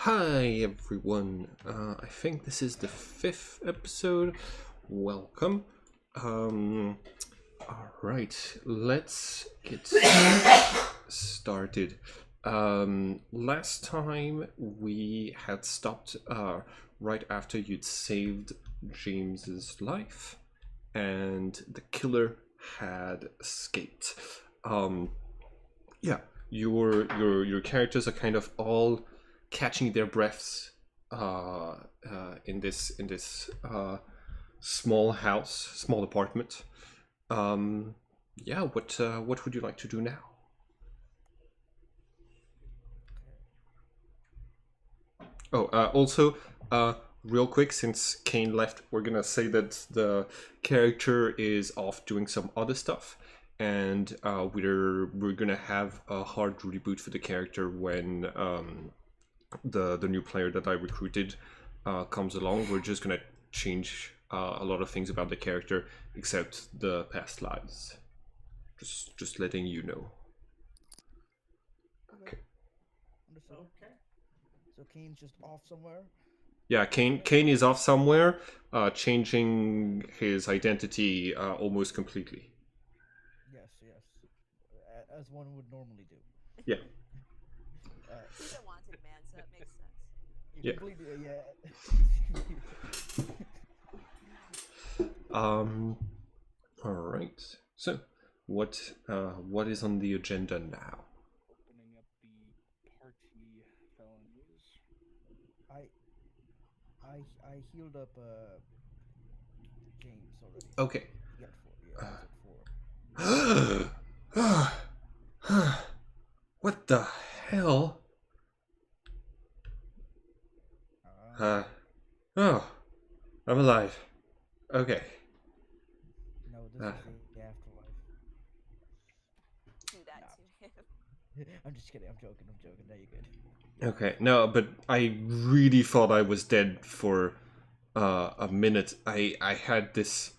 Hi everyone, I think this is the 5th episode. Welcome. Alright, let's get started. Last time we had stopped right after you'd saved James's life and the killer had escaped. Yeah, your characters are kind of all catching their breaths in this small house, small apartment. Yeah, what would you like to do now? Oh, also, real quick, since Kane left, we're gonna say that the character is off doing some other stuff, and we're gonna have a hard reboot for the character when the new player that I recruited comes along. We're just gonna change a lot of things about the character, except the past lives. Just letting you know. Okay. Okay. So Kane's just off somewhere. Yeah, Kane is off somewhere, changing his identity almost completely. Yes, yes. As one would normally do. Yeah. He's a wanted man, so it makes sense. Yeah. Completely, yeah. All right. So, what is on the agenda now? Opening up the party felonies. I healed up James already. Okay. He got 4. What the hell? Oh, I'm alive. Okay. No, this is the afterlife. Do that to him. I'm just kidding. I'm joking. No, you're good. Okay. No, but I really thought I was dead for a minute. I had this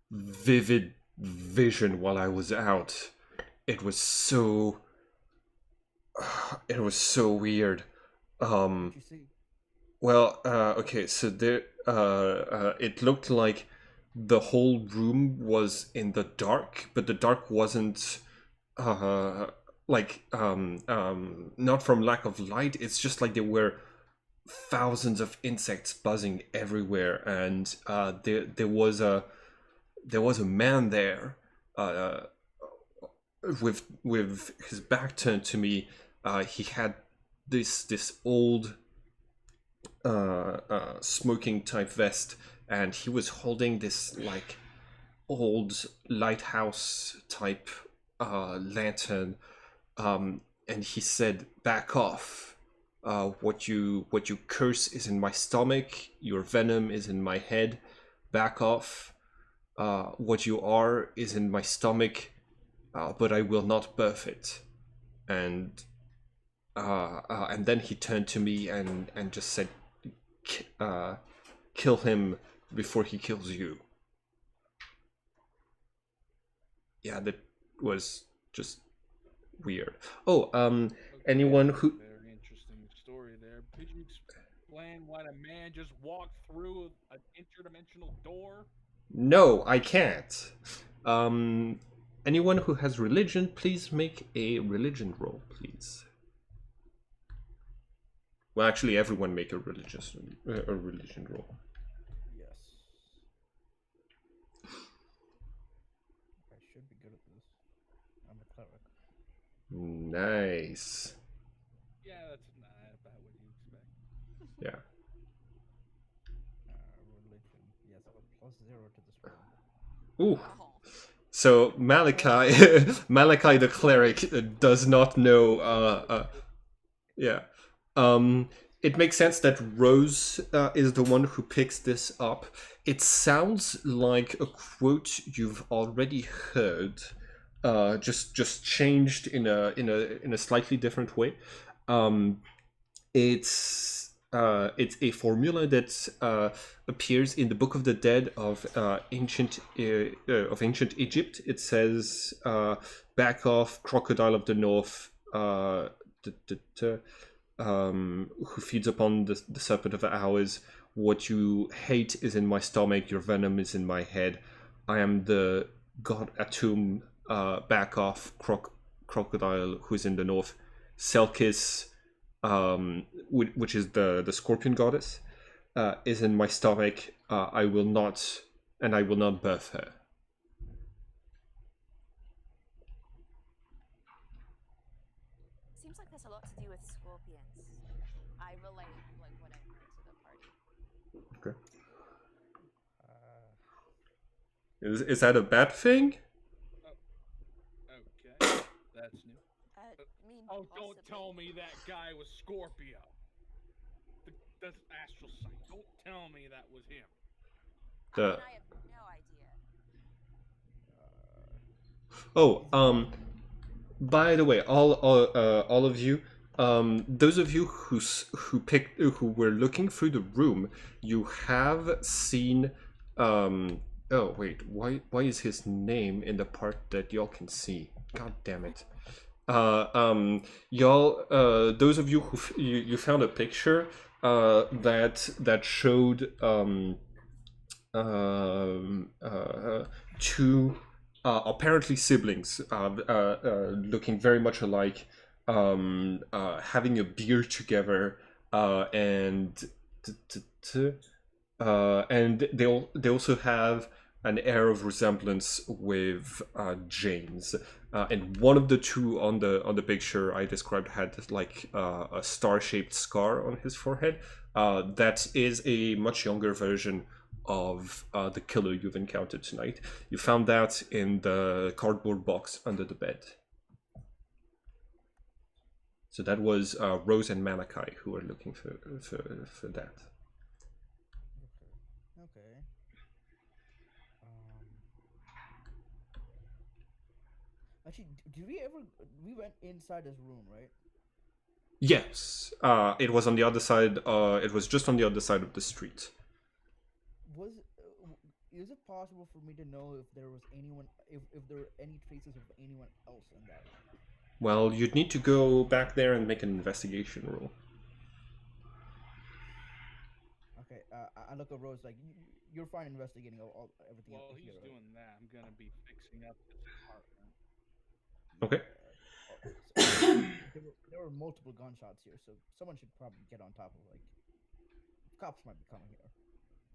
vivid vision while I was out. It was so weird. What you see? Well, okay, so there, it looked like the whole room was in the dark, but the dark wasn't, not from lack of light. It's just like there were thousands of insects buzzing everywhere, and there was a man there, with his back turned to me. He had this old smoking type vest, and he was holding this like old lighthouse type lantern, and he said, "Back off. What you curse is in my stomach. Your venom is in my head. Back off. What you are is in my stomach, but I will not birth it." And then he turned to me and just said, "Kill him before he kills you." Yeah, that was just weird. Oh, anyone who... Very interesting story there. Could you explain why a man just walked through an interdimensional door? No, I can't. Anyone who has religion, please make a religion roll, please. Well, actually, everyone make a religion roll. Yes. I should be good at this. I'm a cleric. Nice. Yeah, that's not about what you expect. Yeah. Religion. Yes, I have a +0 to this roll. Ooh. So Malachi, Malachi the cleric does not know. Yeah. It makes sense that Rose is the one who picks this up. It sounds like a quote you've already heard, just changed in a slightly different way. It's a formula that appears in the Book of the Dead of ancient Egypt. It says, "Back off, crocodile of the north." who feeds upon the serpent of hours. What you hate is in my stomach. Your venom is in my head. I am the god Atum. Back off, crocodile, who's in the north. Selkis, which is the scorpion goddess, is in my stomach. I will not birth her. Seems like there's a lot to do with scorpions. I relate like what I heard to the party. Okay. Uh, Is that a bad thing? Okay, that's new. I mean, Oh, don't possibly. tell me that guy was Scorpio. That's astral sight. Don't tell me that was him. I mean, The I have no idea. By the way, all of you, those of you who were looking through the room, you have seen. Oh wait, why is his name in the part that y'all can see? God damn it. Y'all, those of you you found a picture that showed two apparently siblings looking very much alike, having a beer together, and they also have an air of resemblance with James. And one of the two on the picture I described had like a star-shaped scar on his forehead. That is a much younger version of the killer you've encountered tonight. You found that in the cardboard box under the bed. So that was Rose and Malachi who were looking for that. okay. Actually, did we ever? We went inside this room, right? Yes, it was on the other side. It was just on the other side of the street. Is it possible for me to know if there was anyone, if there were any traces of anyone else in that room? Well, you'd need to go back there and make an investigation roll. Okay, I look at Rose like you're fine investigating everything. While here, he's right? doing that, I'm gonna be fixing up this apartment. Okay. There were multiple gunshots here, so someone should probably get on top of like. Cops might be coming here.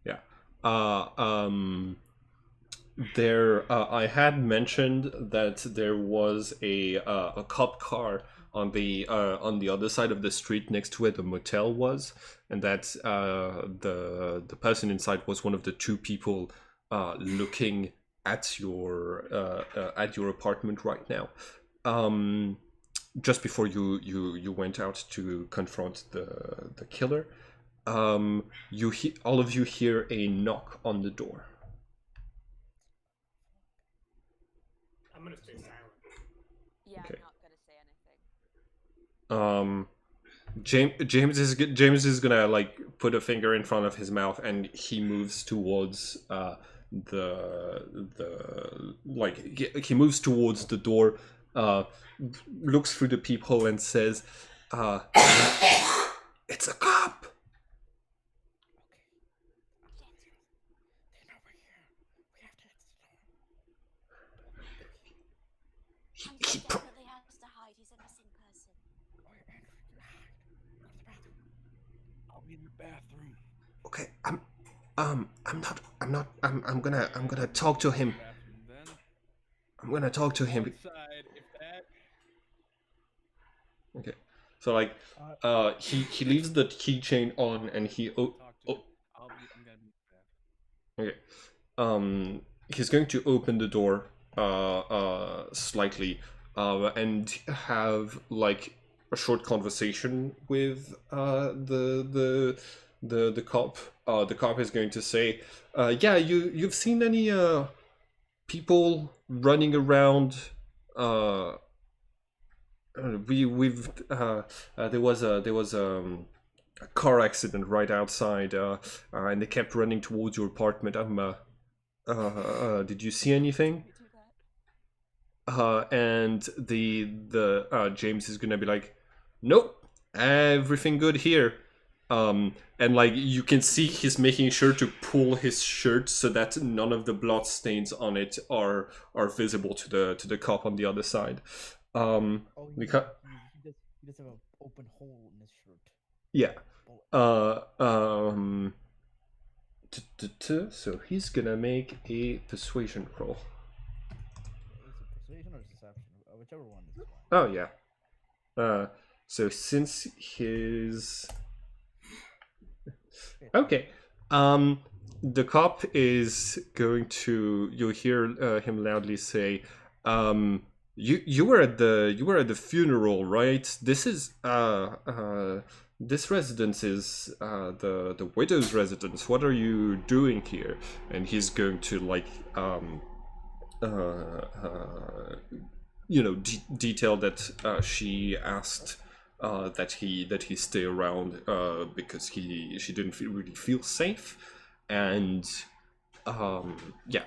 Yeah. There, I had mentioned that there was a cop car on the other side of the street next to where the motel was, and that the person inside was one of the two people looking at your apartment right now. Just before you went out to confront the killer, all of you hear a knock on the door. I'm gonna stay silent. Yeah, Okay. I'm not gonna say anything. James is gonna like put a finger in front of his mouth, and he moves towards he moves towards the door, looks through the peephole and says, "It's a cop." He definitely has to hide. He's a missing person. I'll be in the bathroom. Okay, I'm gonna talk to him. Bathroom then. I'm gonna talk to him. Outside, if that. Okay, so like, he leaves the keychain on, and he Talk to him. I'm gonna be in the bathroom. okay, he's going to open the door slightly, and have like a short conversation with the cop. The cop is going to say, "Yeah, you've seen any people running around?" We've there was a car accident right outside, and they kept running towards your apartment. Did you see anything? Do that. And the James is gonna be like, "Nope, everything good here. And like you can see he's making sure to pull his shirt so that none of the blood stains on it are visible to the cop on the other side. Oh, We cut. he does have an open hole in his shirt. Yeah. Bullet. So he's gonna make a persuasion roll. Is it persuasion or deception? Whichever one is fine. Oh yeah. So since his okay, the cop is going to. You'll hear him loudly say, "You were at the funeral, right? This is this residence is the widow's residence. What are you doing here?" And he's going to like detail that she asked that he stay around because she didn't really feel safe, and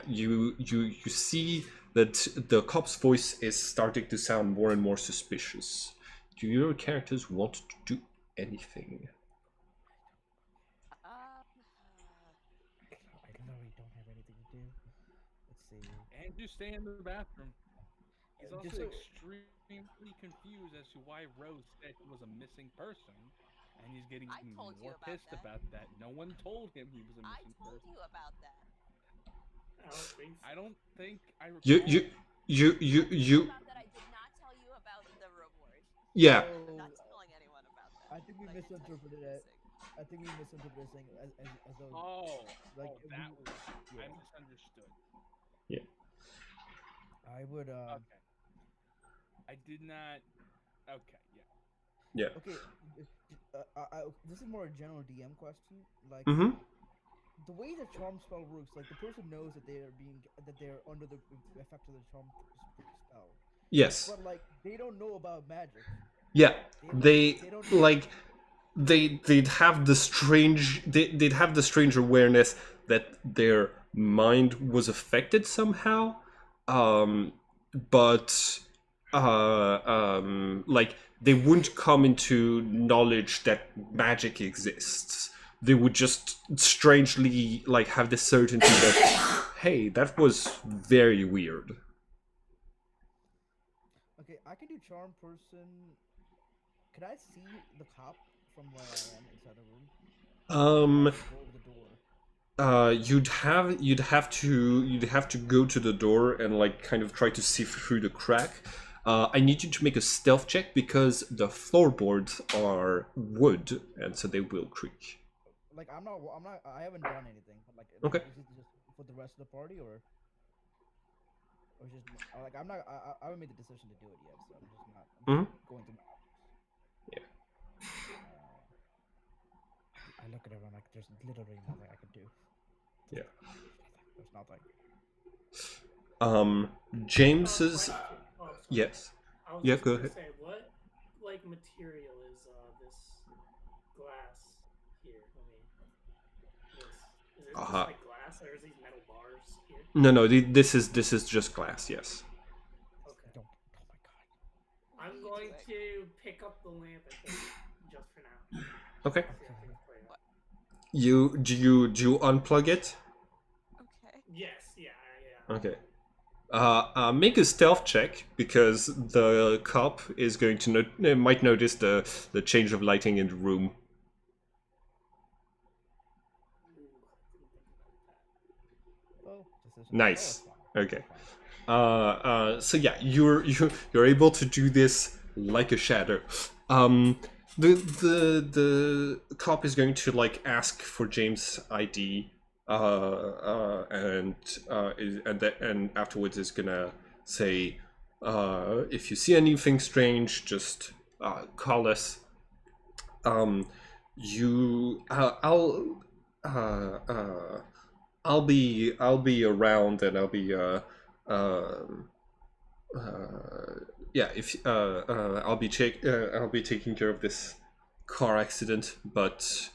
you see that the cop's voice is starting to sound more and more suspicious. Do your characters want to do anything? I literally don't have anything to do. Let's see. Andrew, stay in the bathroom. He's also Just so- extremely confused as to why Rose said he was a missing person, and he's getting I told you more about pissed that. about that. No one told him he was a I missing told person. you about that. I don't think so. I don't think I recall. You I told you about that. I did not tell you about the reward. yeah. I'm not Oh, telling anyone about that. I think we but I did tell you misinterpreted you were it. missing. I think we misinterpreted saying as though Like if that we- was I yeah. misunderstood. I would Okay. I did not. Okay, yeah. Yeah. okay. This is more a general DM question. Like Mm-hmm. the way the charm spell works, like the person knows that they're under the effect of the charm spell, Yes. but like they don't know about magic. Yeah. They don't know. Like they'd have the strange awareness that their mind was affected somehow, but like they wouldn't come into knowledge that magic exists. They would just strangely like have the certainty that hey, that was very weird. Okay, I can do charm person. Could I see the cop from where I am inside the room? Um I can go to the door. you'd have to go to the door and like kind of try to see through the crack. I need you to make a stealth check because the floorboards are wood and so they will creak. Like I'm not. I haven't done anything. Like Okay. Is it just for the rest of the party or just like I'm not. I haven't made the decision to do it yet, so I'm just not. I'm just going through my options. Yeah. I look at everyone like there's literally nothing I can do. Yeah. There's nothing. James's Oh, sorry. yes. I was Yeah, just go gonna ahead. say, what like material is this glass here? Is it just like glass, or is these metal bars here? No, this is just glass, yes. Okay. Don't. Oh my god. I'm going to pick up the lamp, I think, just for now. Okay. See how things play out. Do you unplug it? Okay. Yes, yeah. Okay. Make a stealth check because the cop is going to might notice the change of lighting in the room. Well, decision. Nice. Oh, it's fine. Okay. It's fine. So yeah, you're able to do this like a shadow. The cop is going to like ask for James' ID, and afterwards is gonna say, if you see anything strange, just call us. I'll be around and I'll be yeah, if I'll be taking care of this car accident, but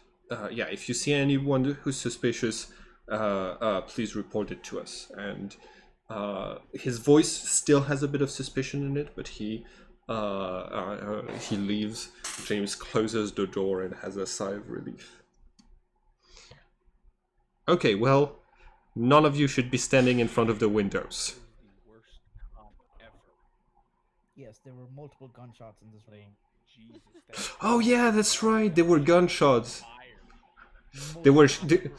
yeah, if you see anyone who's suspicious, please report it to us. And his voice still has a bit of suspicion in it, but he he leaves. James closes the door and has a sigh of relief. Okay, well, none of you should be standing in front of the windows. This is the worst cop ever. Yes, there were multiple gunshots in this room. Jesus. That's Oh yeah, that's right. There were gunshots. fire. They were Fire.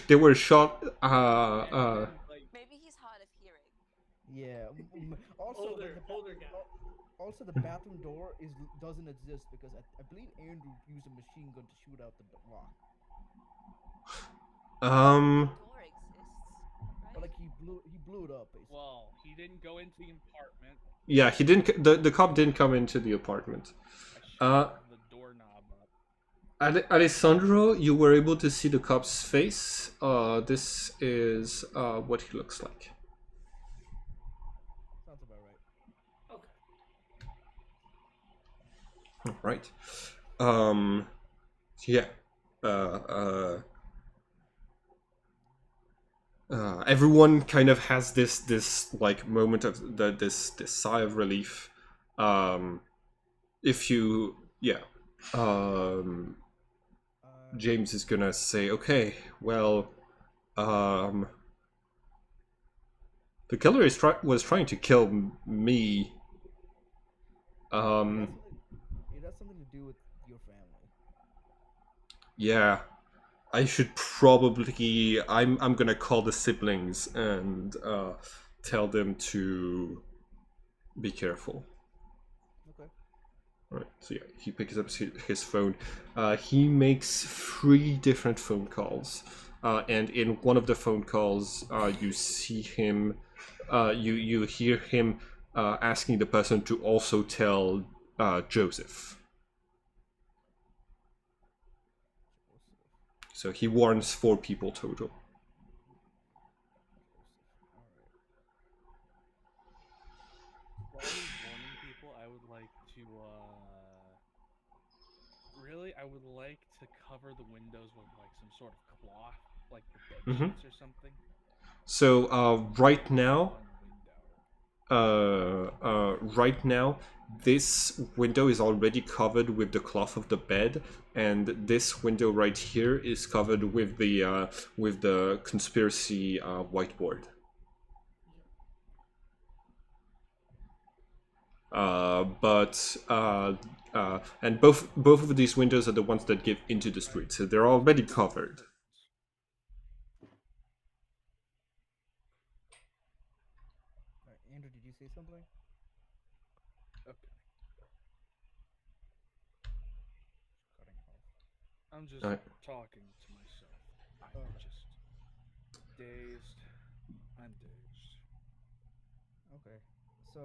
they were shot. Like, Maybe he's hard of hearing. Yeah. Also, Older, the older guy. also the bathroom door doesn't exist because I believe Andrew used a machine gun to shoot out the lock. Door exists, But right? like he blew it up basically. well, he didn't go into the apartment. Yeah, he didn't. The cop didn't come into the apartment. I shoved the doorknob up. Alessandro, you were able to see the cop's face. This is what he looks like. Sounds about right. Okay. Right. Yeah. Everyone kind of has this like moment of this sigh of relief. If you James is gonna say, okay, well, the killer was trying to kill me. It has something to do with your family. Yeah, I should probably. I'm gonna call the siblings and tell them to be careful. Okay. Right. So yeah, he picks up his phone. He makes 3 different phone calls, and in one of the phone calls, you see him. You hear him asking the person to also tell Joseph. So he warns 4 people total. While he's warning people, I would like to, really, I would like to cover the windows with, like, some sort of cloth, like the bed sheets or something. So right now, this window is already covered with the cloth of the bed, and this window right here is covered with the conspiracy whiteboard. And both of these windows are the ones that give into the street, so they're already covered. Alright, Andrew, did you say something? Okay. Cutting off. I'm just Alright. talking to myself. I'm Okay. just dazed. I'm dazed. Okay. So,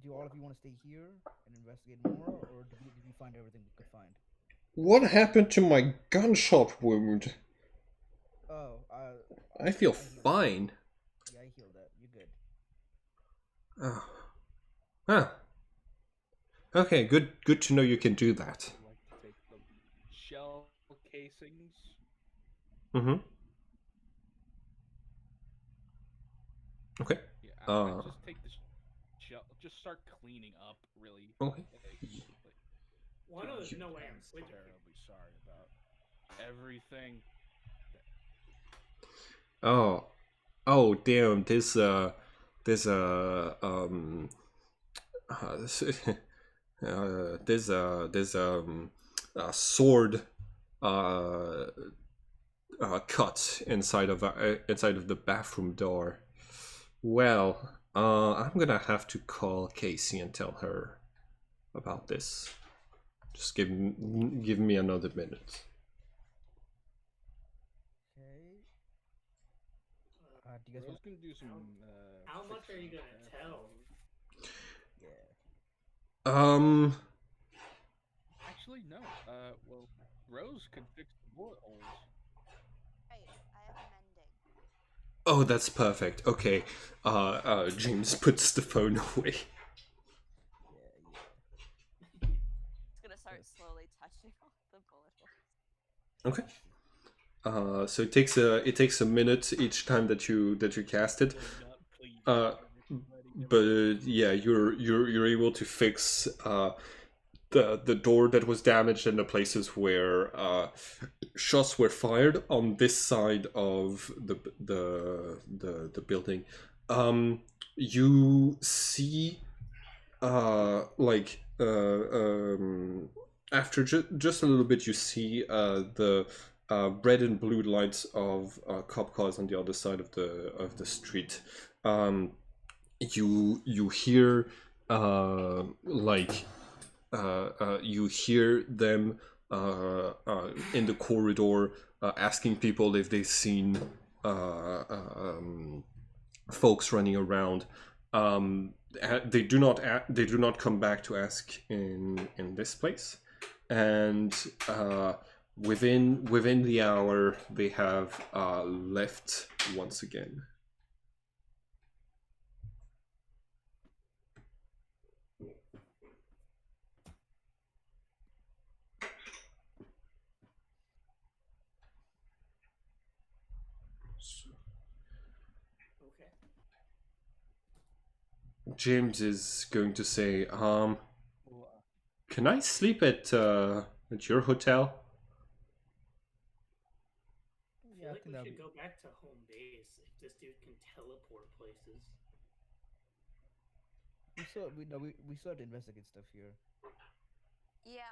do all of you want to stay here and investigate more, or did we find everything we could find? What happened to my gunshot wound? Oh, I feel fine. yeah, I healed that. You're good. Oh. Huh. Okay, good to know you can do that. I'd like to take the shell casings. Mm-hmm. Okay. Yeah, I just take the shell. Just start cleaning up, really. Okay. One of the, no way, I'm I'm sleeping. terribly sorry about everything. Oh damn, there's a sword cut inside of the bathroom door. Well, I'm gonna have to call Casey and tell her about this. Just give me another minute. Okay. Do you guys I was want? gonna do some. How much are you gonna tell? Yeah. Actually, no. Well, Rose could fix the bullet holes. Right, I have mending. Oh, that's perfect. Okay. James puts the phone away. It's gonna start slowly touching all the bullet holes. Okay. So it takes a minute each time that you cast it. Clean up, please, everybody. but yeah, you're able to fix the door that was damaged and the places where shots were fired on this side of the building. You see like after just a little bit, you see the red and blue lights of cop cars on the other side of the street. You hear like you hear them in the corridor asking people if they've seen folks running around. They do not come back to ask in this place, and within the hour they have left once again. Okay. James is going to say, Well, can I sleep at your hotel? I feel Yeah, I like think we that'll should be. go back to home base if this dude can teleport places. We still have to investigate stuff here. Yeah,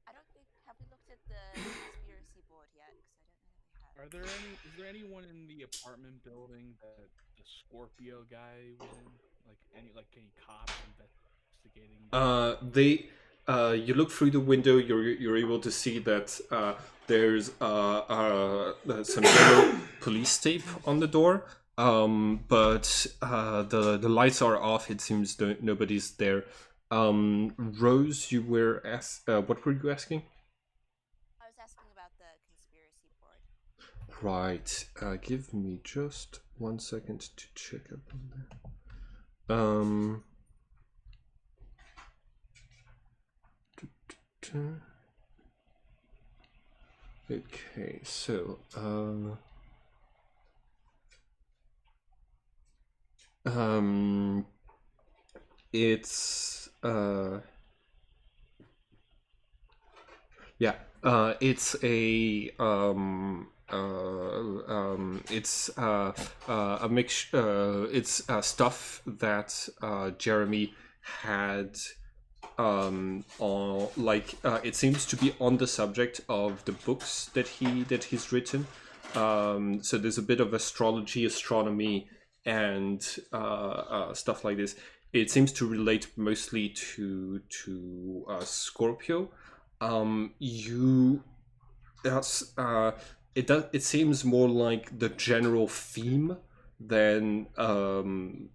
I don't think have we looked at the conspiracy board yet? Because I don't know that we have. are there any? Is there anyone in the apartment building that the Scorpio guy was in? Like any cops investigating? They you look through the window. You're able to see that there's some yellow police tape on the door. But the lights are off. It seems nobody's there. Rose, you were what were you asking? I was asking about the conspiracy board. Right. Give me just 1 second to check up on that. Okay, so it's yeah, it's a a mix. It's stuff that Jeremy had on like it seems to be on the subject of the books that he's written. So there's a bit of astrology, astronomy, and stuff like this. It seems to relate mostly to Scorpio. You that's it seems more like the general theme than and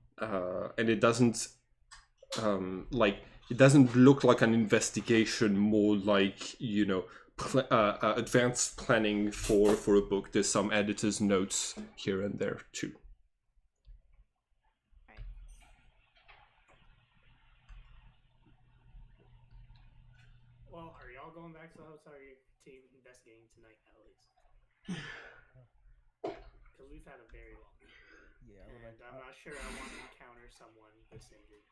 it doesn't like it doesn't look like an investigation, more like advanced planning for a book. There's some editor's notes here and there too. Right. Well, are y'all going back to the hotel? Or are you investigating tonight at least? Because we've had a very long night. Yeah, I would And like. I'm not sure I want to encounter someone this injured.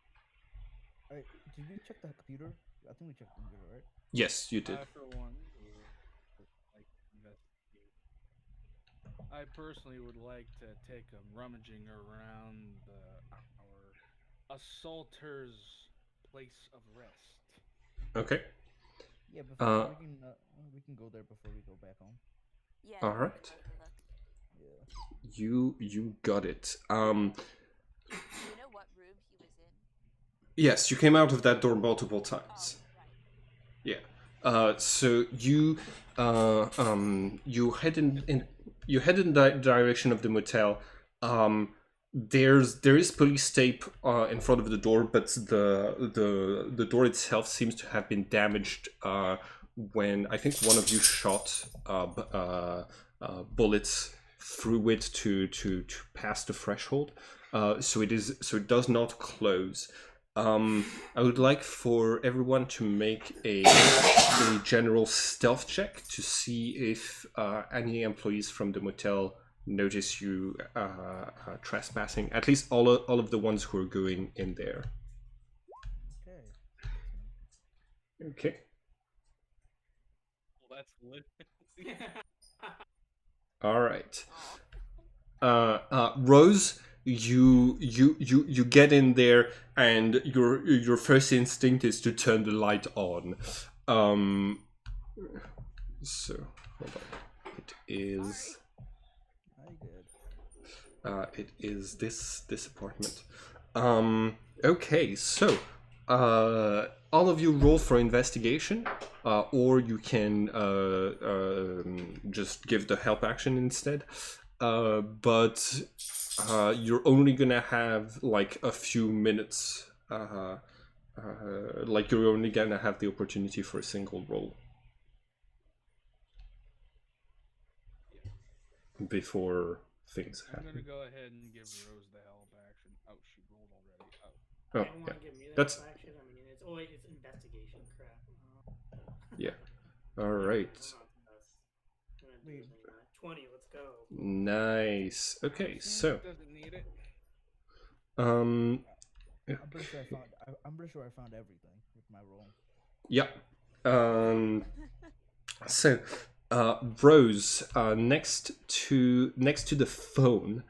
Alright, did we check the computer? I think we checked the computer, right? Yes, you did. I, for one, would like to investigate. I personally would like to take a rummaging around our assaulter's place of rest. Okay. Yeah, before we can go there before we go back home. Yeah. All we can right. both look. Yeah. You got it. Do you know what room he was in? Yes, you came out of that door multiple Oh, times. right. Yeah. So you you head in the direction of the motel. There is police tape in front of the door, but the door itself seems to have been damaged when I think one of you shot bullets through it to pass the threshold. So it does not close. I would like for everyone to make a general stealth check to see if any employees from the motel notice you trespassing. At least all of the ones who are going in there. Okay. Okay. Well, that's literally. All right. Rose, you get in there, and your first instinct is to turn the light on. So hold on. It is. Very good. It is this apartment. Okay, so all of you roll for investigation, or you can just give the help action instead. But you're only gonna have like a few minutes. Like you're only gonna have the opportunity for a single roll before things I'm happen. gonna go ahead and give Rose the help action. Oh, she rolled already. Oh. Oh, You want yeah. to give me that That's- action? I mean, it's always investigation crap. Yeah. All right. I'm gonna do Wait. something like that. 20. Let's go. Nice. Okay, so Doesn't need it. um, I'm pretty sure I found everything with my roll. yeah. So Rose, next to the phone,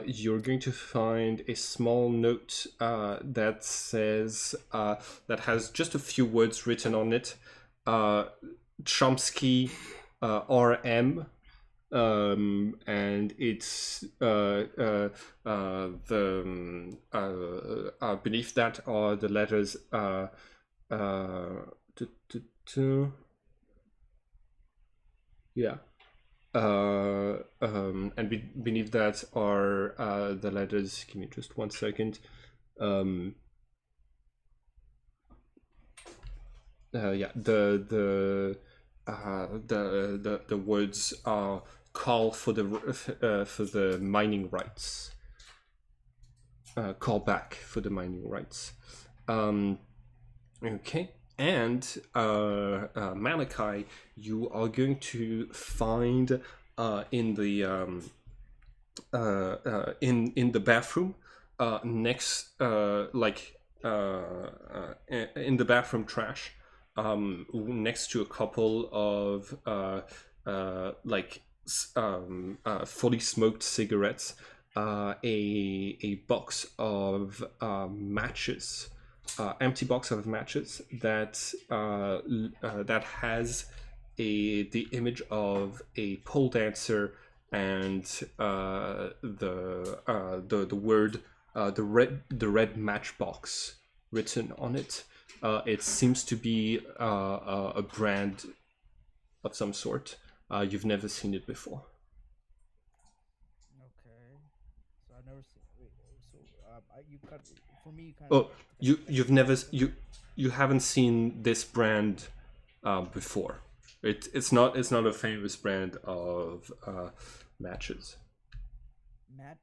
you're going to find a small note that says that has just a few words written on it. Chomsky, RM. And it's beneath that are the letters yeah. And beneath that are the letters. Give me just 1 second. Yeah, the words are call for the mining rights. Call back for the mining rights. Okay, and Malachi, you are going to find in the in the bathroom next in the bathroom trash. Next to a couple of fully smoked cigarettes, a box of matches, empty box of matches that that has the image of a pole dancer and the word the red matchbox written on it. It seems to be a brand of some sort. You've never seen it before. Okay. So I've never seen. Wait. So you cut for me. You kind Oh, of. you've never you haven't seen this brand before. It's not a famous brand of matches.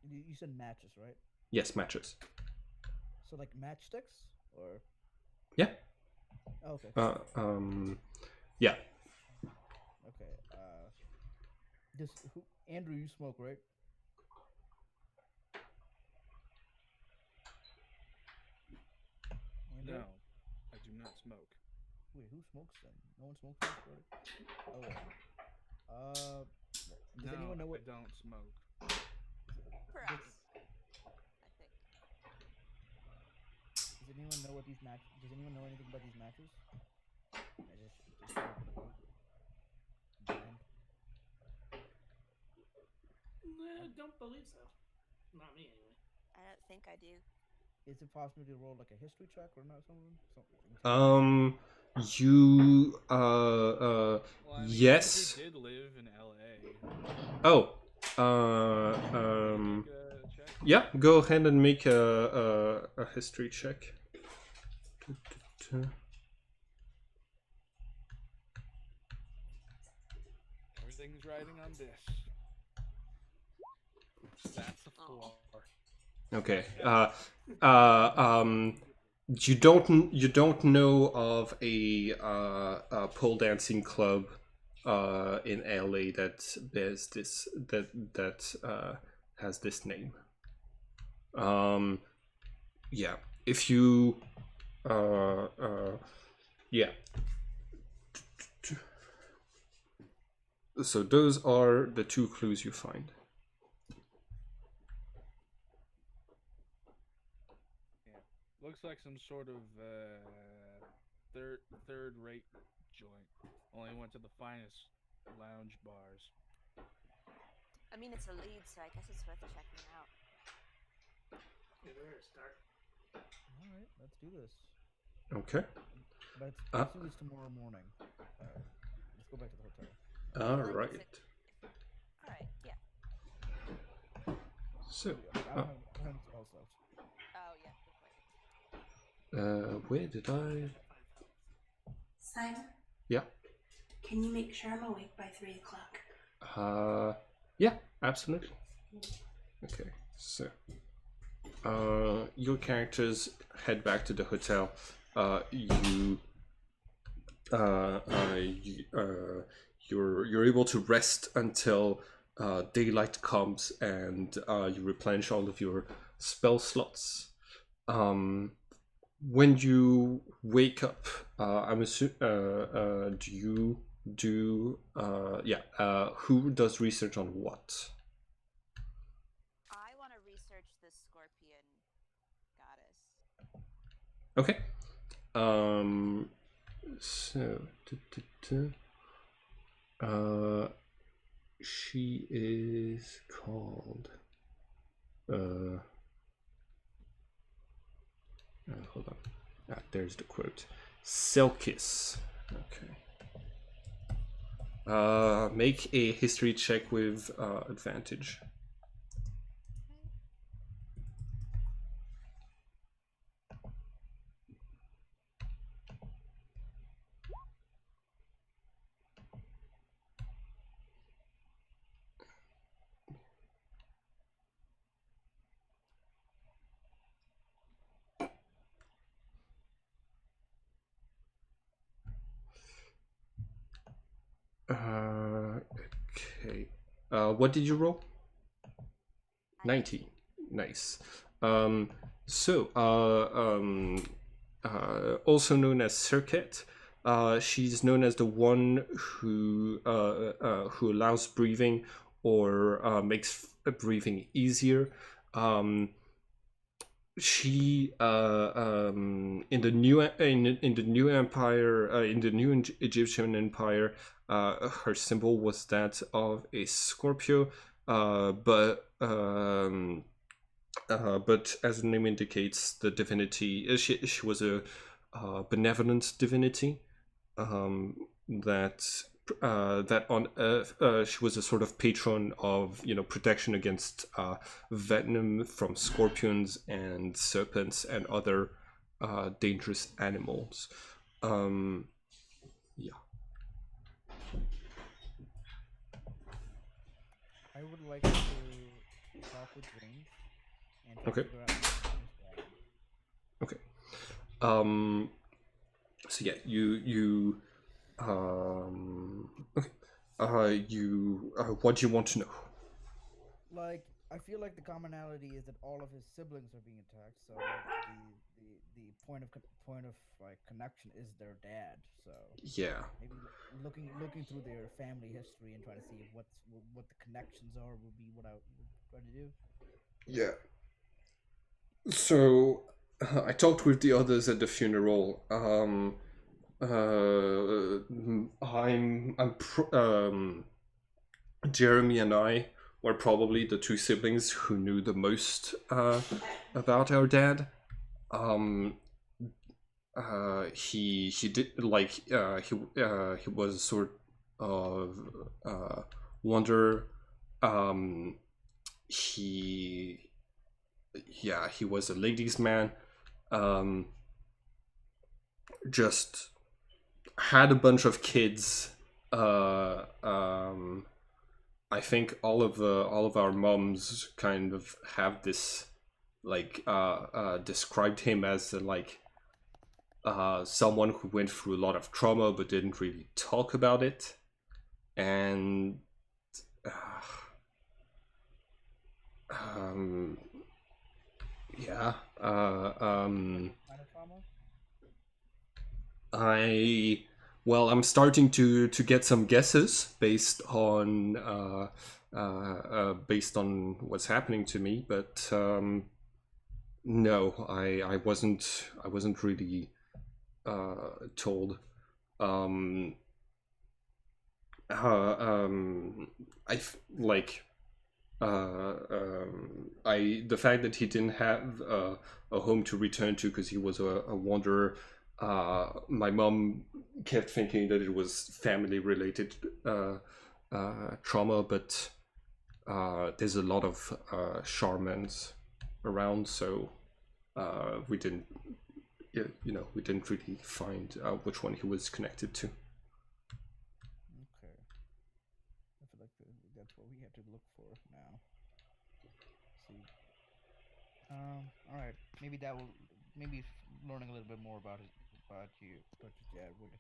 You said matches, right? Yes, matches. So like matchsticks or. Yeah. Oh, okay. Yeah. Okay. Andrew, you smoke, right? Andrew? No, I do not smoke. Wait, who smokes then? No one smokes this, right? Oh. Does No, anyone know what? I don't smoke. For us, I think. Does anyone know what these match? Does anyone know anything about these matches? I just open the book. Brand. Don't believe so. Not me, anyway. I don't think I do. Is it possible to roll like a history check or not? Something. You Well, I mean, yes. Andrew did live in LA. Oh. Make a check? Yeah, go ahead and make a history check. Everything's riding on this. That's a 4. Okay. You don't know of a pole dancing club in LA that bears this has this name. Yeah, if you yeah. So those are the 2 clues you find. Yeah, looks like some sort of third-rate joint. Only went to the finest lounge bars. I mean, it's a lead, so I guess it's worth checking out. Yeah, where to start? All right, let's do this. Okay. But let's do this tomorrow morning. Let's go back to the hotel. All Like, right. All right, yeah. So, I don't have spells left. Oh, yeah, good point. where did I? Simon, Yeah. can you make sure I'm awake by 3 o'clock? Yeah, absolutely. Okay, so your characters head back to the hotel. You're able to rest until daylight comes, and you replenish all of your spell slots. When you wake up, I'm assuming, do you do who does research on what? I want to research the scorpion goddess. Okay. So she is called hold on. There's the quote. Selkis. Okay. Make a history check with advantage. Okay. What did you roll? 90. Nice. Also known as Circuit, she's known as the one who allows breathing or makes breathing easier. She in the new empire, in the new Egyptian empire, her symbol was that of a Scorpio, but as the name indicates, the divinity she was a benevolent divinity, that on Earth she was a sort of patron of protection against venom from scorpions and serpents and other dangerous animals. Yeah. I would like to talk with James and try to Okay. figure out what's bad. Okay. So yeah, you okay. What do you want to know? Like, I feel like the commonality is that all of his siblings are being attacked, so like, the point of like connection is their dad. So Yeah. maybe looking through their family history and trying to see what the connections are would be what I would try to do. Yeah. So I talked with the others at the funeral. Jeremy and I were probably the 2 siblings who knew the most about our dad. He did like he was a sort of wanderer. He was a ladies' man. Just had a bunch of kids. I think all of our moms kind of have this like described him as like someone who went through a lot of trauma but didn't really talk about it. and uh, um, yeah, Minor trauma. I'm starting to get some guesses based on what's happening to me, but no, I wasn't really told. Um, I like the fact that he didn't have a home to return to because he was a wanderer. My mom kept thinking that it was family related trauma, but there's a lot of shamans around, so we didn't, we didn't really find out which one he was connected to. Okay. I feel like that's what we had to look for now. See. All right. Maybe that will. Maybe learning a little bit more about your dad would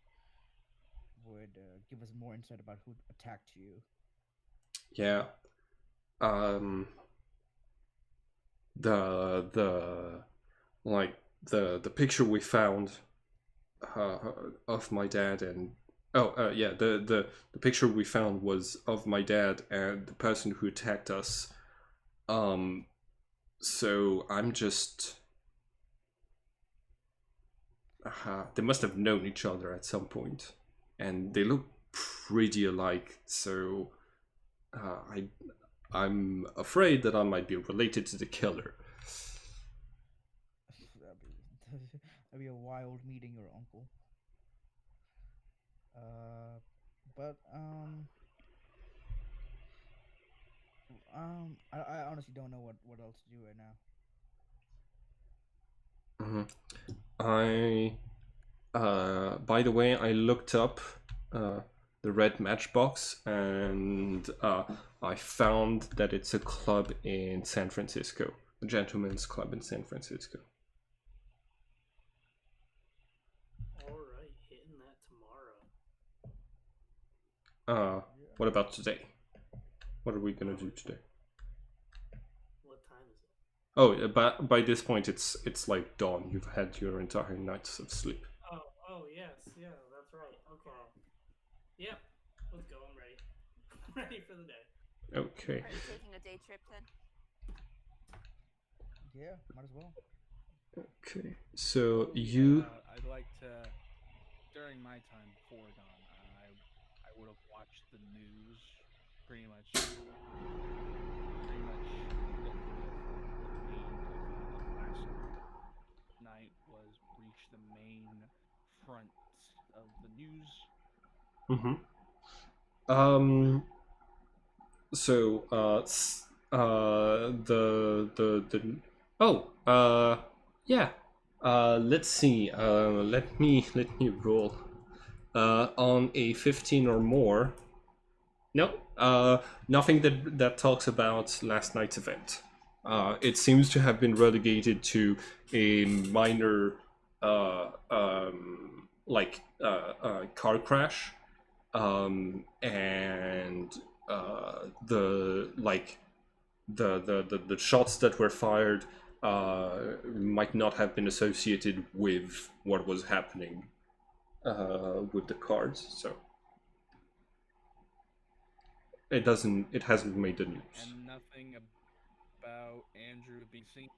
give us more insight about who attacked you. Yeah. Um. The like the picture we found of my dad and yeah, the picture we found was of my dad and the person who attacked us. So I'm just they must have known each other at some point, and they look pretty alike. So I'm afraid that I might be related to the killer. That'd be a wild meeting your uncle. But I honestly don't know what else to do right now. I by the way, I looked up the red matchbox, and I found that it's a club in San Francisco, a gentleman's club in San Francisco. Alright, hitting that tomorrow. What about today? What are we gonna do today? What time is it? Oh, by this point, it's like dawn. You've had your entire nights of sleep. Oh, yes, yeah, that's right. Okay. Yep, let's go. I'm ready. Ready for the day. Okay. Are you taking a day trip then? Yeah, might as well. Okay. So you. I'd like to, during my time before dawn, I would have watched the news, pretty much looked at last night was reach the main front of the news. Mm-hmm. So the yeah. Let's see. Let me roll. On a 15 or more. No. Nothing that talks about last night's event. It seems to have been relegated to a minor car crash, and the shots that were fired might not have been associated with what was happening with the cards, so it hasn't made the news. And nothing about Andrew being seen.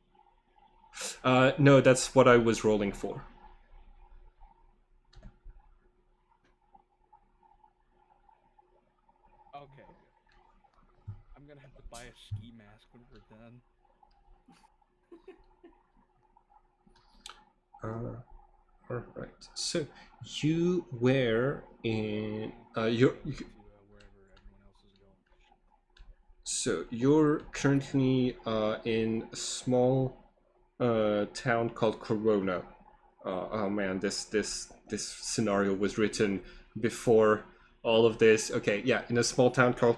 No, that's what I was rolling for. Okay. I'm gonna have to buy a ski mask when we're done. All right. So you were in you're. Wherever everyone else is going. So you're currently in a small town called Corona. Oh man, this scenario was written before all of this. Okay, yeah, in a small town called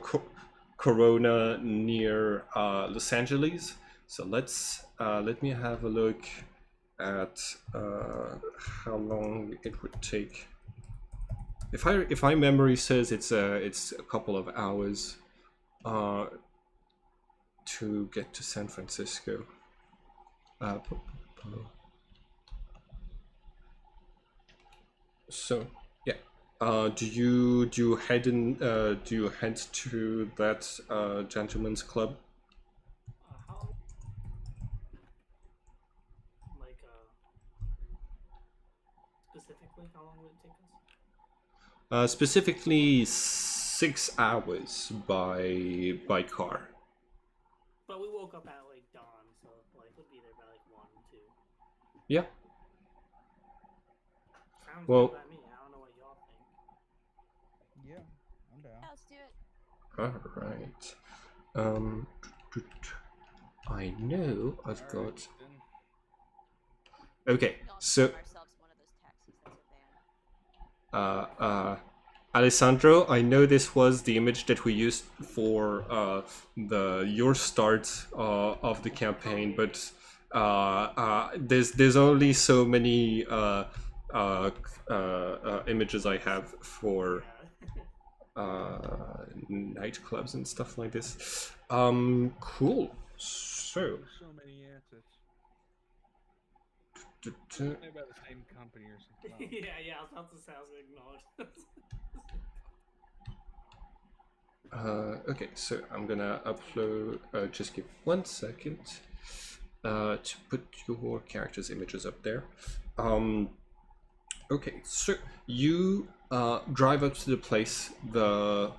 Corona near Los Angeles. So let me have a look at how long it would take if my memory says it's a couple of hours to get to San Francisco. So yeah, do you head in? Do you head to that gentleman's club? How like specifically how long would it take us? Specifically 6 hours by car. But we woke up at like dawn, so like we'll be there by like 1, 2. Yeah. Sounds Well- good by me. I don't know what y'all think. Yeah, I'm down. Yeah, let's do it. All right. I know I've Alright, got. then. Okay, Not so give ourselves one of those taxis that's a van. Alessandro, I know this was the image that we used for your start of the campaign, but there's only so many images I have for nightclubs and stuff like this. Cool. So. There's so many assets. Maybe by the same company or something. yeah, I was about to say I was gonna acknowledge. Okay, so I'm gonna upload. Just give 1 second to put your characters' images up there. Okay, so you drive up to the place. The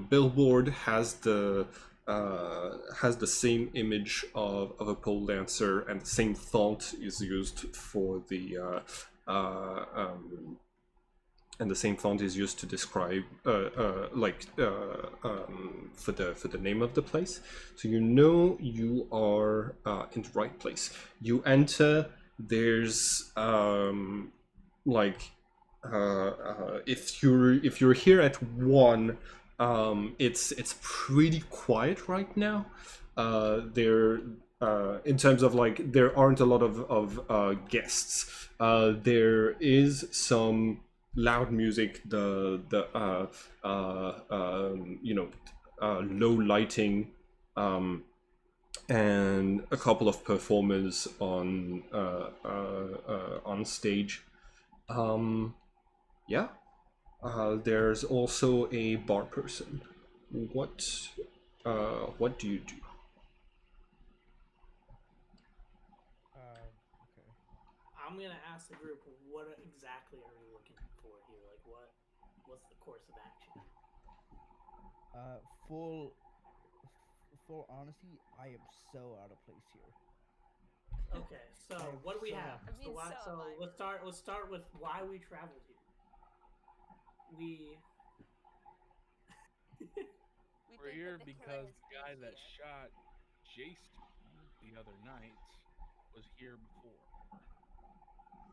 billboard has the same image of a pole dancer, and the same font is used for the and the same font is used to describe for the name of the place. So you know you are in the right place. You enter. There's if you're here at 1, it's pretty quiet right now. There in terms of like there aren't a lot of guests. There is some loud music, low lighting, and a couple of performers on stage. Yeah. There's also a bar person. What do you do? Okay. I'm gonna ask the group, what exactly are we looking for here? Like, what's the course of action? Full honesty, I am so out of place here. Okay, so I am what do we so have? I mean, So so am I, let's start with why we traveled here. we We're think here that the killer because has the been guy that here. shot Jason the other night was here before.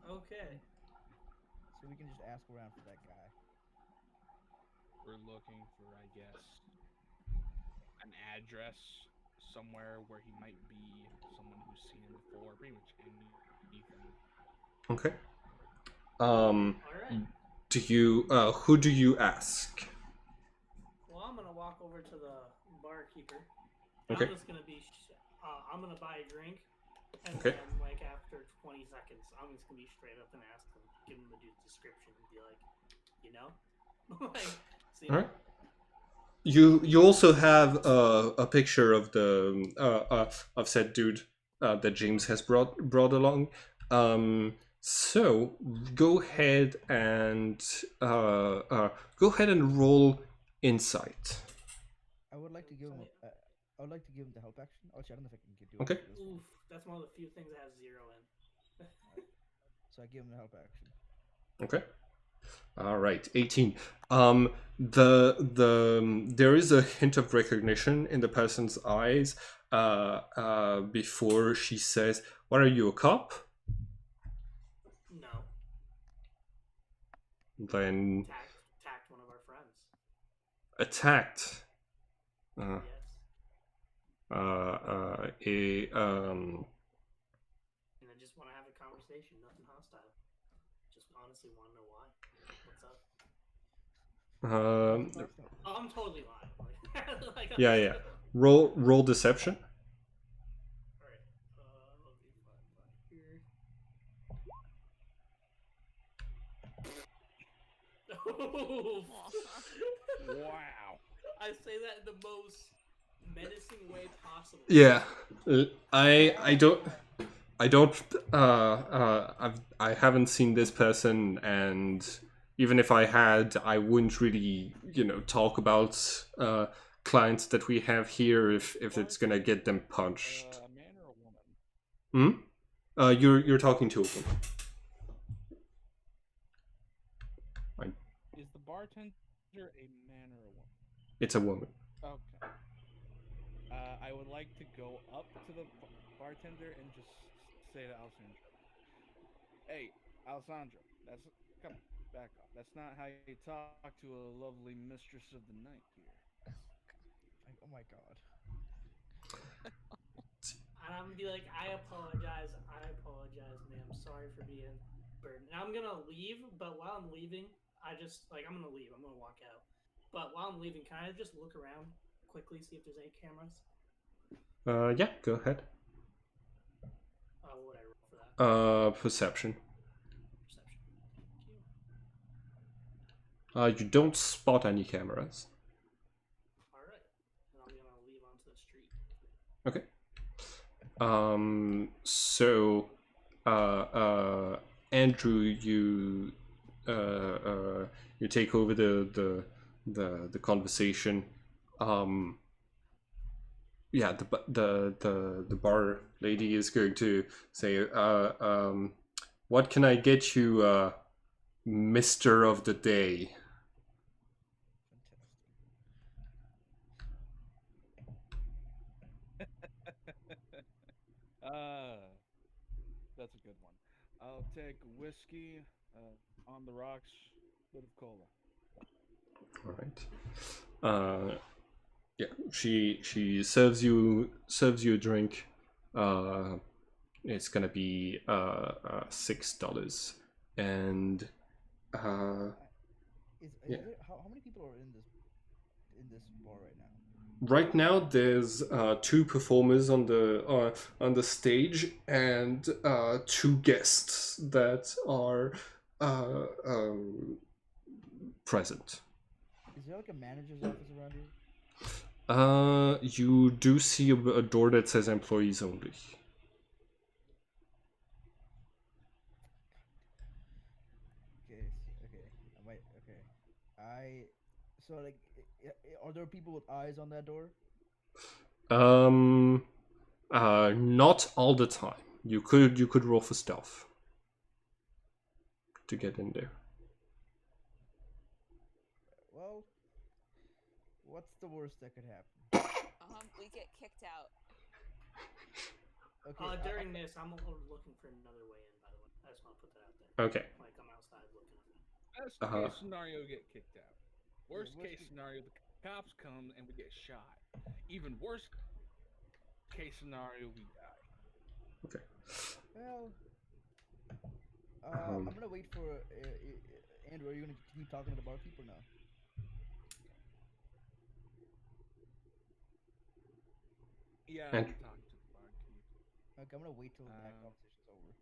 Okay. So we can just ask around for that guy. We're looking for, I guess, an address somewhere where he might be, someone who's seen him before, pretty much anything. Okay. All right. Do you who do you ask? Well, I'm gonna walk over to the barkeeper. Okay. I'm just gonna be. I'm gonna buy a drink, and Okay. then like after 20 seconds, I'm just gonna be straight up and ask him, give him the dude's description, and be like, like, see. All right. You also have a picture of the of said dude that James has brought along. So go ahead and roll insight. I would like to give him. I would like to give him the help action. Actually, I don't know if I can do it. Okay. for this one. Oof, that's one of the few things that has 0 in. So I give him the help action. Okay. All right, 18. There is a hint of recognition in the person's eyes before she says, "What are you, a cop?" No, Then tagged one of our friends. attacked. Yes. And I just want to have a conversation, nothing hostile. Just honestly want to know why. What's up? Um, Last time. Oh, I'm totally lying. Like, yeah, yeah. Roll deception. Alright. I'll do 5 here. Wow. I say that in the most menacing way possible. Yeah. I don't I haven't seen this person, and even if I had, I wouldn't really, talk about clients that we have here if it's gonna get them punched. A man or a woman? You're talking to a woman. Is the bartender a man or a woman? It's a woman. Okay. I would like to go up to the bartender and just say to Alessandra, "Hey, Alessandra, come on, back off. That's not how you talk to a lovely mistress of the night here." Like, oh my god. And I'm gonna be like, I apologize, ma'am. Sorry for being burdened. And I'm gonna leave, but while I'm leaving, I'm gonna leave. I'm gonna walk out. But while I'm leaving, can I just look around quickly, see if there's any cameras? Yeah, go ahead. What would I roll for that? Perception. Perception. Thank you. You don't spot any cameras. Alright. And I'm gonna leave onto the street. Okay. So, Andrew, you take over the conversation. Yeah, the bar lady is going to say, what can I get you, Mister of the Day? That's a good one. I'll take whiskey, on the rocks, bit of cola. All right. Yeah, she serves you a drink. It's gonna be $6, and yeah. How many people are in this bar right now? Right now, there's 2 performers on the stage, and 2 guests that are present. Is there like a manager's office around here? You do see a door that says employees only. Okay. So like, are there people with eyes on that door? Not all the time. You could roll for stealth to get in there. Well, what's the worst that could happen? We get kicked out. Okay. During this, I'm looking for another way in, by the way. I just want to put that out there. Okay. Like, I'm outside looking at it. Best case scenario, get kicked out. Worst Yeah, case scenario, the cops come and we get shot. Even worse case scenario, we die. Okay. Well, I'm gonna wait for Andrew. Are you gonna keep talking to the barkeep or no? Yeah, And- I'm talking to the barkeep. Okay, I'm gonna wait till that conversation's over.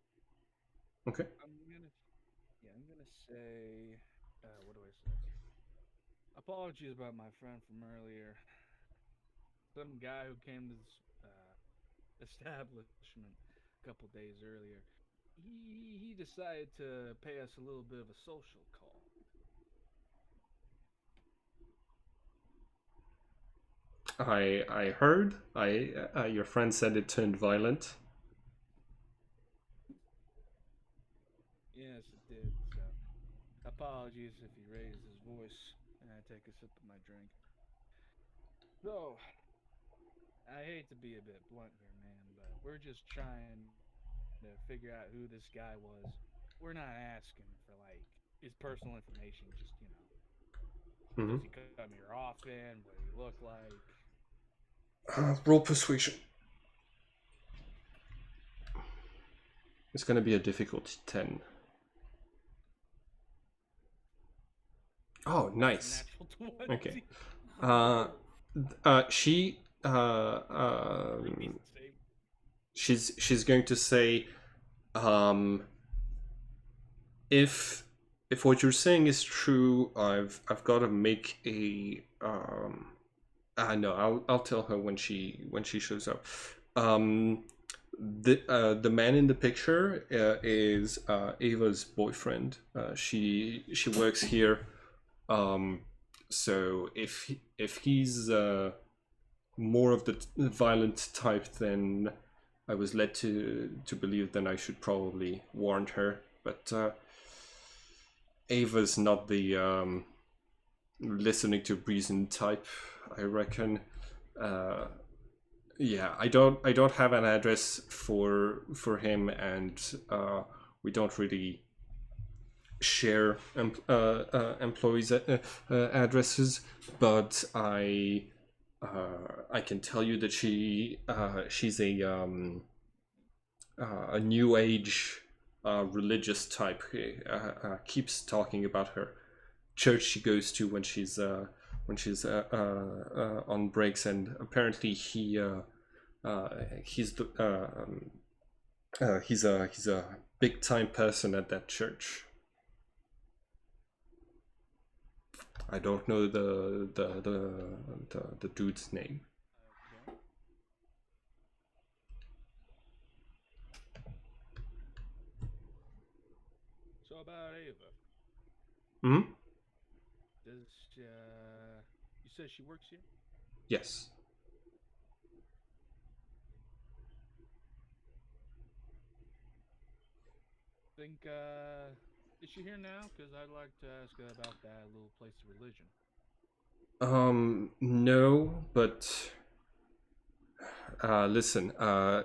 Okay. I'm gonna say, what do I say? Apologies about my friend from earlier. Some guy who came to this establishment a couple days earlier. He decided to pay us a little bit of a social call. I heard. Your friend said it turned violent. Yes, it did. So, apologies if he raised his voice and I take a sip of my drink. So, I hate to be a bit blunt here, man, but we're just trying to figure out who this guy was. We're not asking for like his personal information. Just does he come here often? What does he look like? Roll persuasion. It's gonna be a difficulty 10. Oh, That's a nice. natural 20. Okay. She Repeat the save. she's going to say, if what you're saying is true, I've got to make a no, I'll tell her when she shows up. The man in the picture is Ava's boyfriend. She works here. So if he's more of the violent type than I was led to believe, then I should probably warn her. But Ava's not the listening to reason type, I reckon. Yeah, I don't have an address for him, and we don't really share employees' addresses. But I can tell you that she's a new age religious type. Keeps talking about her church she goes to when she's on breaks, and apparently he's a big time person at that church. I don't know the dude's name. Okay. So about Ava, Hmm. does you said she works here? Yes. Think is she here now? Because I'd like to ask her about that little place of religion. No, but listen.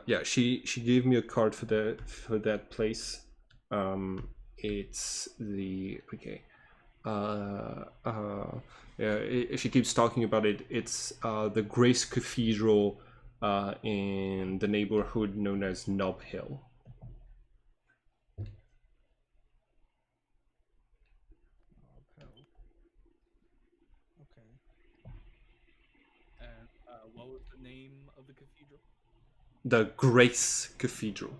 Yeah, she gave me a card for that place. It's the okay. Yeah, she keeps talking about it. It's the Grace Cathedral in the neighborhood known as Nob Hill. Okay. And what was the name of the cathedral? The Grace Cathedral.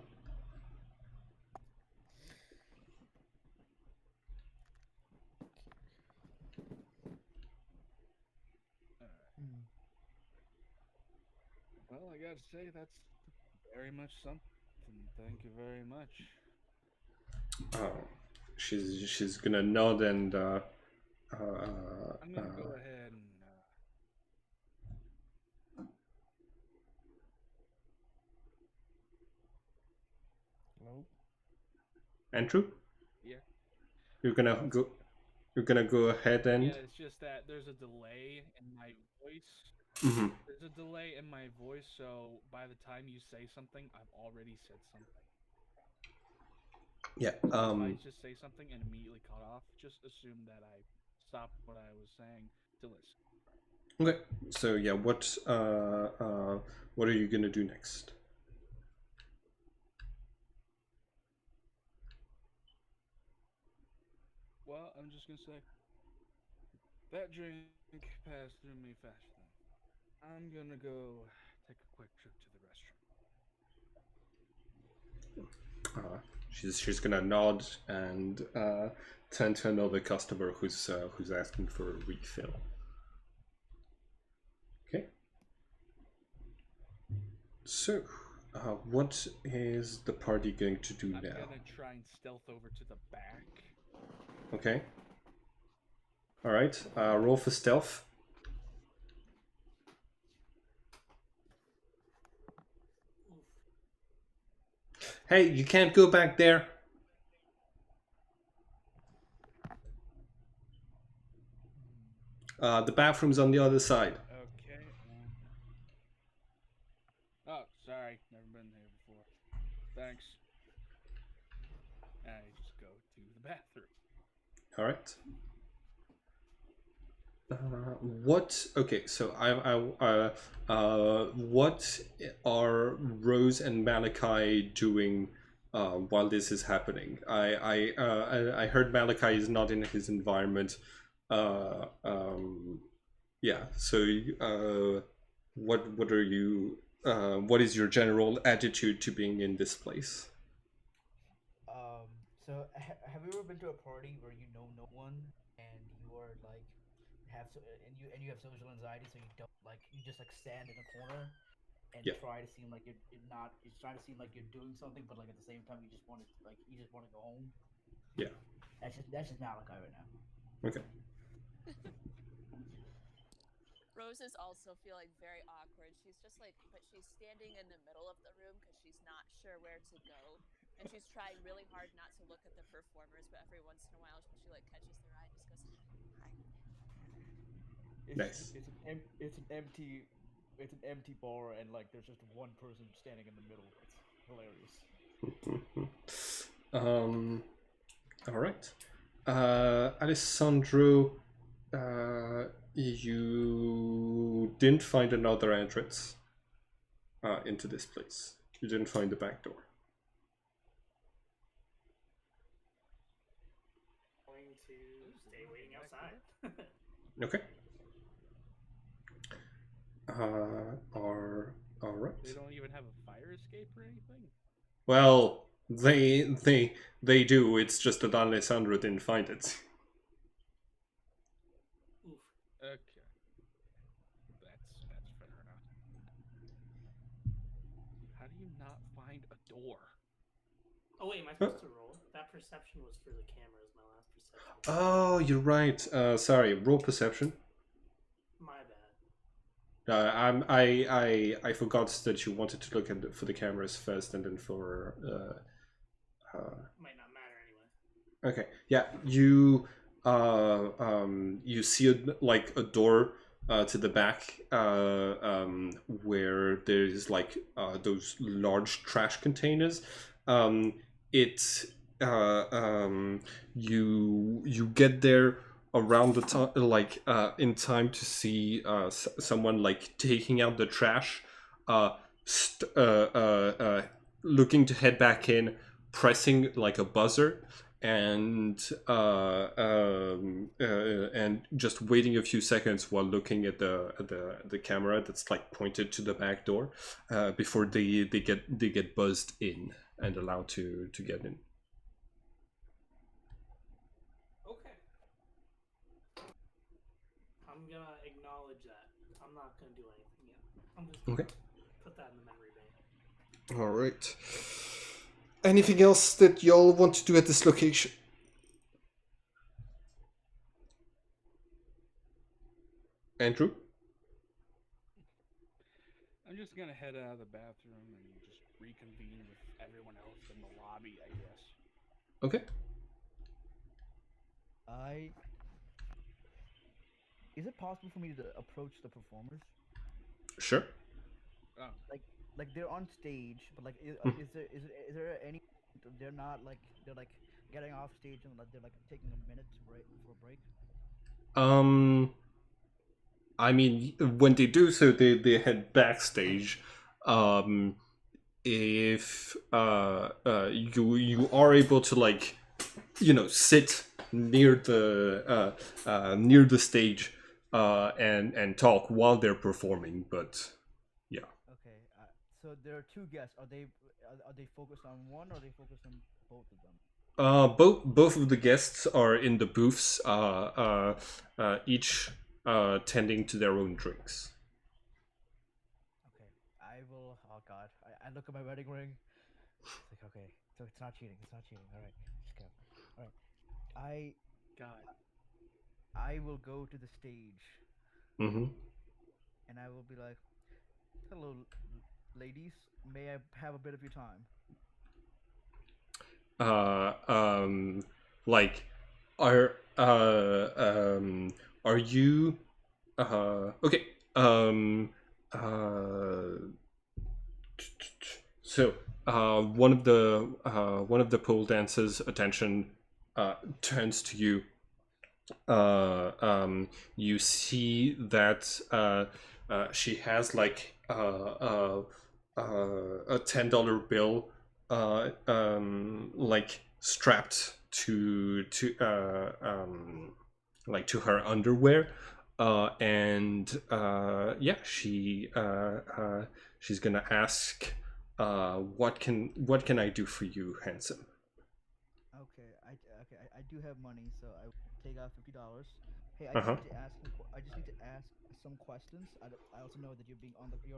Hmm. Well, I gotta say that's very much something. Thank you very much. She's gonna nod and I'm gonna go ahead and Hello. Andrew, yeah. you're gonna go. You're gonna go ahead and. Yeah, it's just that there's a delay in my voice. Mhm. There's a delay in my voice, so by the time you say something, I've already said something. Yeah. If I just say something and immediately cut off, just assume that I stopped what I was saying to listen. Okay. So yeah, what are you gonna do next? Well, I'm just gonna say that drink passed through me faster than I'm gonna go take a quick trip to the restroom. She's gonna nod and turn to another customer who's asking for a refill. Okay. So, what is the party going to do I'm now? gonna try and stealth over to the back. Okay. All right. Roll for stealth. Hey, you can't go back there. The bathroom's on the other side. Okay. Oh, sorry. Never been here before. Thanks. I just go to the bathroom. All right. What? Okay, so what are Rose and Malachi doing while this is happening? I heard Malachi is not in his environment. Yeah. So, what are you? What is your general attitude to being in this place? So have you ever been to a party where you know no one and you are like and you have social anxiety, so you don't like you just like stand in a corner and Yeah. try to seem like you're not. It's trying to seem like you're doing something, but like at the same time you just want to go home. Yeah. That's just Malachi right now. Okay. Rose is also feeling very awkward. She's just like, but she's standing in the middle of the room because she's not sure where to go. And she's trying really hard not to look at the performers, but every once in a while she like catches their eye and just goes, hi. Nice. It's an empty bar and like there's just one person standing in the middle. It's hilarious. All right. Alessandro, you didn't find another entrance into this place. You didn't find the back door. Going to stay waiting outside. Okay. All right. They don't even have a fire escape or anything? Well, they do. It's just that Alessandro didn't find it. Oof. Okay. That's fair enough. How do you not find a door? Oh wait, am I supposed to roll? That perception was for the cameras. My last perception. Oh, you're right. Sorry. Roll perception. My bad. I forgot that you wanted to look at for the cameras first, and then for. Might not matter anyway. Okay. Yeah. You you see a door to the back where there's like those large trash containers. It you get there around the time like in time to see someone like taking out the trash, looking to head back in, pressing like a buzzer, and just waiting a few seconds while looking at the camera that's like pointed to the back door before they get buzzed in and allowed to get in. Okay. I'm gonna acknowledge that. I'm not gonna do anything yet. I'm just gonna put that in the memory bank. All right. Anything else that y'all want to do at this location? Andrew? I'm just gonna head out of the bathroom and just reconvene with everyone else in the lobby, I guess. Okay. Is it possible for me to approach the performers? Sure. Oh, Like they're on stage, but like is there any they're not like they're like getting off stage and like they're like taking a minute to break for a break? I mean, when they do so, they head backstage. If you are able to like, sit near the stage, and talk while they're performing, but yeah. Okay, so there are two guests. Are they focused on one or are they focused on both of them? Both of the guests are in the booths, each tending to their own drinks. Okay, I will. Oh God, I look at my wedding ring. It's like okay, so it's not cheating. It's not cheating. All right, just go. All right, God. I will go to the stage. Mm-hmm. And I will be like, "Hello, ladies. May I have a bit of your time?" Like, are you okay? So one of the pole dancers' attention turns to you. You see that she has like a $10 bill like strapped to like to her underwear, and yeah, she's gonna ask, what can I do for you, handsome? I do have money, so I take out $50. Hey, Uh huh. I just need to ask some questions. I also know that you're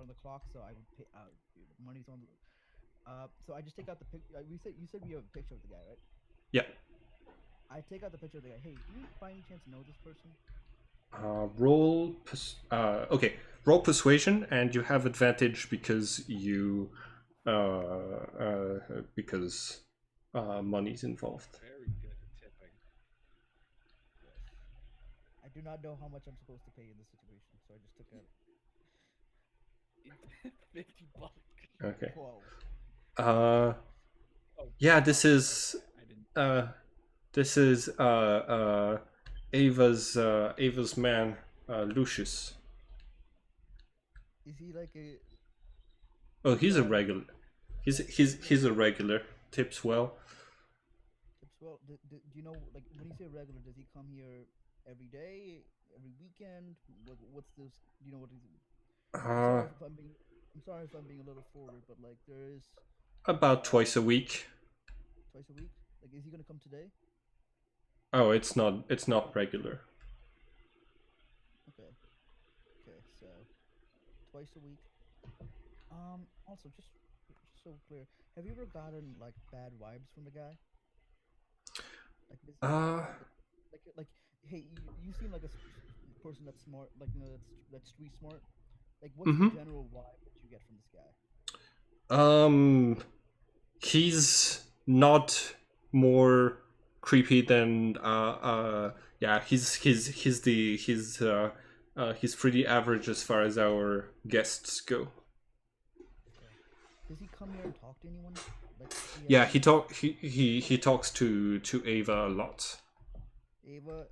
on the clock, so I would pay. Money's on. So I just take out the pic. You said we have a picture of the guy, right? Yeah. I take out the picture of the guy. Hey, do you by any chance know this person? Okay. Roll persuasion, and you have advantage because because money's involved. Very good at tipping. Yes. I do not know how much I'm supposed to pay in this situation, so I just took out $50. Okay. 12. Uh, Oh, yeah. 12. Okay, I didn't. Uh, this is Ava's man, Lucius. Is he like a? Oh, he's a Like, regular. He's a regular. Tips well. tips well. Do you know, like, when you say regular, does he come here every day, every weekend? What's this? Do you know what he's? I'm Uh, sorry if I'm being. I'm sorry if I'm being a little forward, but like there is about uh twice a week. twice a week. Like, is he gonna come today? Oh, it's not regular. Okay. Okay. So twice a week. Also, just so clear, have you ever gotten like bad vibes from the guy? Like this, Uh, like hey, you seem like a person that's smart, like that's street smart. Like, what's the mm-hmm. general vibe that you get from this guy? Um, he's not more creepy than yeah, he's pretty average as far as our guests go. Okay. Does he come here and talk to anyone? Like, does he have Yeah, any he talks to Ava a lot. Ava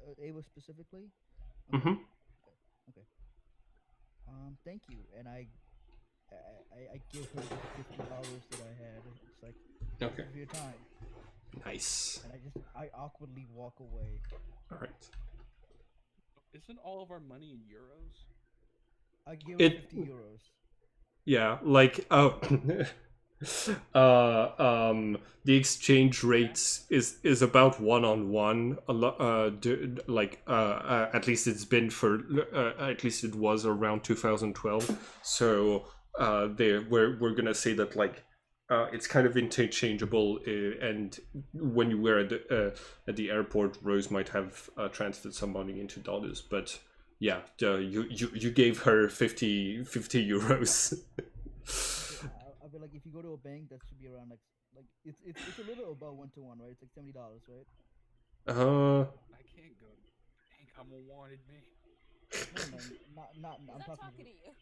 specifically? Okay. Mm-hmm. Okay. Okay. Thank you. And I give her the $50 that I had. It's like, thank Okay. you for your time. Nice. And I awkwardly walk away. All right. Isn't all of our money in euros? I give her It 50 euros. Yeah, like the exchange rates is about one on one. A lot, at least it's been for at least it was around 2012. So we're gonna say that like it's kind of interchangeable. And when you were at the airport, Rose might have transferred some money into dollars, but. Yeah, you gave her 50 euros. Okay, I feel like if you go to a bank, that should be around like it's a little above 1 to 1, right? It's like $70, right? Uh, I can't go to the bank. I'm a wanted man. No, not. He's I'm not talking talking to you.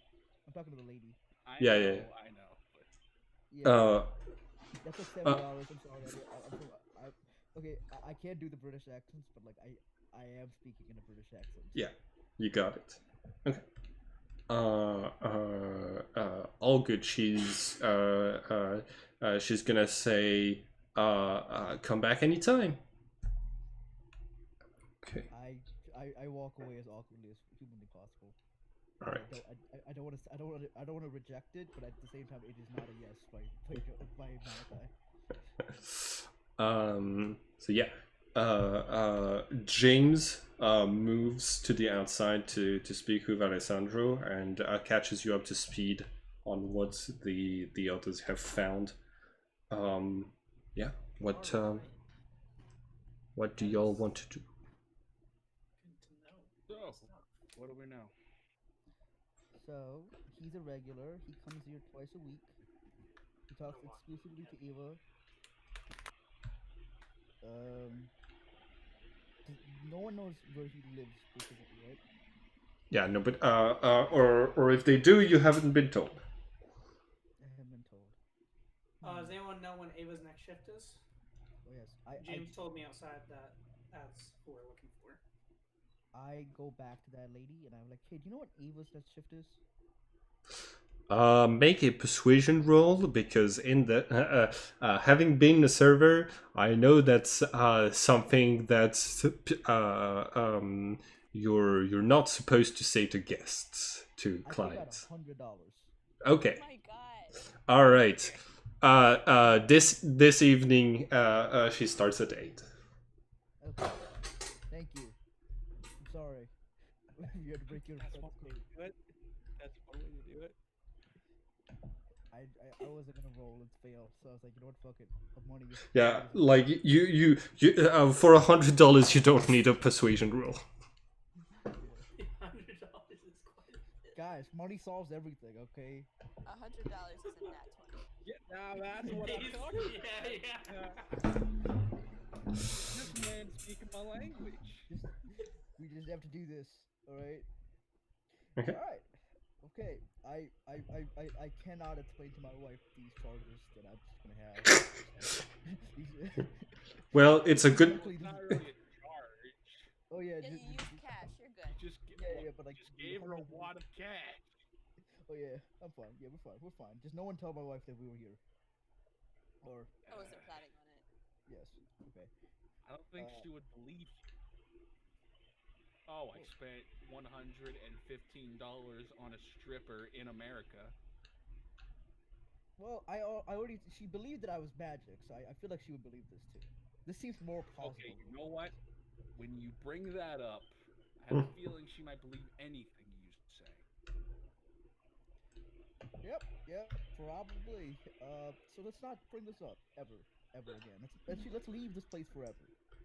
I'm talking to the lady. yeah, yeah. I know. But Yeah, Uh, that's like uh, $70. I'm sorry. Okay. I can't do the British accents, but like I am speaking in a British accent. yeah, you got it. Okay. All good. She's gonna say, come back anytime. Okay. I walk away as awkwardly as humanly possible. All I right. don't I don't want to I don't want to reject it, but at the same time, it is not a yes by Malachi. So yeah, James moves to the outside to speak with Alessandro and catches you up to speed on what the others have found. Yeah, what Alright. what do That y'all is want to do? good to know. so, Good stuff. what do we know? So he's a regular. He comes here twice a week. He talks exclusively to Eva. Um, no one knows where he lives specifically, right? Yeah, no, but or if they do, you haven't been told. I haven't been told. Does anyone know when Ava's next shift is? Oh yes, James told me outside that that's who we're looking for. I go back to that lady and I'm like, hey, do you know what Ava's next shift is? Make a persuasion roll because in the having been a server, I know that's something that's you're not supposed to say to guests, to I still got clients. $100. Okay, Oh my god. all right. This evening, she starts at 8. Okay. Thank you. I'm sorry. You had to break your That's friend's one way code. to do it. That's one way to do it. I wasn't gonna roll and fail, so I was like, you know what, fuck it. Money is Yeah, money is like you for $100, you don't need a persuasion roll. yeah. $100 is quite a bit. Guys, money solves everything, okay? $100 is a nat 20. Yeah, now that's what I'm talking Yeah. This man speaking my language. We just have to do this, alright? Okay. Alright. Okay. I cannot explain to my wife these charges that I'm just gonna have. Well, it's a good. Technically, It's this not is- really a charge. Oh yeah, Yeah, you use cash, you're good. You just get, yeah, but like just gave her a 100 wad of cash. Oh yeah, I'm fine. Yeah, we're fine. We're fine. Just no one tell my wife that we were here. Or I wasn't planning on it. yes. Okay. I don't think she would believe you. Oh, I spent $115 on a stripper in America. Well, I already she believed that I was magic, so I feel like she would believe this too. This seems more plausible. Okay, you know what? When you bring that up, I have a feeling she might believe anything you say. Yep, probably. So let's not bring this up ever again. Let's leave this place forever.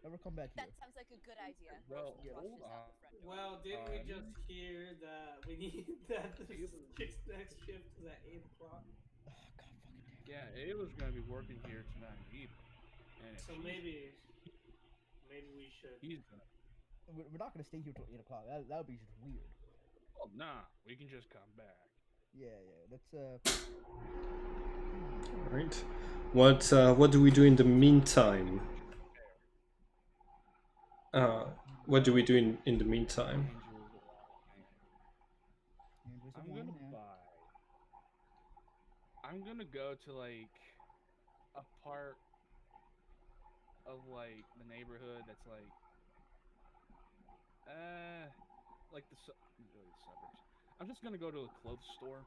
Never come back here. That sounds like a good idea. Well, Rose yeah. rushes hold out on. the front door. Well, didn't we just hear that we need that the chick's next shift is at 8 o'clock? Oh, God fucking damn. Yeah, Ava's gonna be working here tonight either. And if So she's- maybe we should. he's gonna. We're not gonna stay here till 8 o'clock. That would be just weird. Oh nah, we can just come back. Yeah. Let's Right. What do we do in the meantime? What do we do in the meantime? Angels are wild, man. I'm gonna go to like a part of like the neighborhood that's like the suburbs. I'm just gonna go to a clothes store.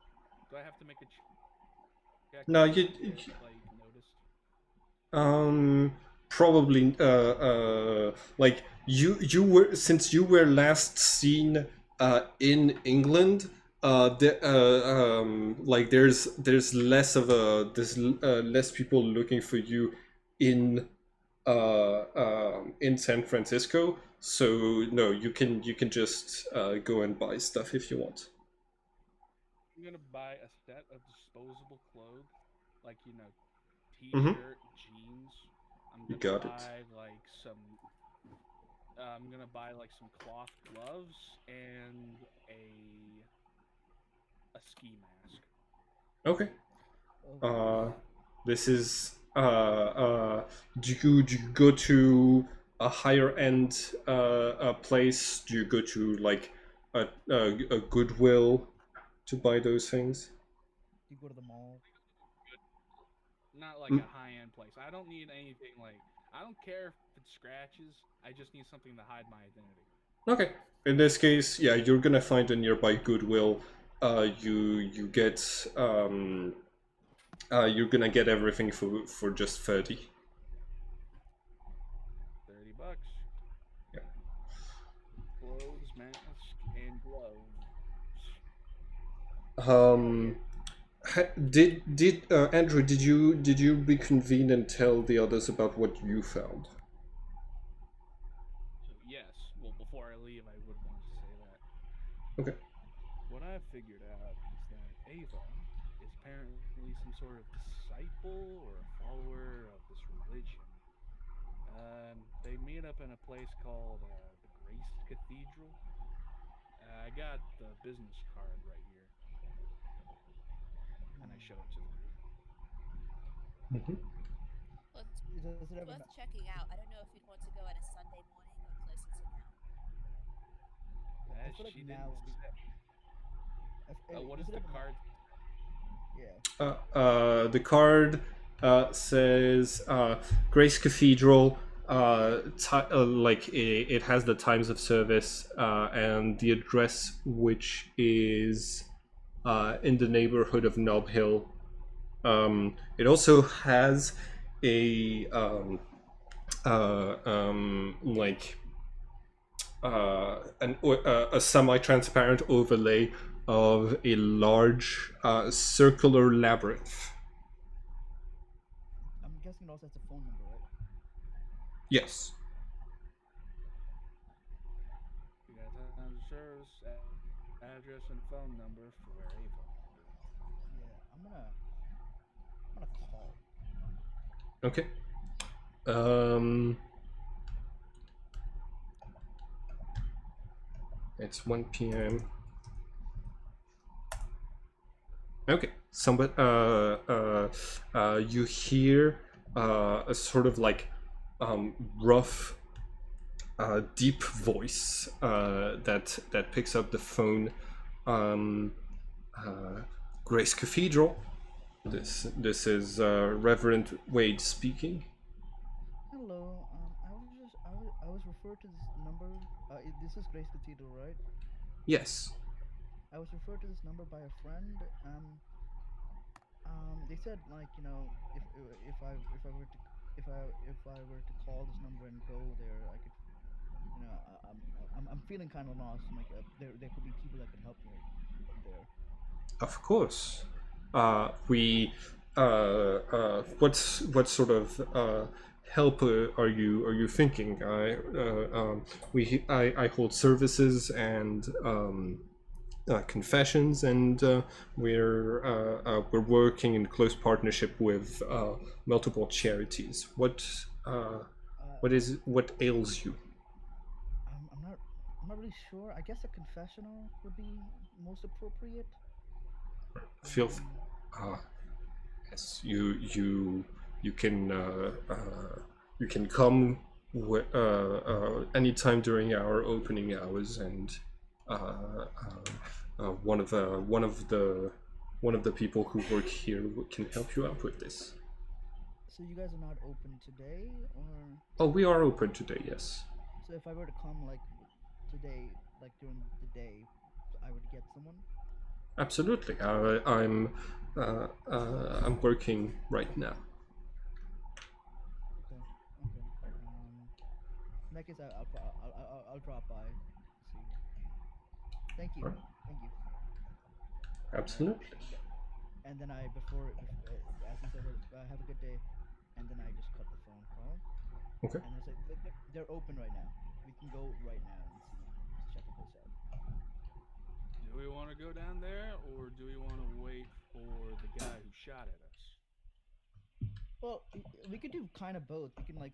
Do I have to make a check? No, to you- get, like noticed. Probably like you were, since you were last seen in England, like there's less of a less people looking for you in San Francisco. So no, you can just go and buy stuff if you want. I'm gonna buy a set of disposable clothes, like Mhm. t-shirt, jeans. I'm You gonna got it. buy like some. I'm gonna buy like some cloth gloves and a ski mask. Okay. This is do you go to a higher end place? Do you go to like a Goodwill to buy those things? you go to the mall. Not like a high-end place. I don't need anything like. I don't care if it scratches. I just need something to hide my identity. Okay. In this case, yeah, you're gonna find a nearby Goodwill. You get you're gonna get everything for just 30. $30. Yeah. Clothes, mask, and gloves. Did Andrew, did you reconvene and tell the others about what you found? Yes. Well, before I leave, I would want to say that. Okay. What I've figured out is that Ava is apparently some sort of disciple or a follower of this religion. They meet up in a place called the Grace Cathedral. I got the business card right here, and I show it to the group. Mm-hmm. Well, it's Does it ever worth checking out. I don't know if you'd want to go on a Sunday morning or closer to now. That feel like she now didn't would be- say. What does does it the ever- card? Yeah. The card says Grace Cathedral. Like it has the times of service and the address, which is in the neighborhood of Nob Hill. It also has a like a semi-transparent overlay of a large circular labyrinth. I'm guessing it also has a phone number, right? Yes. You got time to service, address, and phone number for Ava. Yeah. I'm gonna call. Okay. Um, it's 1 p.m. Okay. Somebody, you hear a sort of like rough, deep voice that picks up the phone. Um, Grace Cathedral. This is Reverend Wade speaking. Hello. I was referred to this number. This is Grace Cathedral, right? Yes. I was referred to this number by a friend. They said like if I were to call this number and go there, I could I'm feeling kind of lost. Like there could be people that could help me there. Of course. We. What sort of help are you thinking? I hold services and confessions, and we're working in close partnership with multiple charities. What ails you? I'm not really sure. I guess a confessional would be most appropriate. Feel. Um, Yes, you can you can come anytime during our opening hours, and one of the people who work here can help you out with this. so you guys are not open today, or Oh, we are open today. Yes, so if I were to come like today, like during the day, I would get someone. absolutely. I'm working right now. Okay. Okay. In that case, I'll drop by. See. Thank you. All right. Thank you. Absolutely. And then as he said, have a good day, and then I just cut the phone call, Okay. and it's like they're open right now. We can go right now and see, just check the place out. Do we want to go down there, or do we want to wait for the guy who shot at us? Well, we could do kind of both. We can like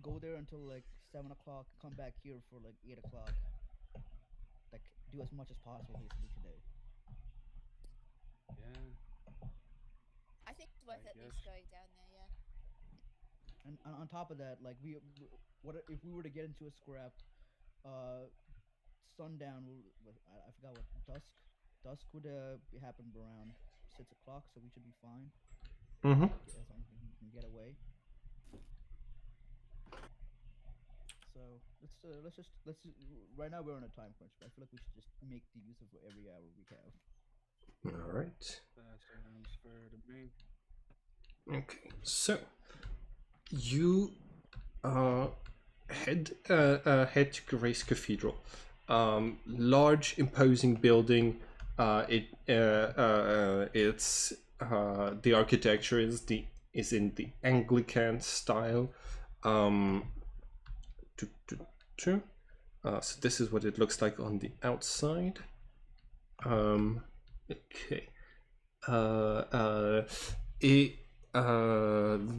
go there until like 7 o'clock, come back here for like 8 o'clock. Like do as much as possible basically today. Yeah, I think it's worth I at guess. least going down there, yeah. And on top of that, like what if we were to get into a scrap? Uh, Sundown I forgot what dusk would happen around 6 o'clock, so we should be fine. Mm-hmm. As long as we can get away. So let's right now we're on a time crunch, but I feel like we should just make the use of every hour we have. All right. That sounds fair to me. Okay. So you head to Grace Cathedral. Large, imposing building. It's the architecture is in the Anglican style. So this is what it looks like on the outside. Okay.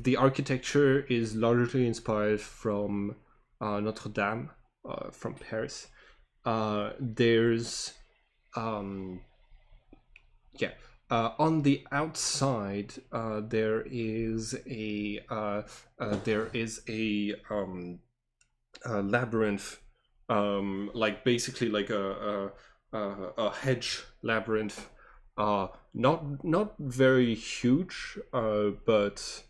The architecture is largely inspired from Notre Dame from Paris. There's on the outside there is a labyrinth, like basically like a hedge labyrinth not very huge, but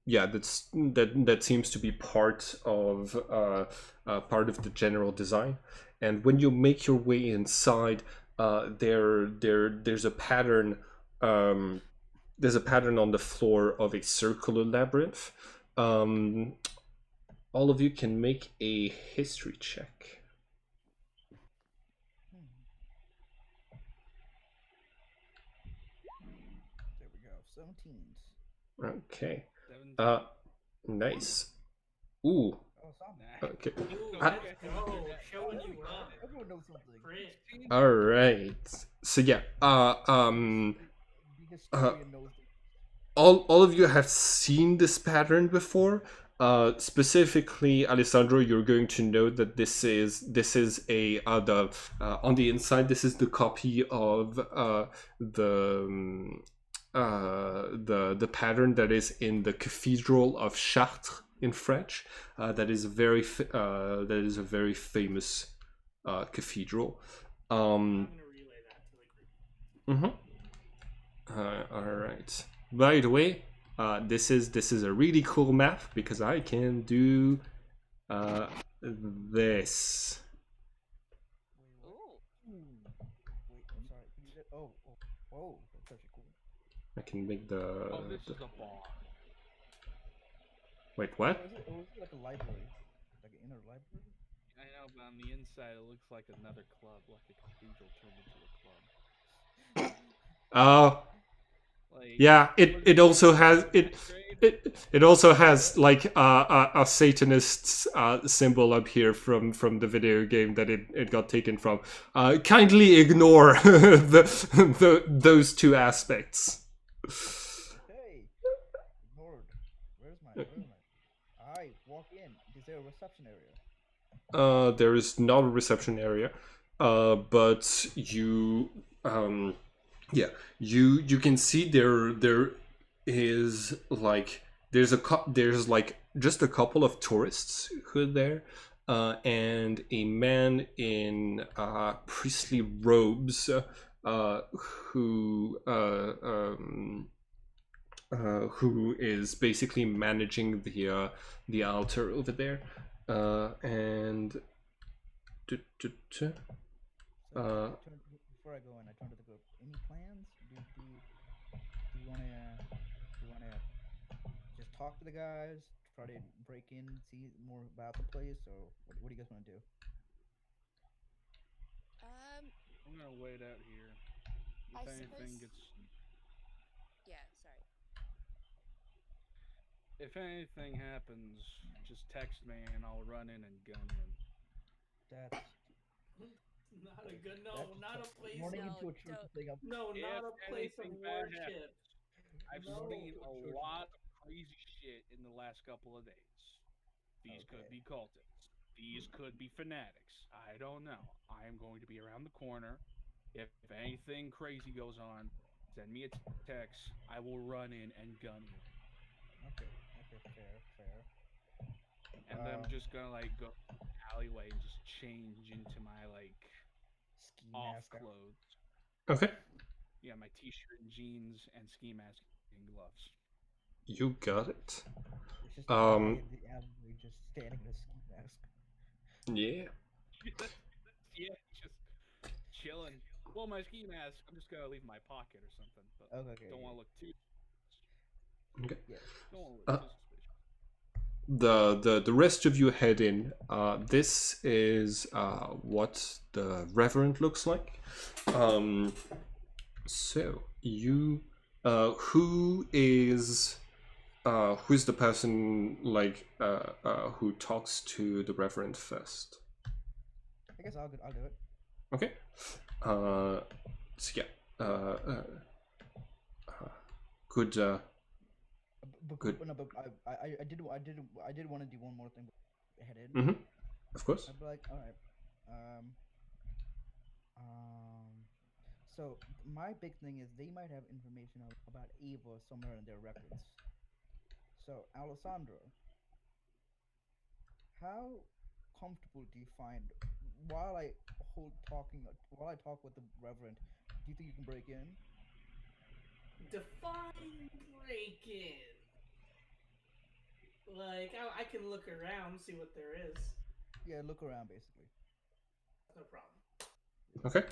yeah, that seems to be part of the general design. And when you make your way inside, there's a pattern. There's a pattern on the floor of a circular labyrinth. All of you can make a history check. There we go. 17s. Okay. 17. Nice. Ooh. Oh, something. Okay. Ooh, I- let's go. Showing you up. Everyone knows something. Great. All right. So yeah. The historian knows. All of you have seen this pattern before. Specifically, Alessandro, you're going to know that this is a the on the inside. This is the copy of the pattern that is in the Cathedral of Chartres in French. That is a very famous cathedral. I'm gonna relay that to the group. All right. By the way, this is a really cool map because I can do this. Ooh. Wait, I'm sorry. Can you get? Oh, that's actually cool. I can make Oh, this is a bar. Wait, what? Or was it like a library, like an inner library? I know, but on the inside it looks like another club, like a cathedral turned into a club. Like, Yeah. It also has grade? it also has like a Satanist symbol up here from the video game that it got taken from. Kindly ignore those two aspects. Hey, ignored. Where's my? I walk in. Is there a reception area? There is not a reception area, but yeah, you can see there is like there's like just a couple of tourists who are there, and a man in priestly robes who is basically managing the altar over there, and. Before I go in, I turn to the group. Any plans? Do you wanna just talk to the guys, try to break in, see more about the place, or what do you guys want to do? I'm gonna wait out here. I If anything suppose- gets, Yeah, sorry. if anything happens, just text me and I'll run in and gun you. That's Not a good. No, That's not a tough. place. Running No, into a church don't- and saying, No, If not a place of anything bad worship. I've No. seen a lot of crazy shit in the last couple of days. These could Okay. be cultists. These could be fanatics. I don't know. I am going to be around the corner. If anything crazy goes on, send me a text. I will run in and gun you. okay, fair. And then I'm just gonna like go to the alleyway and just change into my like Ski off mask. clothes. Okay, Yeah, my t-shirt and jeans and ski mask and gloves. you got it. It's just a Um, guy in the alleyway just standing in a ski mask. Yeah. Yeah, just chilling. Well, my ski mask, I'm just gonna leave in my pocket or something. But Okay. don't want to look too. Okay. Yeah. Don't want to look Uh, too suspicious. The rest of you head in. This is what the Reverend looks like. So you, who's the person like who talks to the Reverend first? I guess I'll do it. Okay. So yeah. Good. Good. No, but I did want to do one more thing. Head in. Mm-hmm. Of course. I'd be like, all right. So my big thing is they might have information about Ava somewhere in their records. So Alessandro, how comfortable do you find while I talk with the Reverend, do you think you can break in? Define break in. Like, I can look around, see what there is. Yeah, look around basically. No problem. Okay.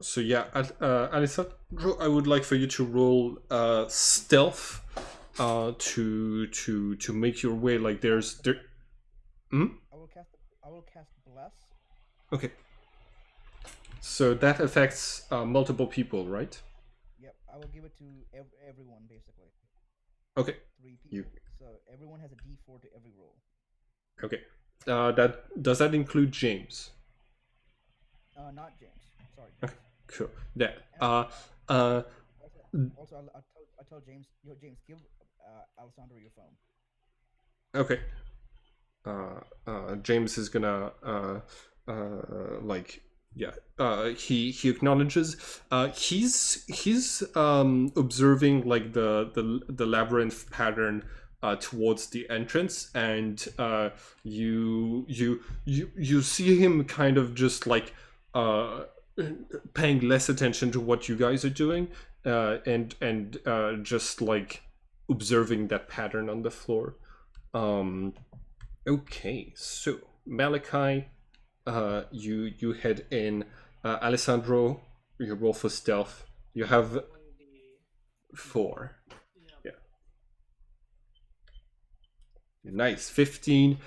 So yeah, Alessandro, I would like for you to roll stealth to make your way. Like there's there. Hmm? I will cast bless. Okay. So that affects multiple people, right? Yep, I will give it to everyone basically. Okay. 3 people. You So everyone has a D4 to every roll. okay? That does that include James? Not James. Sorry, Okay, James. cool. That Also, I tell James, James, give Alessandro your phone. okay. James is gonna like yeah. He acknowledges. He's observing like the labyrinth pattern towards the entrance, and you see him kind of just like paying less attention to what you guys are doing, and just like observing that pattern on the floor. Okay, so Malachi, you head in. Alessandro, you roll for stealth. You have 4. Yep. Yeah. Nice, 15.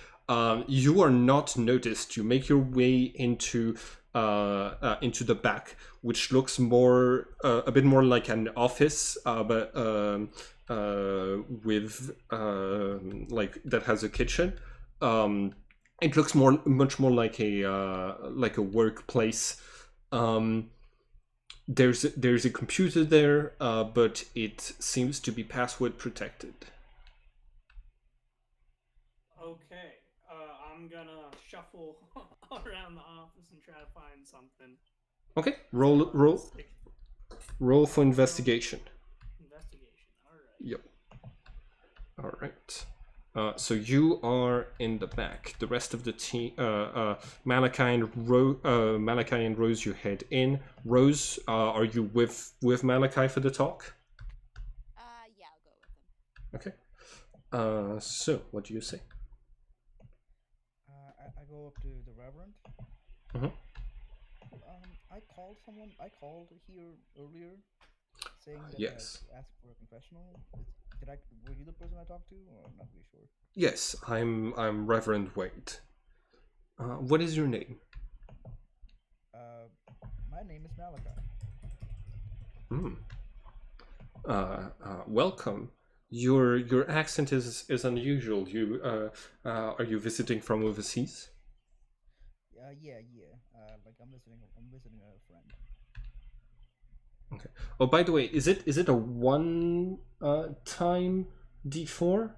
You are not noticed. You make your way into the back, which looks more a bit more like an office, but with like that has a kitchen. It looks much more like a workplace. There's a computer there, but it seems to be password protected. Okay. I'm gonna shuffle around the office and try to find something. Okay, roll for investigation. Investigation. All right. Yep. All right. So you are in the back. The rest of the team, Malachi and Rose, you head in. Rose, are you with Malachi for the talk? Yeah, I'll go with him. Okay. So what do you say? I go up to the Reverend. Mhm. I called here earlier, saying that Yes. I asked for a confessional. Were you the person I talked to, or I'm not really sure? Yes, I'm Reverend Wade. What is your name? My name is Malachi. Welcome. Your accent is unusual. Are you visiting from overseas? Yeah. Like I'm visiting a friend. Okay. Oh, by the way, is it a one time D4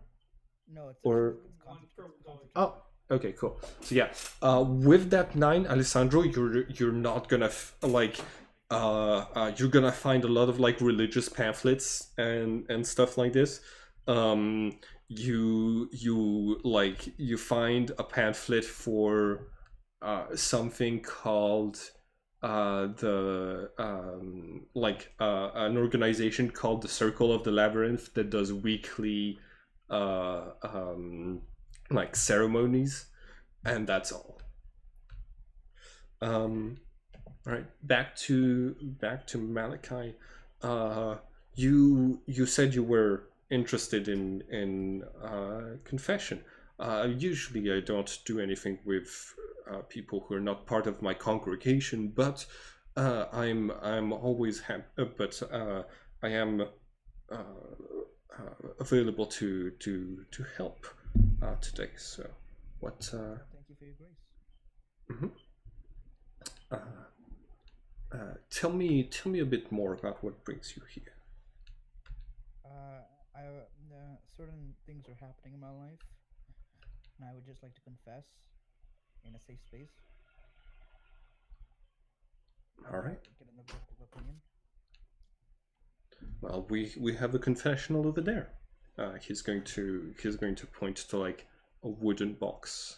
No, it's or? One per go. Oh, okay, cool. So yeah, with that 9, Alessandro, you're not gonna you're gonna find a lot of like religious pamphlets and stuff like this. You find a pamphlet for something called an organization called the Circle of the Labyrinth that does weekly uh, um, like ceremonies, and that's all. All right, back to Malachi. You said you were interested in confession. Usually, I don't do anything with people who are not part of my congregation, but I'm always happy. But I am available to help today. So, what? Thank you for your grace. Mhm. Tell me a bit more about what brings you here. Certain things are happening in my life, and I would just like to confess in a safe space. All right. Get an objective opinion. Well, we have a confessional over there. He's going to point to like a wooden box.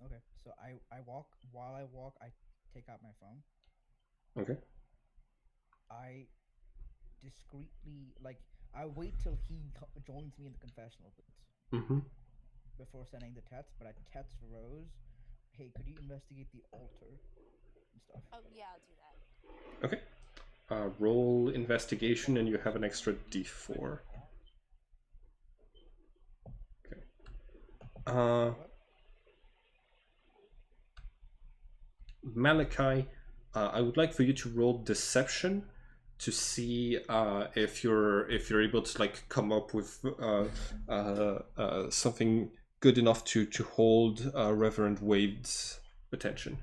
Okay. So I walk. While I walk, I take out my phone. Okay. I discreetly I wait till he joins me in the confessional booth Mm-hmm. before sending the text. But I text Rose, "Hey, could you investigate the altar and stuff?" Oh yeah, I'll do that. Okay. Roll investigation, and you have an extra d4. Okay. What? Malachi, I would like for you to roll deception to see if you're able to like come up with something good enough to hold Reverend Wade's attention.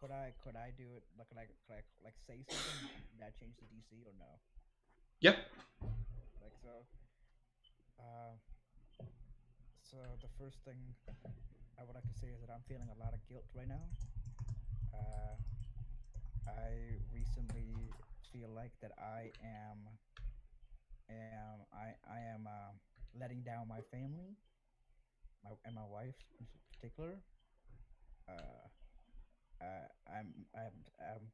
Could I do it? Could I say something that change the DC or no? Yep. Like so. Uh, so the first thing I would like to say is that I'm feeling a lot of guilt right now. Uh, I recently feel like that I am letting down my family, and my wife in particular. Uh, I'm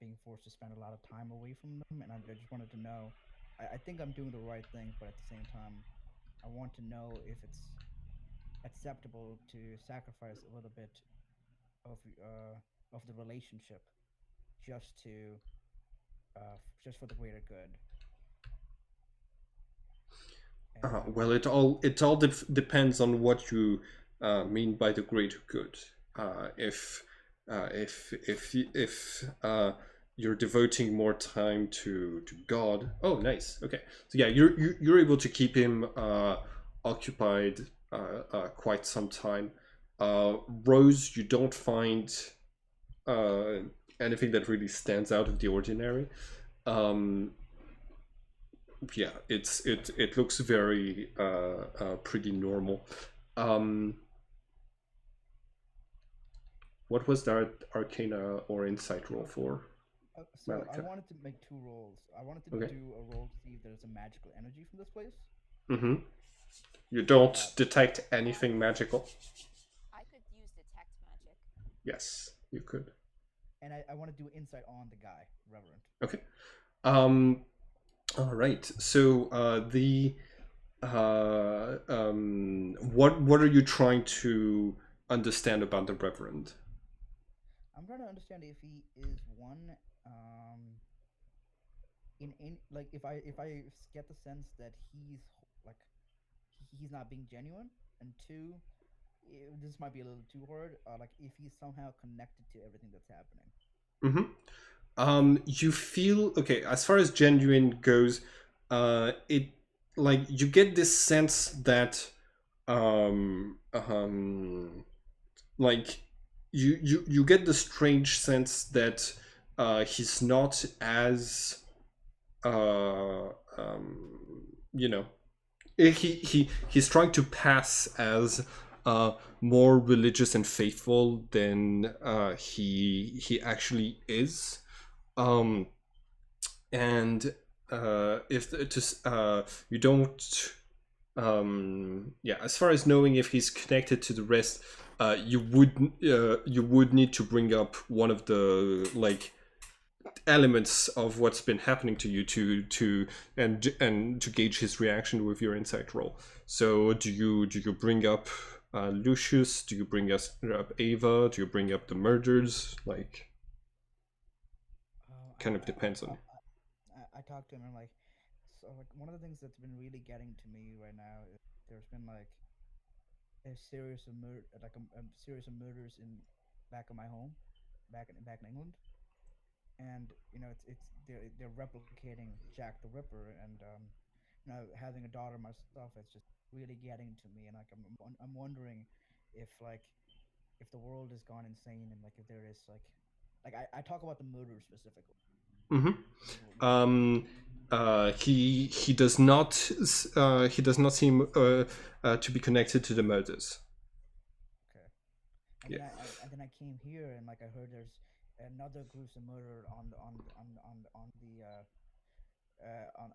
being forced to spend a lot of time away from them, and I just wanted to know. I think I'm doing the right thing, but at the same time, I want to know if it's acceptable to sacrifice a little bit of uh of the relationship just to just for the greater good. And Well, it all depends on what you mean by the greater good. If you're devoting more time to God. Oh, nice. Okay, so yeah, you're able to keep him occupied quite some time. Rose, you don't find uh, anything that really stands out of the ordinary. Um, yeah, it looks very pretty normal. Um, what was that Arcana or Insight roll for so I Malika? wanted to make two rolls. I wanted to Okay. do a roll to see if there's a magical energy from this place. Mm-hmm. You don't detect anything magical. I could use detect magic. Yes, you could. And I want to do insight on the guy, Reverend. Okay. Um. All right. So what are you trying to understand about the Reverend? I'm trying to understand if he is one in like if I get the sense that like he's not being genuine, and two, this might be a little too hard. Like if he's somehow connected to everything that's happening. Mm-hmm. You feel okay as far as genuine goes. It like you get this sense that um, um, like you get the strange sense that he's not as uh, you know he's trying to pass as more religious and faithful than he actually is. Um, and if to you don't yeah, as far as knowing if he's connected to the rest, you would need to bring up one of the like elements of what's been happening to you and to gauge his reaction with your insight roll. So do you bring up Lucius? Do you bring up Ava? Do you bring up the murders? Like, kind of depends on. I talked to him and so like one of the things that's been really getting to me right now is there's been like a series of a series of murders in back of my home, back in England, and they're replicating Jack the Ripper, and having a daughter myself, it's just really getting to me, and like I'm wondering if if the world has gone insane, and like if there is I talk about the murders specifically. Mm-hmm. He does not seem to be connected to the murders. Okay. And Yeah. then I came here and like I heard there's another gruesome murder on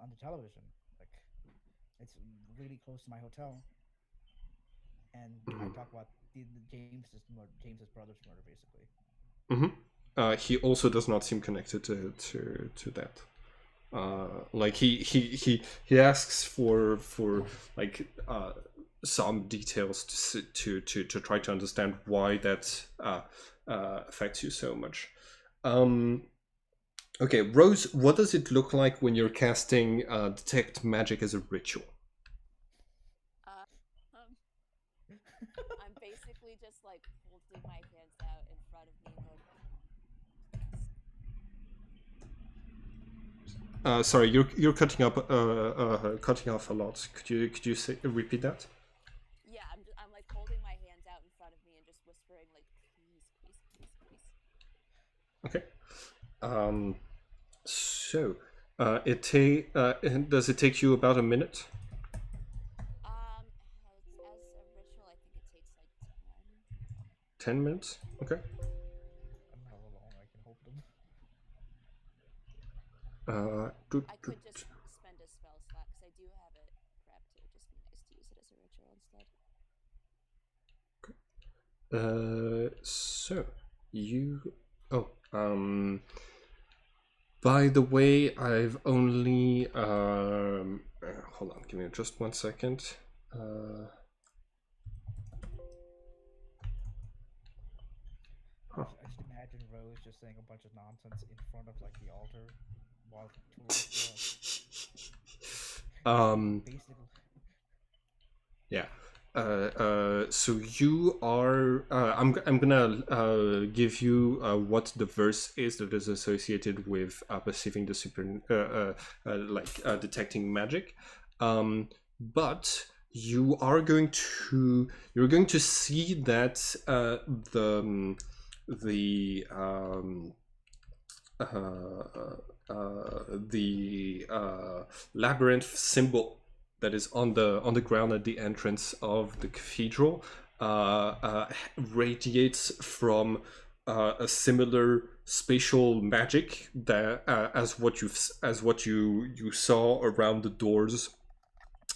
the television. Like it's really close to my hotel, and I Mhm. talk about James's brother's murder, basically. He also does not seem connected to that. Like he asks for like some details to try to understand why that affects you so much. Okay, Rose, what does it look like when you're casting detect magic as a ritual? I'm basically just like holding my hands out in front of me and going. Sorry, you're cutting up cutting off a lot. Could you repeat that? Yeah, I'm like holding my hands out in front of me and just whispering like, please, please, please, please. Okay. So, does it take you about a minute? As a ritual, I think it takes like 10. 10 minutes? Okay. I don't know how long I can hold them. I could just spend a spell slot because I do have it prepped. It would just be nice to use it as a ritual instead. So you. Oh, by the way, I've only. Hold on, give me just 1 second. I just imagine Rose just saying a bunch of nonsense in front of like the altar while basically. Yeah. So you are. I'm gonna give you what the verse is that is associated with perceiving the detecting magic. But you're going to see that the labyrinth symbol that is on the ground at the entrance of the cathedral radiates from a similar spatial magic that as what you saw around the doors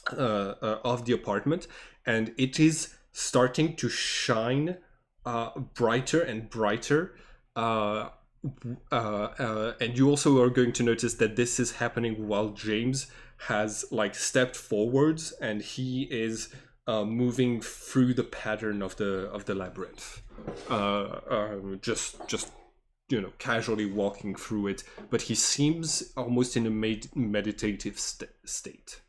of the apartment, and it is starting to shine brighter and brighter. And you also are going to notice that this is happening while James has like stepped forwards and he is moving through the pattern of the labyrinth, just casually walking through it, but he seems almost in a meditative state.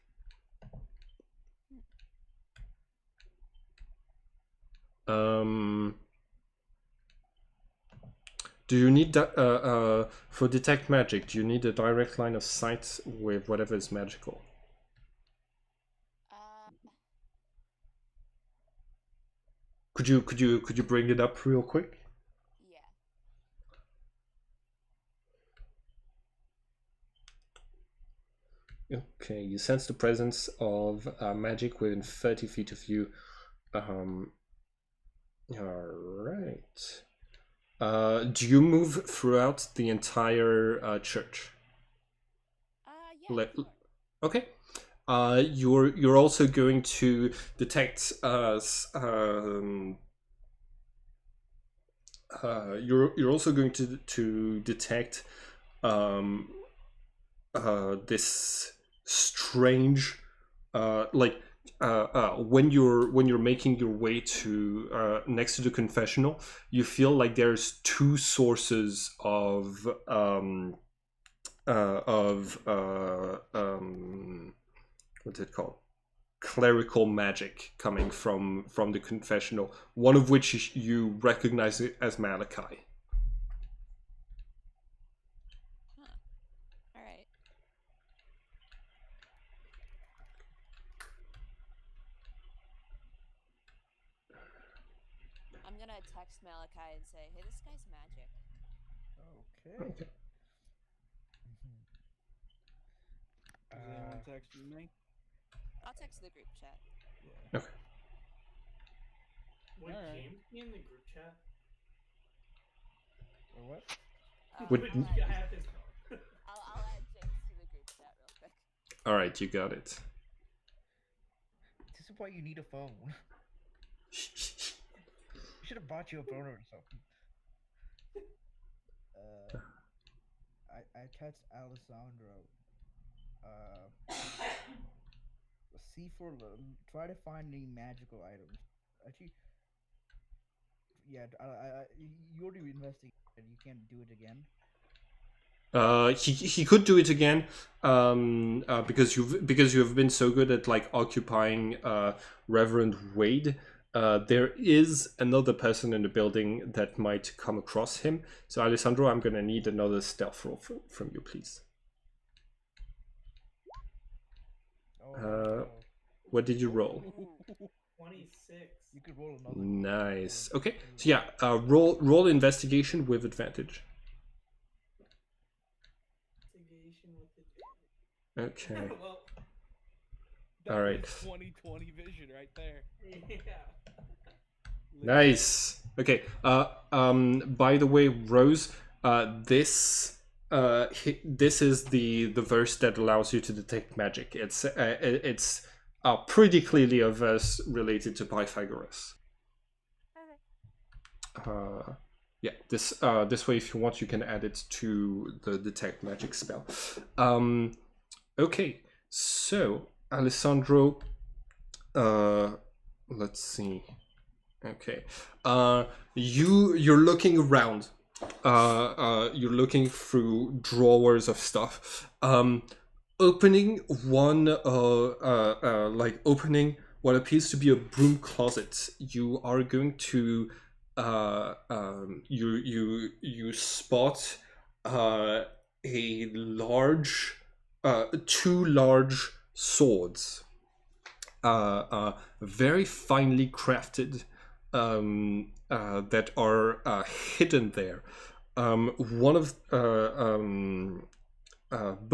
Do you need that for detect magic? Do you need a direct line of sight with whatever is magical? Could you bring it up real quick? Yeah. Okay, you sense the presence of magic within 30 feet of you. All right. Do you move throughout the entire church? Yeah. Sure. Okay. You're also going to detect you're also going to detect this strange when you're making your way to next to the confessional, you feel like there's two sources of what's it called? Clerical magic coming from the confessional. One of which you recognize it as Malachi. All right. I'm gonna text Malachi and say, "Hey, this guy's magic." Okay. Is anyone texting me? I'll text the group chat. Yeah. Okay. Would James be in the group chat? Or what? Would- I have his phone. I'll add James to the group chat real quick. All right, you got it. This is why you need a phone. should have bought you a boner or something. I text Alessandro. See for try to find any magical items. Actually, yeah. You already investigated. You can't do it again. He could do it again, because you've been so good at like occupying Reverend Wade. There is another person in the building that might come across him. So Alessandro, I'm gonna need another stealth roll from you, please. What did you roll? 26. You could roll another. Nice. Okay, so yeah, roll investigation with advantage. Investigation with Okay. well, That All right. was 20/20 vision right there. yeah. Nice. Okay. By the way, Rose, this is the verse that allows you to detect magic. It's pretty clearly a verse related to Pythagoras. Yeah. This way, if you want, you can add it to the detect magic spell. Okay. So Alessandro, let's see. Okay. You're looking around. You're looking through drawers of stuff. Opening one like opening what appears to be a broom closet. You are going to you spot a large two large swords. Very finely crafted, that are hidden there.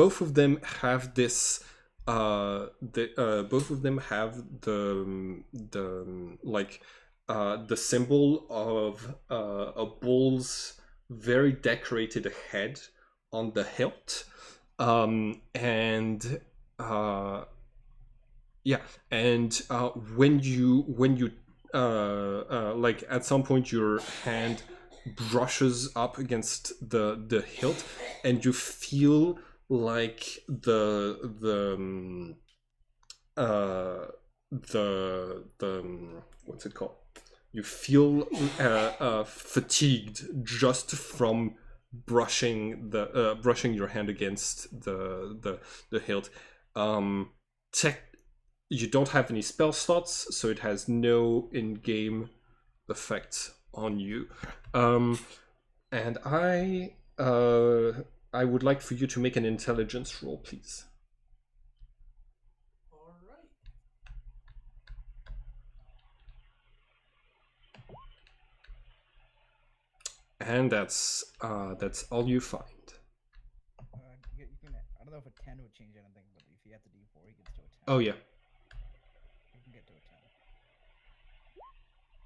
Both of them have this. Both of them have the symbol of a bull's very decorated head on the hilt, and yeah, and when you like at some point your hand brushes up against the hilt, and you feel like the what's it called? You feel fatigued just from brushing your hand against the hilt. You don't have any spell slots, so it has no in-game effect on you. And I would like for you to make an intelligence roll, please. All right. And that's all you find. You can, I don't know if a 10 would change anything, but if you have the D4, you can still 10. Oh yeah, You can get to a 10.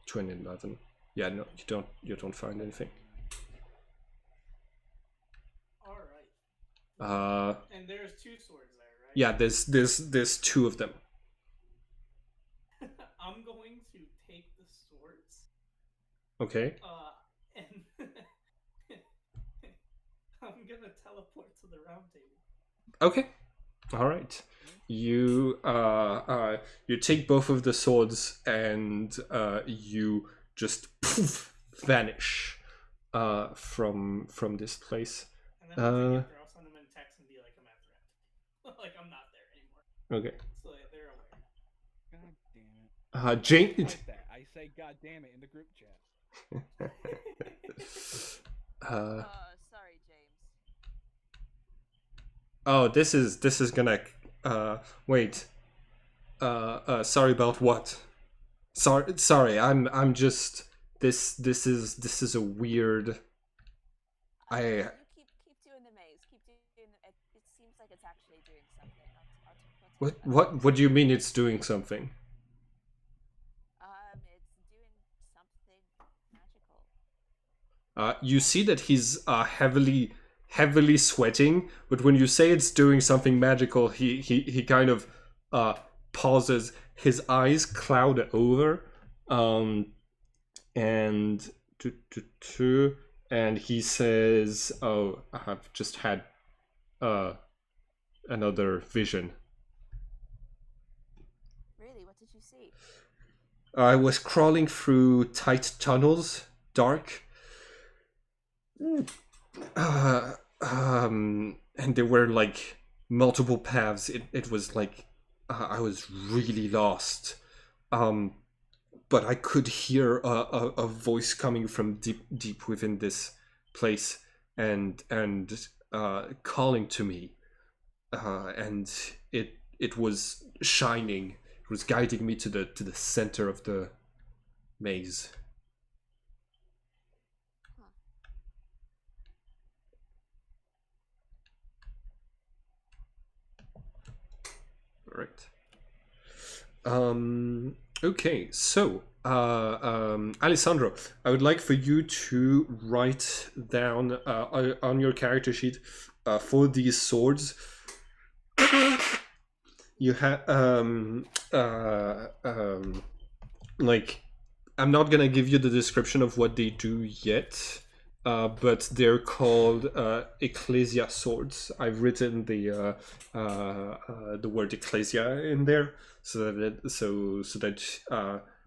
2011. Yeah, no, you don't find anything. All right. And there's two swords there, right? Yeah, there's two of them. I'm going to take the swords. Okay. And I'm gonna teleport to the round table. Okay. All right. You you take both of the swords and you just poof, vanish from this place. And then I'll send them in text and be like, I'm after it. Like I'm not there anymore. Okay. So they're aware. God damn it. Jane. Like that. I say God damn it in the group chat. Sorry, James. Oh, this is gonna wait. Sorry about what? Sorry. I'm just this is a weird. You keep doing the maze. Keep doing it. It seems like it's actually doing something. What do you mean it's doing something? It's doing something magical. You see that he's heavily sweating, but when you say it's doing something magical, he kind of pauses. His eyes cloud over, and and he says, "Oh, I've just had another vision. Really, what did you see? I was crawling through tight tunnels, dark, and there were like multiple paths. It was like I was really lost. But I could hear a voice coming from deep within this place, and calling to me, and it was shining. It was guiding me to the center of the maze. Huh. All right. Okay, so Alessandro, I would like for you to write down on your character sheet for these swords. You have like, I'm not gonna give you the description of what they do yet, but they're called Ecclesia Swords. I've written the word Ecclesia in there, so that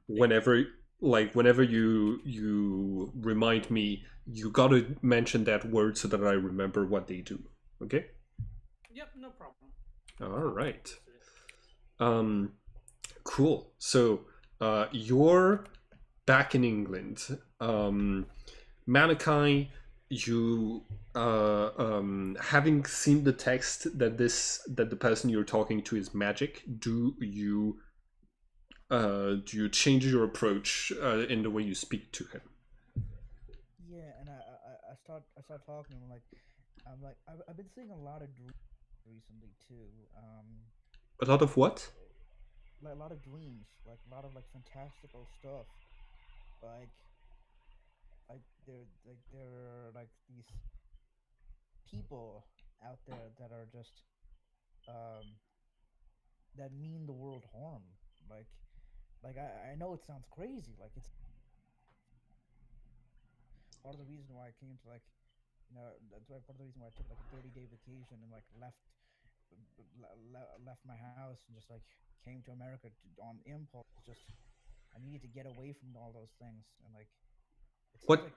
whenever you remind me, you gotta mention that word so that I remember what they do. Okay. Yep, no problem. All right. Cool. So you're back in England. Malachi, you having seen the text that the person you're talking to is magic, do you change your approach in the way you speak to him? Yeah, and I start talking. I'm like I've been seeing a lot of dreams recently too. A lot of what? Like a lot of dreams, like a lot of like fantastical stuff. Like there are like these people out there that are just um that mean the world harm. Like I know it sounds crazy. Like it's part of the reason why I came to that's why part of the reason why I took like a 30-day vacation and like left my house and just like came to America on impulse. Just I needed to get away from all those things and like it seems What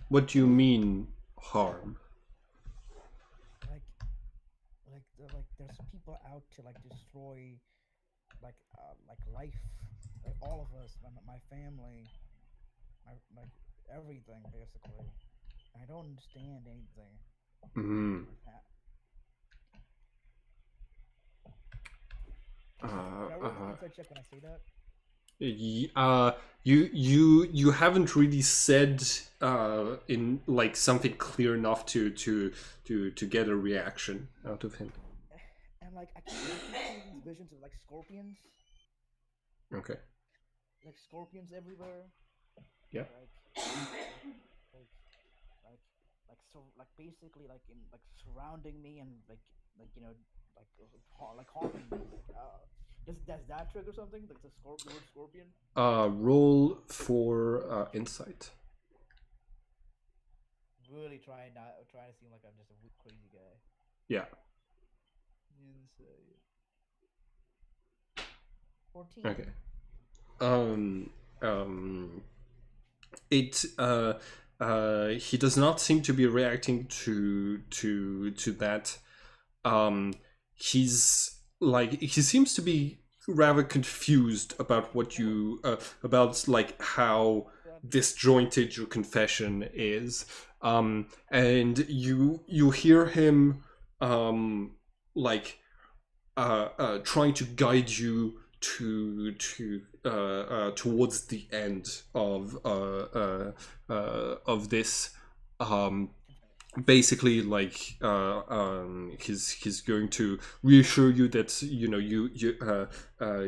what do you mean harm? like like there's people out to like destroy like life, like all of us, my family, my like everything basically. I don't understand anything. Mm-hmm. Should I roll an insight check when I say that? You haven't really said in like something clear enough to get a reaction out of him. And like I keep seeing these visions of like scorpions. Okay. Like scorpions everywhere. Yeah. Like basically like in like surrounding me and like harming me. Does that trigger something? Like the word scorpion? Roll for insight. Really try to seem like I'm just a crazy guy. Yeah. Insight. 14. Okay. It he does not seem to be reacting to that. He's like, he seems to be rather confused about what you about like how disjointed your confession is. And you hear him like trying to guide you towards the end of this. Basically, like he's going to reassure you that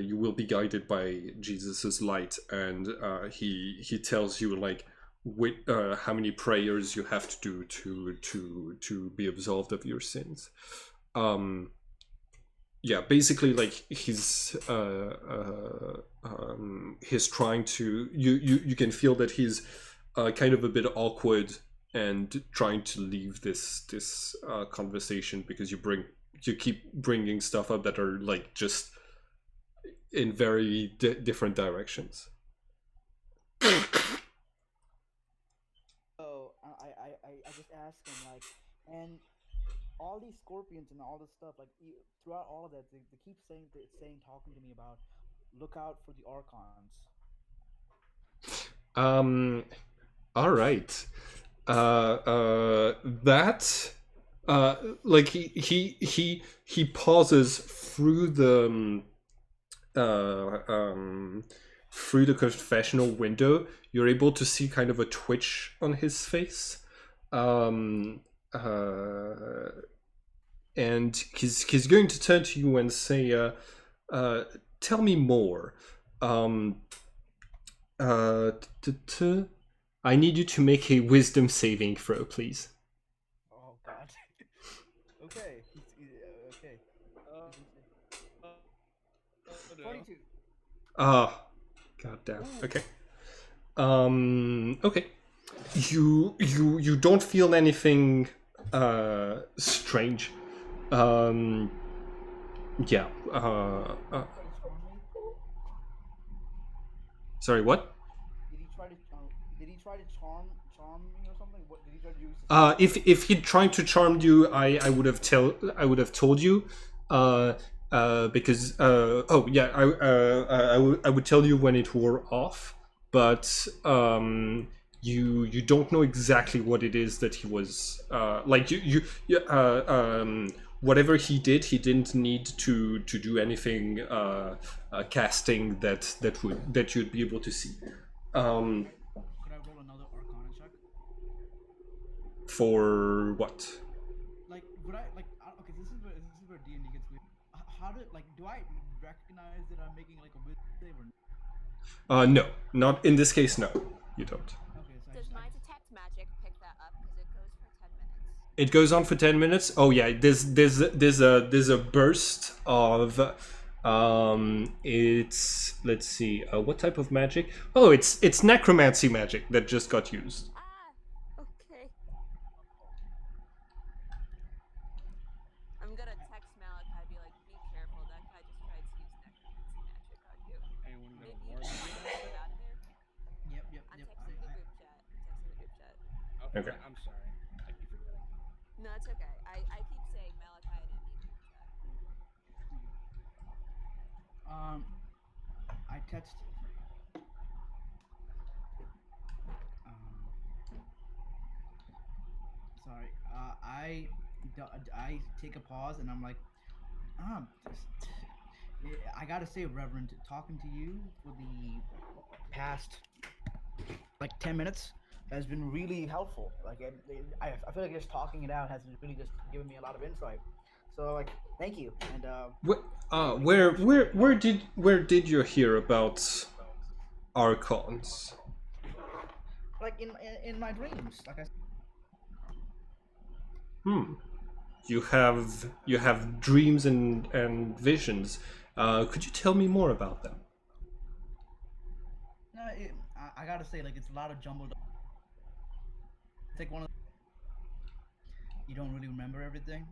you will be guided by Jesus's light, and he tells you like how many prayers you have to do to be absolved of your sins. yeah, basically, like he's trying to. You can feel that he's kind of a bit awkward and trying to leave this conversation because you keep bringing stuff up that are like just in very different directions. So I just asked him like, and all these scorpions and all this stuff, like throughout all of that, they keep saying, talking to me about, look out for the archons. All right. That like he pauses through the through the confessional window. You're able to see kind of a twitch on his face. And he's going to turn to you and say, tell me more. I need you to make a wisdom saving throw, please. Oh God. Okay. Okay. No. 22. Ah, goddamn. Okay. Okay. You don't feel anything strange. Yeah. Sorry, what? Did he try to charm me or something? What did he try to do? If he'd tried to charm you, I would have told you. Because oh yeah, I would tell you when it wore off, but you don't know exactly what it is that he was like whatever he didn't need to do anything casting that you'd be able to see. Could I roll another Arcana check? For what? Like, would I like? Okay, this is where D&D gets weird. How do I recognize that I'm making like a wisdom save or? No, not in this case. No, you don't. Okay, so Does my detect magic pick that up? Because it goes for 10 minutes. It goes on for 10 minutes. Oh yeah, there's a burst of it's, let's see, what type of magic? Oh, it's necromancy magic that just got used. Okay. I'm gonna text Malachi, be like, be careful, that guy just tried to use necromancy magic on you. Anyone Maybe gonna you warn can me? get out of here. Yep. I'm texting the group chat. Okay. I'm sorry. I keep forgetting. No, it's okay. I keep saying Malachi and Amy group chat. I text. Sorry. I take a pause and I'm like, I gotta say, Reverend, talking to you for the past like 10 minutes has been really helpful. Like I feel like just talking it out has really just given me a lot of insight. So like, thank you. And Where did you hear about archons? like in my dreams, like I. You have dreams and visions. Could you tell me more about them? No, I gotta say, like, it's a lot of jumbled. It's like one of. You don't really remember everything.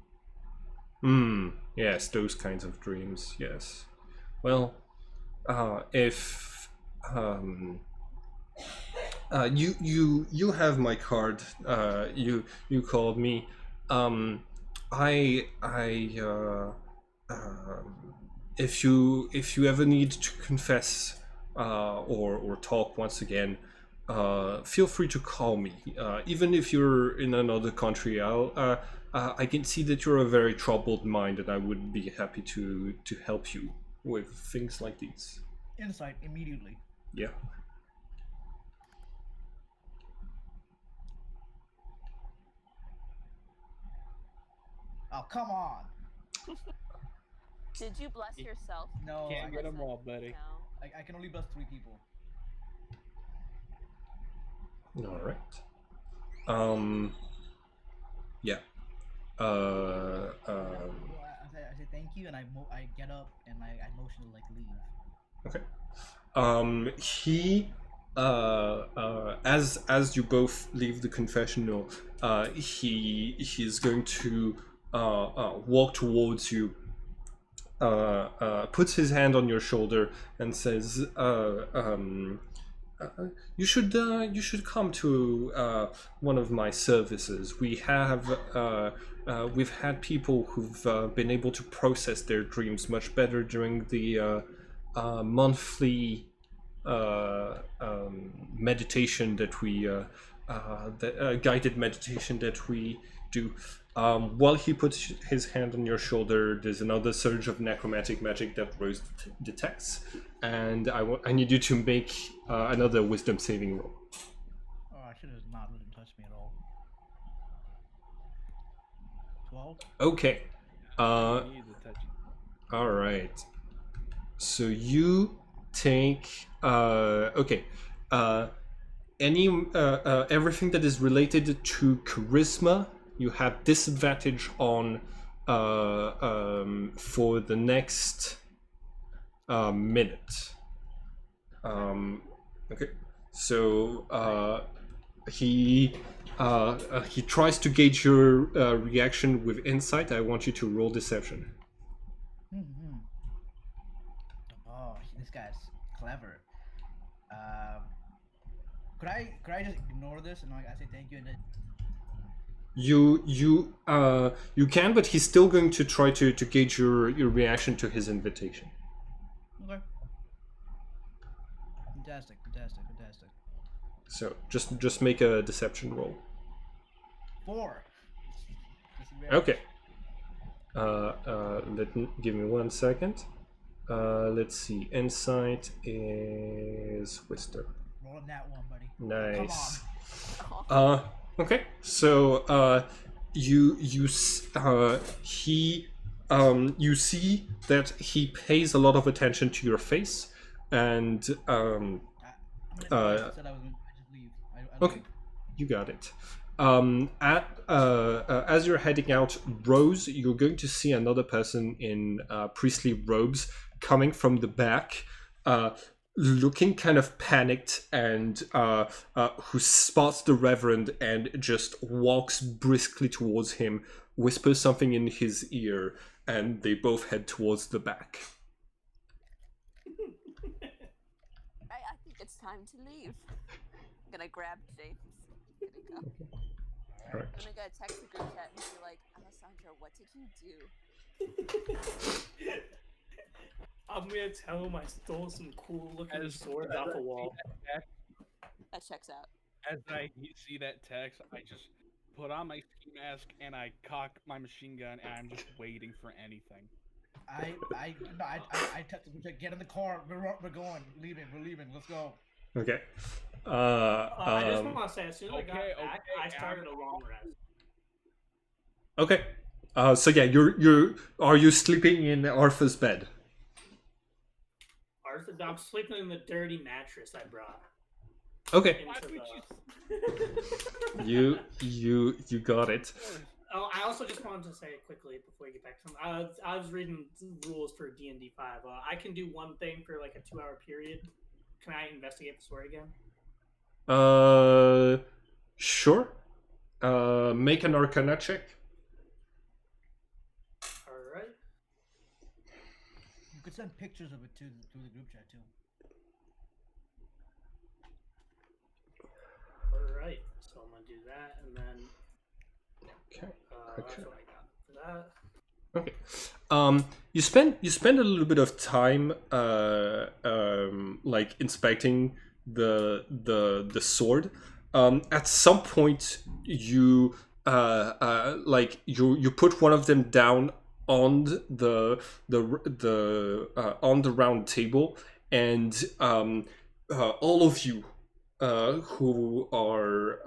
Yes, those kinds of dreams. Yes. Well, if you have my card. You called me. I if you ever need to confess or talk once again, feel free to call me. Even if you're in another country, I can see that you're a very troubled mind, and I would be happy to help you with things like these. Insight immediately. Yeah. Oh, come on. Did you bless yourself? No, Can't get them Bless all, buddy. No. I can only bless 3 people. All right. Yeah. I say thank you, and I get up and I motion to like leave. Okay. He as you both leave the confessional, he's going to walk towards you, puts his hand on your shoulder and says, you should come to one of my services. We've had people who've been able to process their dreams much better during the monthly meditation that we guided meditation that we do. While he puts his hand on your shoulder, there's another surge of necromantic magic that Rose detects, and I need you to make another wisdom saving roll. Oh, I should have not let him touch me at all. 12. Okay. You need to touch it. All right. So you take okay. Any everything that is related to charisma, you have disadvantage on for the next minute. Okay. So he tries to gauge your reaction with insight. I want you to roll deception. Mm-hmm. Oh, this guy's clever. Could I just ignore this and like I say thank you and then? You can, but he's still going to try to gauge your reaction to his invitation. Okay. Fantastic. So just make a deception roll. 4. Okay. Give me 1 second. Let's see. Insight is wisdom. Rolling that one, buddy. Nice. Come on. Okay. So you see that he pays a lot of attention to your face, and I said I just leave. I okay, you got it. As you're heading out, Rose, you're going to see another person in priestly robes coming from the back, looking kind of panicked, and who spots the Reverend and just walks briskly towards him, whispers something in his ear, and they both head towards the back. I think it's time to leave. I'm gonna grab James. Gonna go. All right. I'm gonna text the group chat and be like, Alessandro, what did you do? I'm gonna tell him I stole some cool looking swords off the wall. That checks out. As I see that text, I just put on my ski mask and I cock my machine gun and I'm just waiting for anything. I texted him, get in the car. We're going. We're leaving. Let's go. Okay. I just want to say, as soon as I got back, okay, I started a long rest. Okay. So yeah, are you sleeping in Arthur's bed? Arthur, I'm sleeping in the dirty mattress I brought. Okay. Into the... You got it. Oh, I also just wanted to say quickly before we get back to something. I was reading rules for D&D 5. I can do one thing for like a 2-hour period. Can I investigate the sword again? Sure. Make an Arcana check. All right. You could send pictures of it to the group chat too. All right. So I'm gonna do that, and then. Okay. That's what I got for that. Okay. You spend a little bit of time like inspecting the sword. At some point you you put one of them down on the on the round table, and all of you who are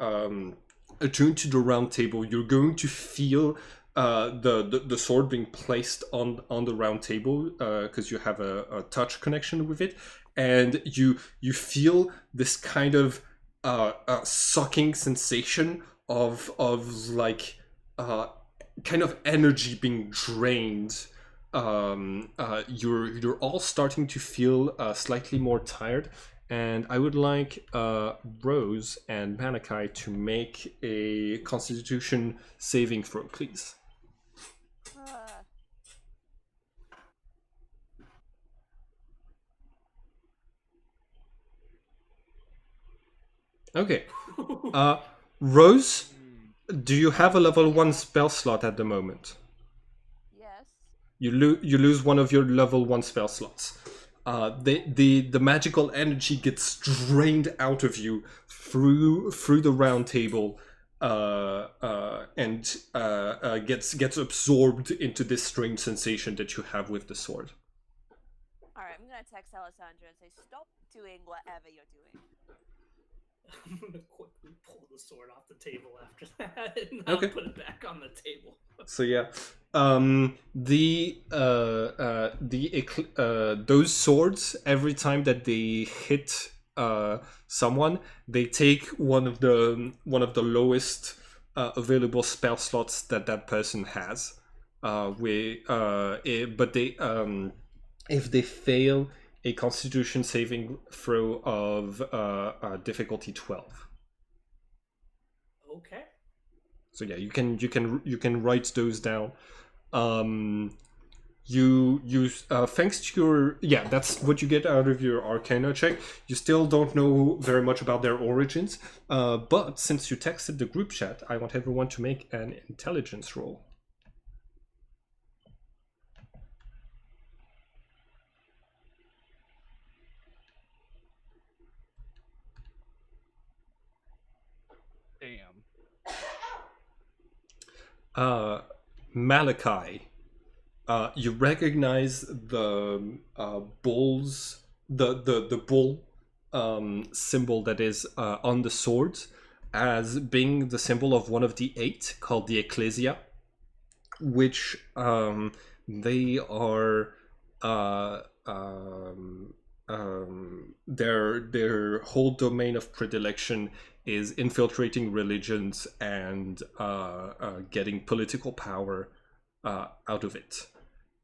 attuned to the round table, you're going to feel the sword being placed on the round table because you have a touch connection with it, and you feel this kind of sucking sensation of like kind of energy being drained you're all starting to feel slightly more tired, and I would like Rose and Malachi to make a Constitution saving throw, please. Uh, Okay. Rose, do you have a level 1 spell slot at the moment? yes. You lose one of your level 1 spell slots. The magical energy gets drained out of you through the round table, and gets absorbed into this strange sensation that you have with the sword. All right, I'm gonna text Alessandra and say, "Stop doing whatever you're doing." I'm gonna quickly pull the sword off the table after that and I'll Okay. put it back on the table. So yeah, those swords, every time that they hit someone, they take one of the lowest available spell slots that person has. But they if they fail a Constitution saving throw of difficulty 12. Okay. So yeah, you can write those down. You thanks to your that's what you get out of your Arcana check. You still don't know very much about their origins, but since you texted the group chat, I want everyone to make an intelligence roll. Damn. Malachi, you recognize the bulls, the bull symbol that is on the sword as being the symbol of one of the 8 called the Ecclesia, which they are their whole domain of predilection is infiltrating religions and getting political power out of it.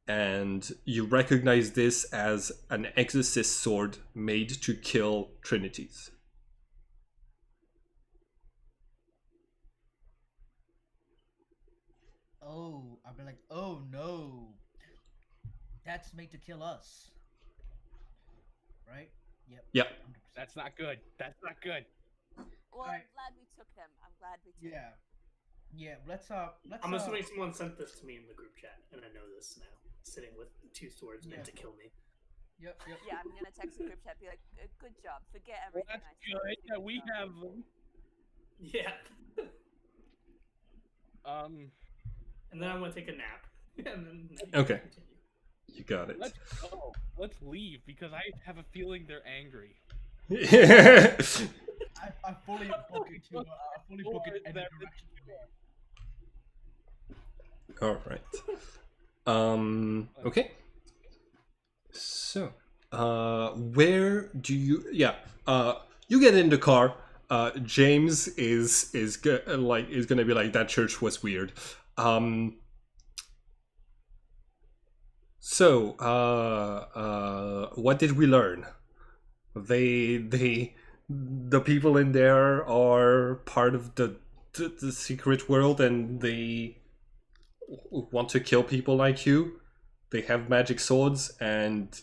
And you recognize this as an Exorcist sword made to kill Trinities. Oh, I'd be like, oh no, that's made to kill us, right? Yep. Yep. 100%. That's not good. That's not good. Well, Alright. I'm glad we took them. I'm glad we took them. Yeah. Let's I'm assuming someone sent this to me in the group chat, and I know this now. Sitting with 2 swords meant to kill me. Yep. Yeah, I'm gonna text the group chat, be like, "Good job. Forget Well, everything that's I said. good that Good we job." have them. Yeah. Um, And then I'm gonna take a nap. And then Okay. continue. You got it. let's go. Let's leave because I have a feeling they're angry. I fully book it to fully book it any direction. All right. Okay. So, where do you? Yeah. You get in the car. James is gonna be like, that church was weird. So, what did we learn? The people in there are part of the secret world, and they want to kill people like you. They have magic swords, and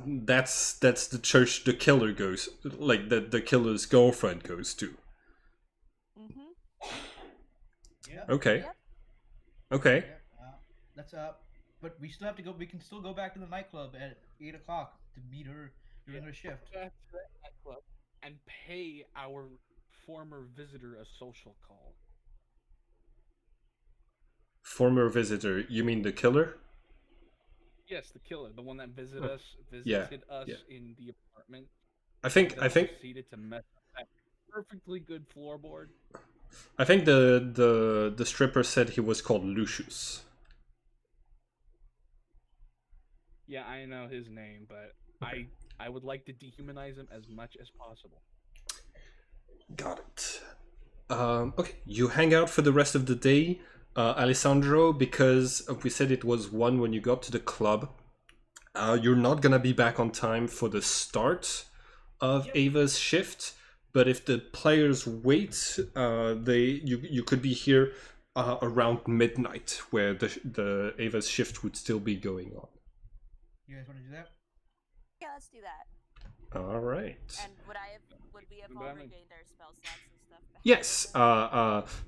that's the church the killer goes, like the killer's girlfriend goes to. Mm-hmm. Yeah. Okay. Yep. Okay. Yeah. Let's but we still have to go. We can still go back to the nightclub at 8 o'clock to meet her during her shift. Back to that nightclub and pay our former visitor a social call. Former visitor, you mean the killer? Yes, the killer, the one that visited Oh, us yeah, in the apartment. I think Proceeded to mess up that perfectly good floorboard. the stripper said he was called Lucius. Yeah, I know his name, but I would like to dehumanize him as much as possible. Got it. Okay, you hang out for the rest of the day. Alessandro, because we said it was 1 when you got to the club, you're not gonna be back on time for the start of Ava's shift. But if the players wait, you could be here around midnight, where the Ava's shift would still be going on. You guys want to do that? Yeah, let's do that. All right. And would we have all But I'm- regained our spell slots and stuff? back Yes.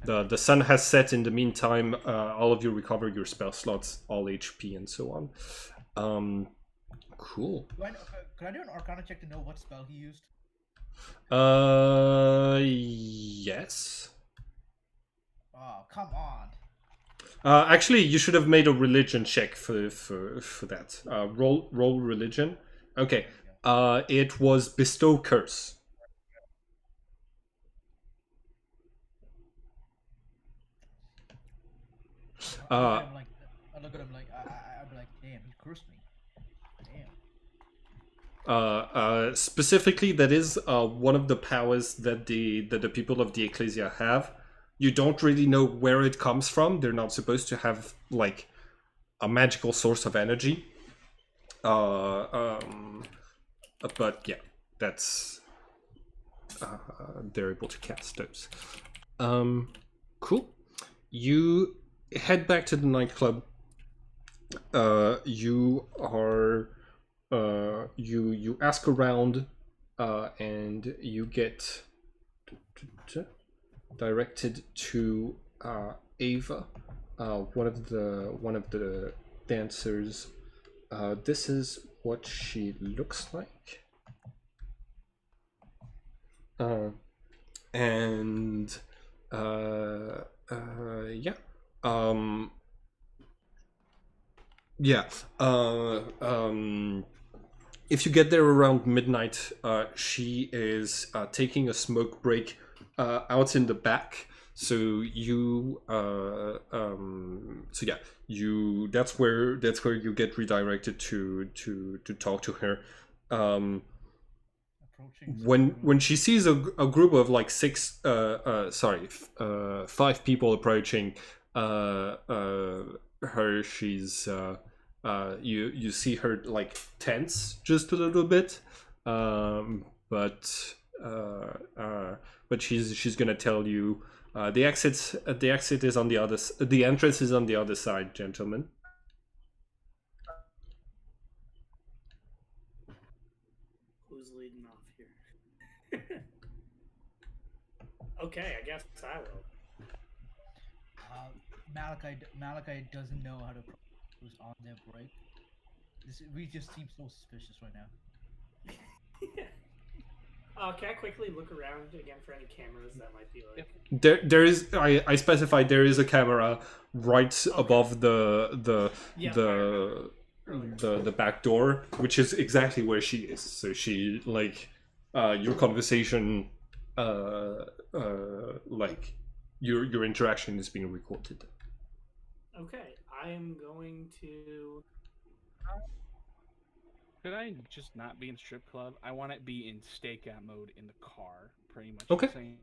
then? The sun has set. In the meantime, all of you recover your spell slots, all HP, and so on. Cool. Could I do an Arcana check to know what spell he used? Yes. Oh, come on. Actually, you should have made a religion check for that. Roll religion. Okay. It was bestow curse. I look at him like, I'd be like, damn, he cursed me. Damn. Specifically, that is one of the powers that the people of the Ecclesia have. You don't really know where it comes from. They're not supposed to have like a magical source of energy. But yeah, that's they're able to cast those. Cool. You head back to the nightclub. You are you ask around, and you get directed to Ava, one of the dancers. This is what she looks like. And yeah. Yeah. If you get there around midnight, she is taking a smoke break out in the back. So you, so yeah, you. That's where you get redirected to talk to her. When she sees a group of like 5 people approaching her, she's you see her like tense just a little bit, but she's gonna tell you the exit is on the other the entrance is on the other side, gentlemen. Who's leading off here? Okay, I guess I will. Malachi doesn't know how to who's on their break. We just seem so suspicious right now. Can I quickly look around again for any cameras that might be like? There is I specified there is a camera right above the back door, which is exactly where she is. So she like your conversation like your interaction is being recorded. Okay, I am going to. Could I just not be in strip club? I want to be in stakeout mode in the car. Pretty much Okay. the same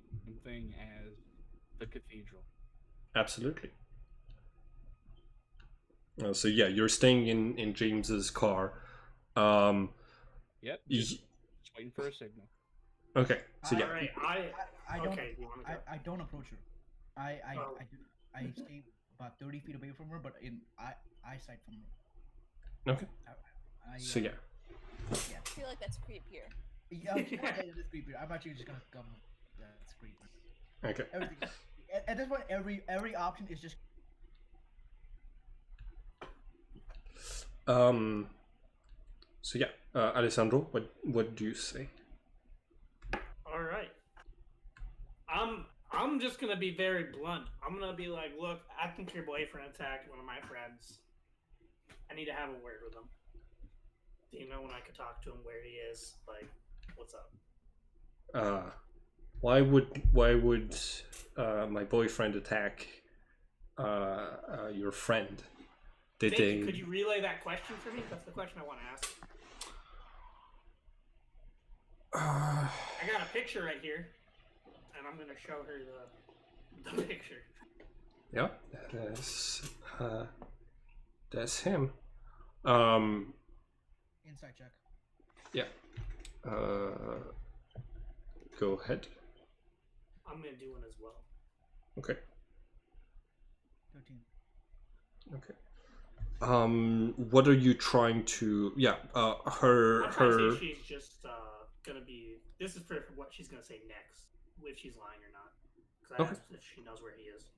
thing as the cathedral. Absolutely. So yeah, you're staying in James's car. Yep. Just waiting for a signal. Okay. So yeah. All right, I don't. Okay, you wanna go? I don't approach her. I stay about 30 feet away from her, but in eyesight from her. Okay. So yeah. I feel like that's creepier. Yeah, it is creepy. I'm actually just gonna come. That's creepy. Okay. Everything. At this point, every option is just. So yeah, Alessandro, what do you say? All right. I'm just gonna be very blunt. I'm gonna be like, look, I think your boyfriend attacked one of my friends. I need to have a word with him. Do you know when I could talk to him, where he is? Like, what's up? Why would my boyfriend attack your friend? Did they? Could you relay that question for me? That's the question I want to ask. I got a picture right here, and I'm gonna show her the picture. Yeah, that's him. Insight check. Yeah. Go ahead. I'm gonna do one as well. Okay. 13. Okay. What are you trying to? Yeah. Her. I'm trying to Her. see if she's just gonna be. This is for what she's gonna say next, if she's lying or not. Because I Okay. asked if she knows where he is.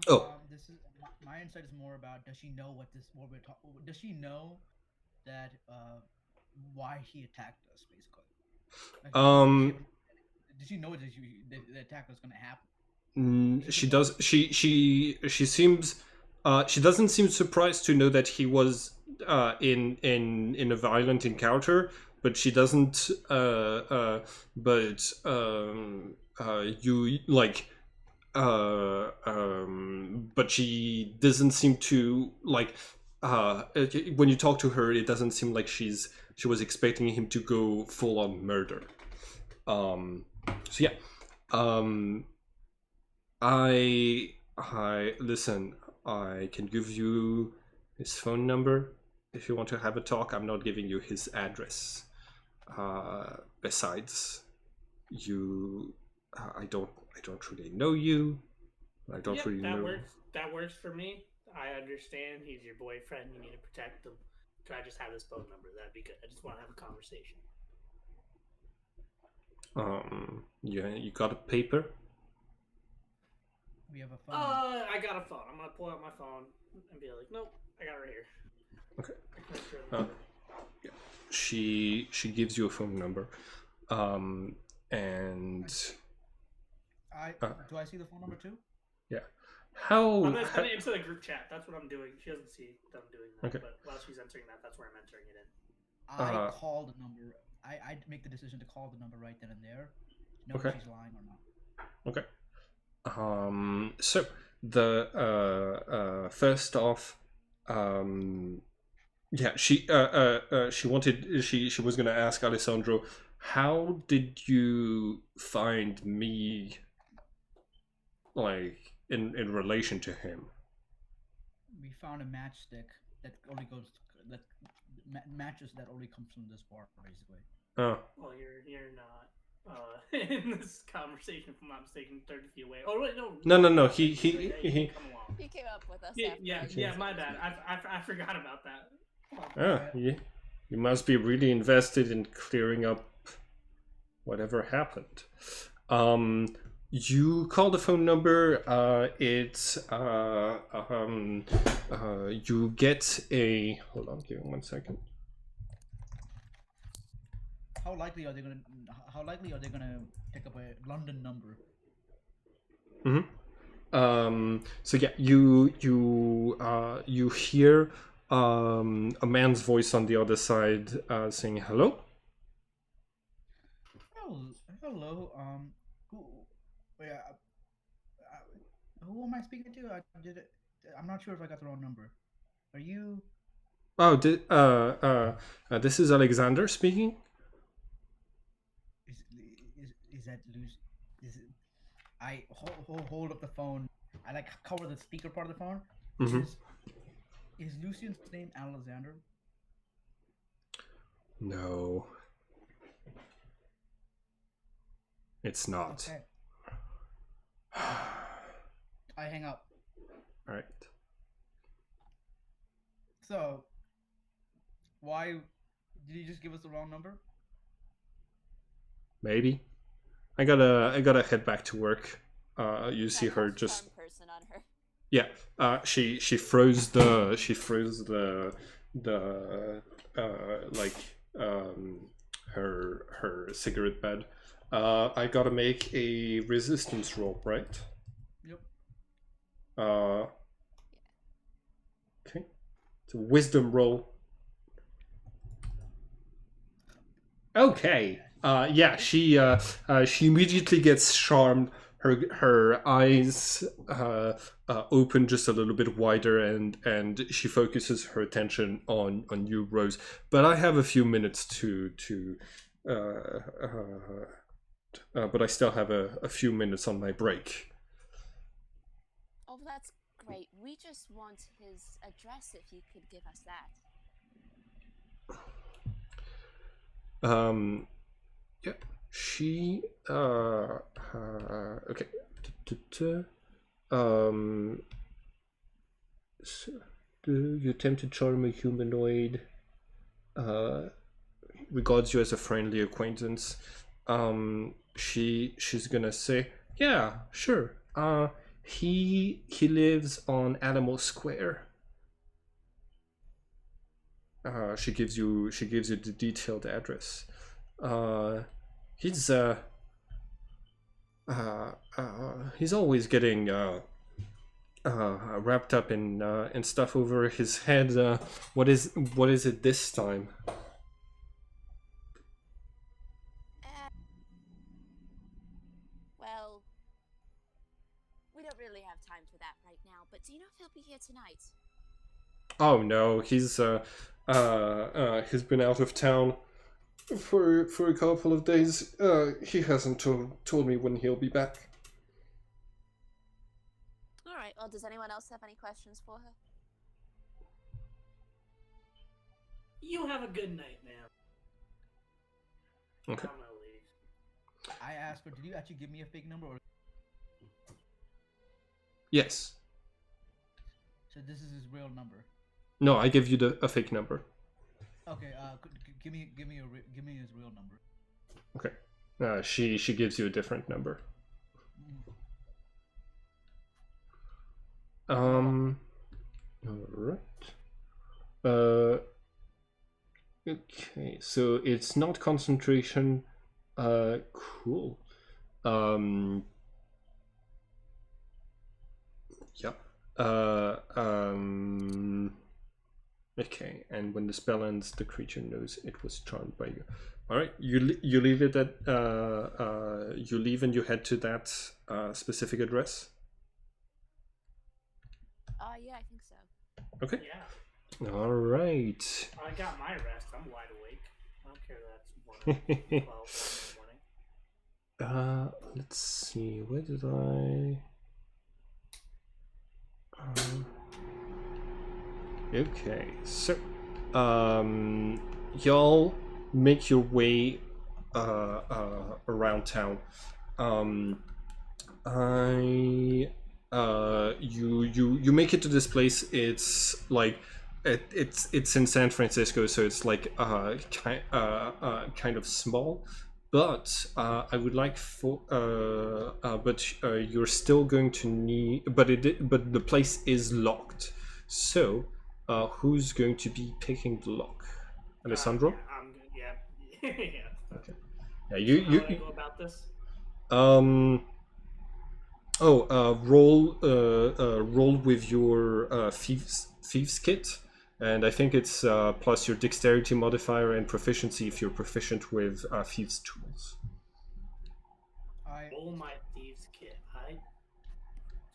Oh. This is my insight is more about does she know what we're talking? Does she know that why he attacked us basically? Like, does she know that the attack was going to happen? She does. She seems. She doesn't seem surprised to know that he was in a violent encounter, but she doesn't. You like. But she doesn't seem to like. When you talk to her, it doesn't seem like she was expecting him to go full on murder. So yeah. I listen. I can give you his phone number if you want to have a talk. I'm not giving you his address. Besides, I don't really know you. I don't really know. Works. That works for me. I understand he's your boyfriend. You need to protect him. Can I just have his phone number? That'd be good. I just want to have a conversation. Yeah, you got a paper? We have a phone. I got a phone. I'm gonna pull out my phone and be like, nope, I got it right here. Okay. Yeah. She gives you a phone number, and do I see the phone number too? Yeah. How? I'm gonna send it into the group chat. That's what I'm doing. She doesn't see that I'm doing that. Okay. But while she's entering that, that's where I'm entering it in. I call the number. I make the decision to call the number right then and there. Know if she's lying or not. Okay. So the first off, yeah, she wanted she was gonna ask Alessandro, how did you find me, like in relation to him? We found a matchstick that only goes that matches that only comes from this bar, basically. Oh. Well, you're not in this conversation, if I'm not mistaken, 30 feet away. Oh wait, No. He come along. He came up with us. Yeah, my bad. I forgot about that. Yeah. You must be really invested in clearing up whatever happened. You call the phone number. It's you get a. Hold on, give me 1 second. How likely are they gonna pick up a London number? So yeah, you hear a man's voice on the other side saying hello. Hello. Who am I speaking to? I'm not sure if I got the wrong number. Are you? Oh, this is Alexander speaking. Is that Lucy? I hold up the phone. I like cover the speaker part of the phone. Mm-hmm. Is Lucian's name Alexander? No, it's not. Okay. I hang up. All right. So, why did you just give us the wrong number? Maybe. I gotta head back to work. You see her just. Person on her. Yeah. She froze the her cigarette bed. I gotta make a resistance roll, right? Yep. Okay. It's a wisdom roll. Okay. Yeah, she immediately gets charmed. Her eyes open just a little bit wider, and she focuses her attention on you, Rose. But I have a few minutes but I still have a few minutes on my break. Oh, Oh, that's great. We just want his address if you could give us that. Yeah, she okay. So, you attempt to charm a humanoid, regards you as a friendly acquaintance. She's gonna say, yeah, sure. He lives on Alamo Square. She gives you the detailed address. He's he's always getting wrapped up in stuff over his head. What is it this time? Well, we don't really have time for that right now, but do you know if he'll be here tonight? Oh no, he's been out of town for a couple of days. He hasn't told me when he'll be back. Alright, well, does anyone else have any questions for her? You have a good night, ma'am. Okay. I'm gonna leave. I asked her, did you actually give me a fake number? Or... Yes. So this is his real number. No, I give you a fake number. Okay, give me his real number. Okay. She gives you a different number. All right. Okay, so it's not concentration. Cool. Yeah. Okay, and when the spell ends, the creature knows it was charmed by you. All right, you leave it at you leave and you head to that specific address. Yeah, I think so. Okay. Yeah. All right. I got my rest. I'm wide awake. I don't care that's 1 or 12 in the morning. Let's see. Where did I? Okay, so y'all make your way around town. You make it to this place. It's like it's in San Francisco, so it's like kind of small. But I would like for but you're still going to need. But the place is locked. So who's going to be picking the lock? Alessandro? Yeah, I'm good. Yeah. Yeah. Okay. Yeah, How you do I go about this? roll with your thieves kit, and I think it's plus your dexterity modifier and proficiency if you're proficient with thieves tools. Roll my thieves kit. I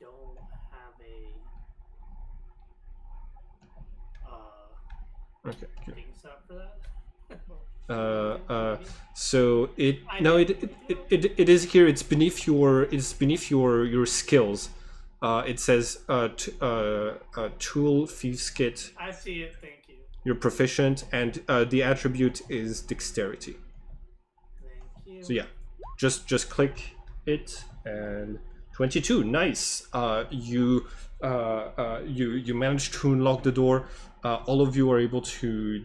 don't have a Okay. Good. thing set for that. So it is here. It's beneath your skills. It says tool thieves kit. I see it. Thank you. You're proficient, and the attribute is dexterity. Thank you. So yeah, just click it, and 22. Nice. You managed to unlock the door. All of you are able to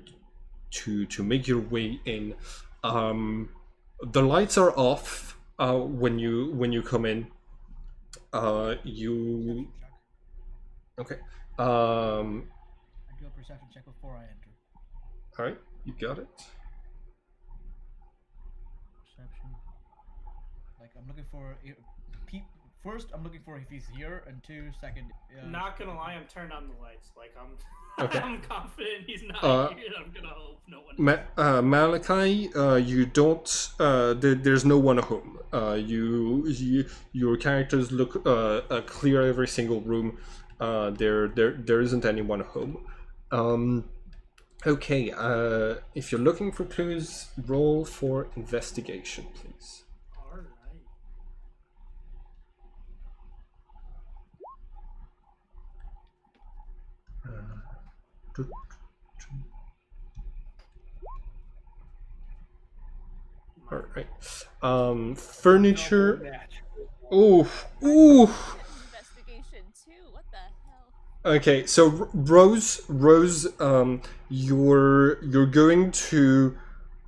make your way in. The lights are off when you come in. You okay? I do a perception check before I enter. All right, you got it. Perception. Like I'm looking for first. I'm looking for if he's here, and second. Not gonna lie, I'm turned on the lights. Like I'm, Okay. I'm confident he's not here. I'm gonna hope no one. Malachi, you don't. There's no one home. Your characters look clear every single room. There isn't anyone home. Okay. If you're looking for clues, roll for investigation, please. All right. All right. Furniture. Double natural Ooh, I ooh. got investigation too. What the hell? Okay, so Rose, you're going to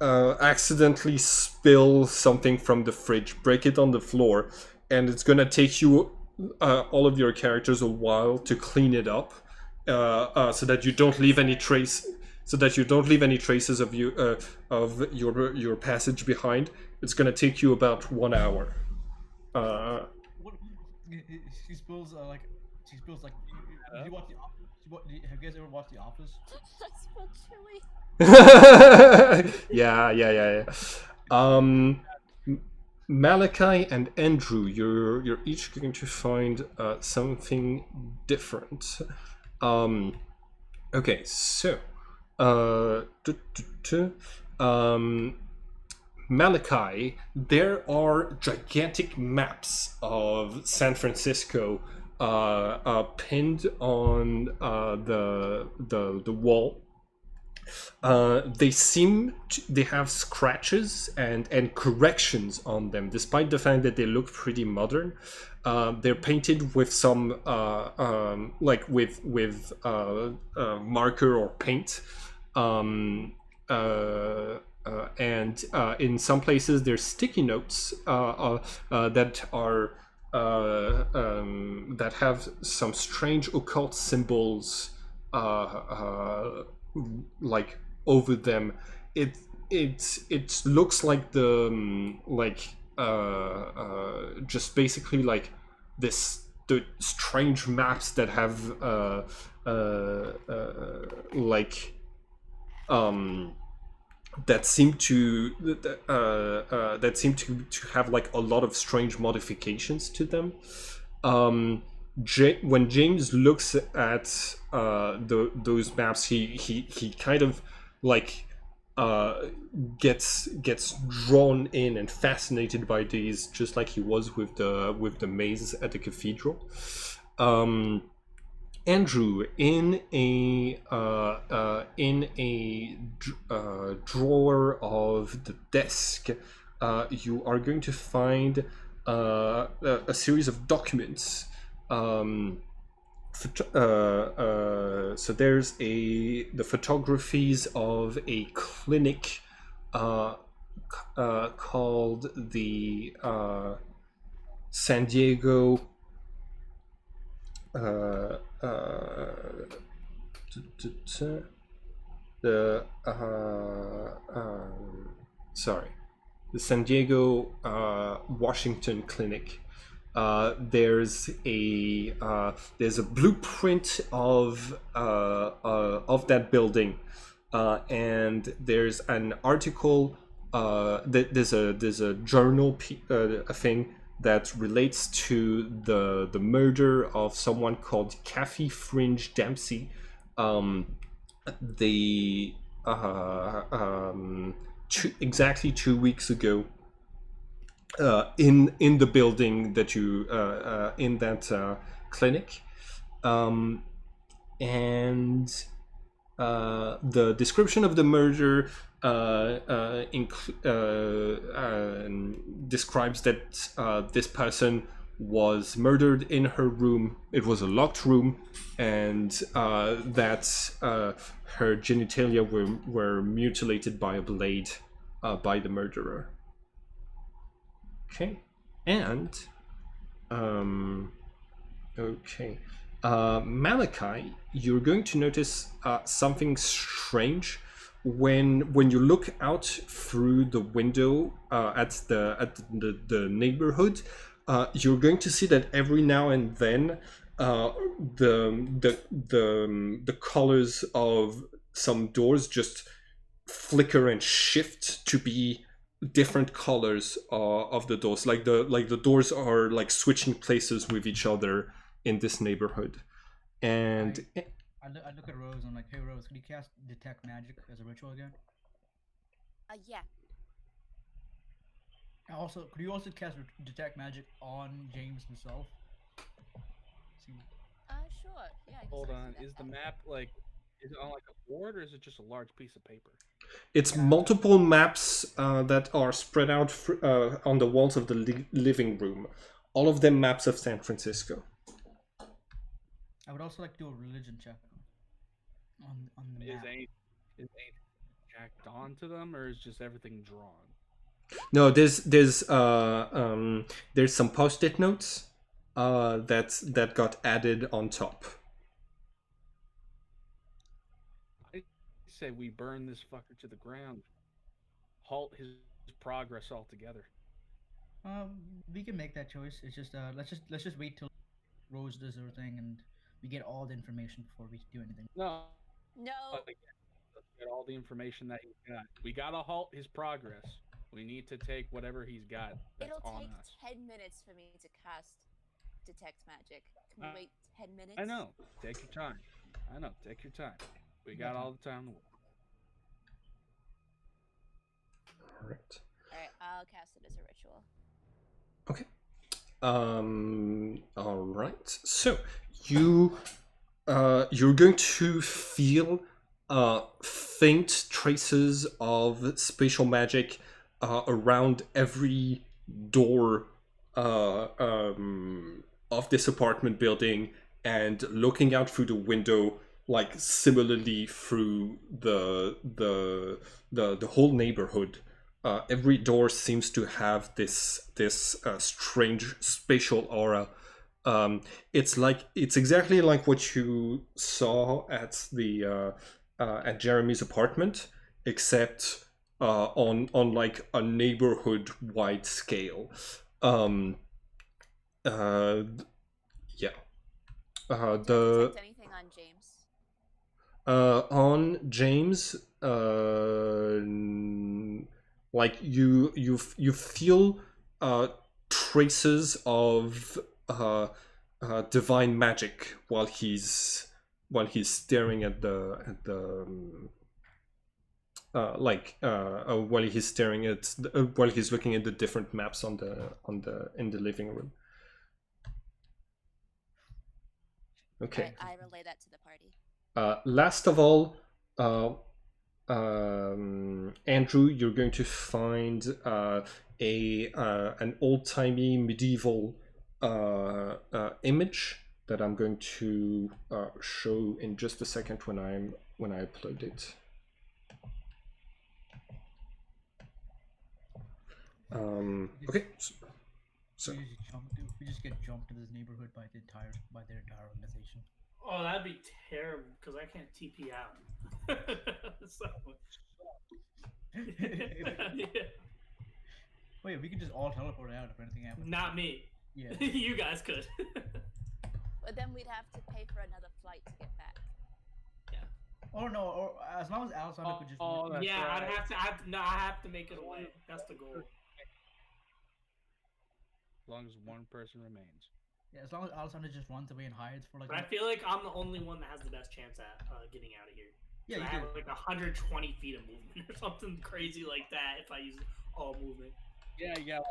accidentally spill something from the fridge, break it on the floor, and it's gonna take you all of your characters a while to clean it up, so that you don't leave any trace, so that you don't leave any traces of of your passage behind. It's gonna take you about 1 hour. Uh, What? She spills like. She spills like. Do you watch the? Have you guys ever watched The Office? I spilled chili. yeah. Malachi and Andrew, you're each going to find something different. Okay, so tu- tu- tu, um, Malachi, there are gigantic maps of San Francisco pinned on the wall. They have scratches and corrections on them, despite the fact that they look pretty modern. They're painted with some like with marker or paint, um, and in some places there's sticky notes that have some strange occult symbols like over them. It looks like the just basically like the strange maps that have like that seem to to have like a lot of strange modifications to them. When James looks at those maps, he kind of like gets drawn in and fascinated by these, just like he was with the maze at the cathedral. Andrew, in a drawer of the desk, you are going to find a series of documents. So there's the photographies of a clinic called the San Diego. The sorry, the San Diego Washington clinic. There's a blueprint of that building, and there's an article. There's a journal a thing that relates to the murder of someone called Kathy Fringe Dempsey. The exactly 2 weeks ago, in the building that you in that clinic, and the description of the murder describes that this person was murdered in her room. It was a locked room, and that her genitalia were mutilated by a blade by the murderer. Okay, and okay, Malachi, you're going to notice something strange when you look out through the window at the neighborhood. You're going to see that every now and then the colors of some doors just flicker and shift to be different colors of the doors, like the doors are like switching places with each other in this neighborhood. And I look at Rose and I'm like, hey Rose, can you cast Detect Magic as a ritual again? Yeah. And also, could you also cast Detect Magic on James himself? See, Sure. Yeah. I guess Hold I'll on, do is the that. map like Is it on like a board or is it just a large piece of paper? It's multiple maps that are spread out on the walls of the living room. All of them maps of San Francisco. I would also like to do a religion check on the map. Is anything jacked onto them, or is just everything drawn? No, there's some post-it notes that got added on top. I say we burn this fucker to the ground. Halt his progress altogether. We can make that choice. It's just let's just wait till Rose does her thing and we get all the information before we do anything. No. No. Let's get all the information that he's got. We gotta halt his progress. We need to take whatever he's got that's It'll on take us. 10 minutes for me to cast Detect Magic. Can we wait 10 minutes? I know. Take your time. I know. Take your time. We got all the time in the world. All right. Alright, I'll cast it as a ritual. Okay. All right. So you're going to feel faint traces of spatial magic around every door of this apartment building, and looking out through the window, like similarly through the whole neighborhood. Every door seems to have this strange spatial aura. It's exactly like what you saw at the at Jeremy's apartment, except on like a neighborhood wide scale. Yeah. Do I detect anything on James? On James, like you feel traces of divine magic while he's staring at while he's staring at while he's looking at the different maps in the living room. Okay. I relay that to the party. Last of all, Andrew, you're going to find an old-timey medieval image that I'm going to show in just a second when I upload it. Okay. So we just get jumped to this neighborhood by their entire organization. Oh, that'd be terrible because I can't TP out. So... yeah. Wait, we could just all teleport out if anything happens. Not me. Yeah. You guys could. But then we'd have to pay for another flight to get back. Yeah. Or no, or as long as Alessandro could just. That's yeah, right. I have to make it away. That's the goal. As long as one person remains. Yeah, as long as Alessandro just runs away and hides for like. But I feel like I'm the only one that has the best chance at getting out of here. Yeah, so you I have do. like 120 feet of movement or something crazy like that if I use all movement. Yeah, you got.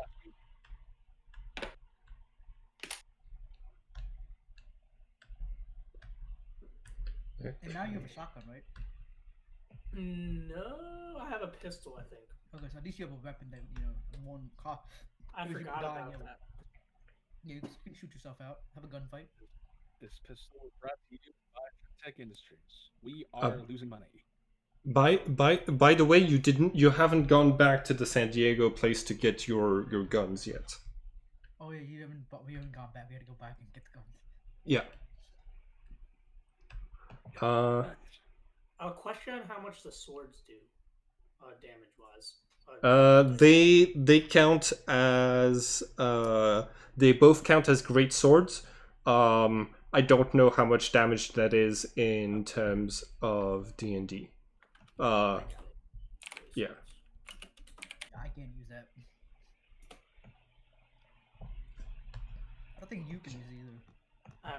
And now you have a shotgun, right? No, I have a pistol, I think. Okay, so at least you have a weapon that one cost. I forgot about that. Yeah, you can shoot yourself out. Have a gunfight. This pistol is brought to you by Tech Industries. We are losing money. By the way, you haven't gone back to the San Diego place to get your guns yet. Oh yeah, we haven't gone back. We had to go back and get the guns. Yeah. A question on how much the swords do, damage wise. They count as they both count as great swords. I don't know how much damage that is in terms of D&D. Yeah. I can't use that. I don't think you can use it either.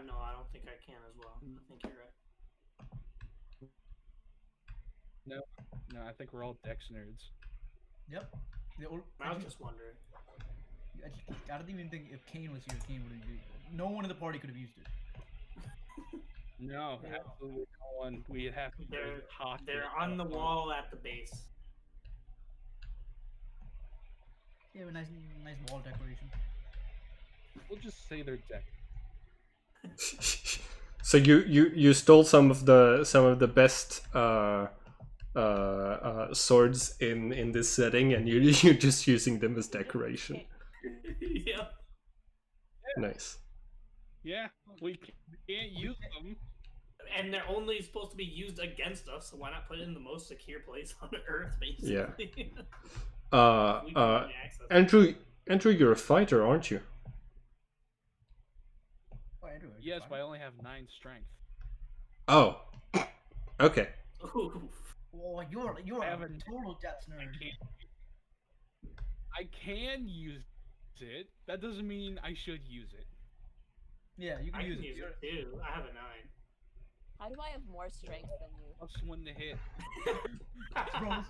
No, I don't think I can as well. I think you're right. No, I think we're all Dex nerds. Yep. I was just wondering. I don't even think if Kane was here, Kane would have used it. No one in the party could have used it. No, Yeah. absolutely no one. We have to talk. They're on the wall at the base. Yeah, a nice wall decoration. We'll just say they're deck. So you stole some of the best swords in this setting, and you're just using them as decoration. Yep. Nice. Yeah, we can't use them. And they're only supposed to be used against us, so why not put it in the most secure place on Earth, basically? Yeah. We can only access it. Andrew, you're a fighter, aren't you? Oh, Andrew, Yes, fine. but I only have 9 strength. Oh. Okay. Ooh. Oh, you're I a have a- total depth nerd. I can use it. That doesn't mean I should use it. Yeah, you can I use can it. use it too. I have a 9. How do I have more strength than you? +1 to hit. Rose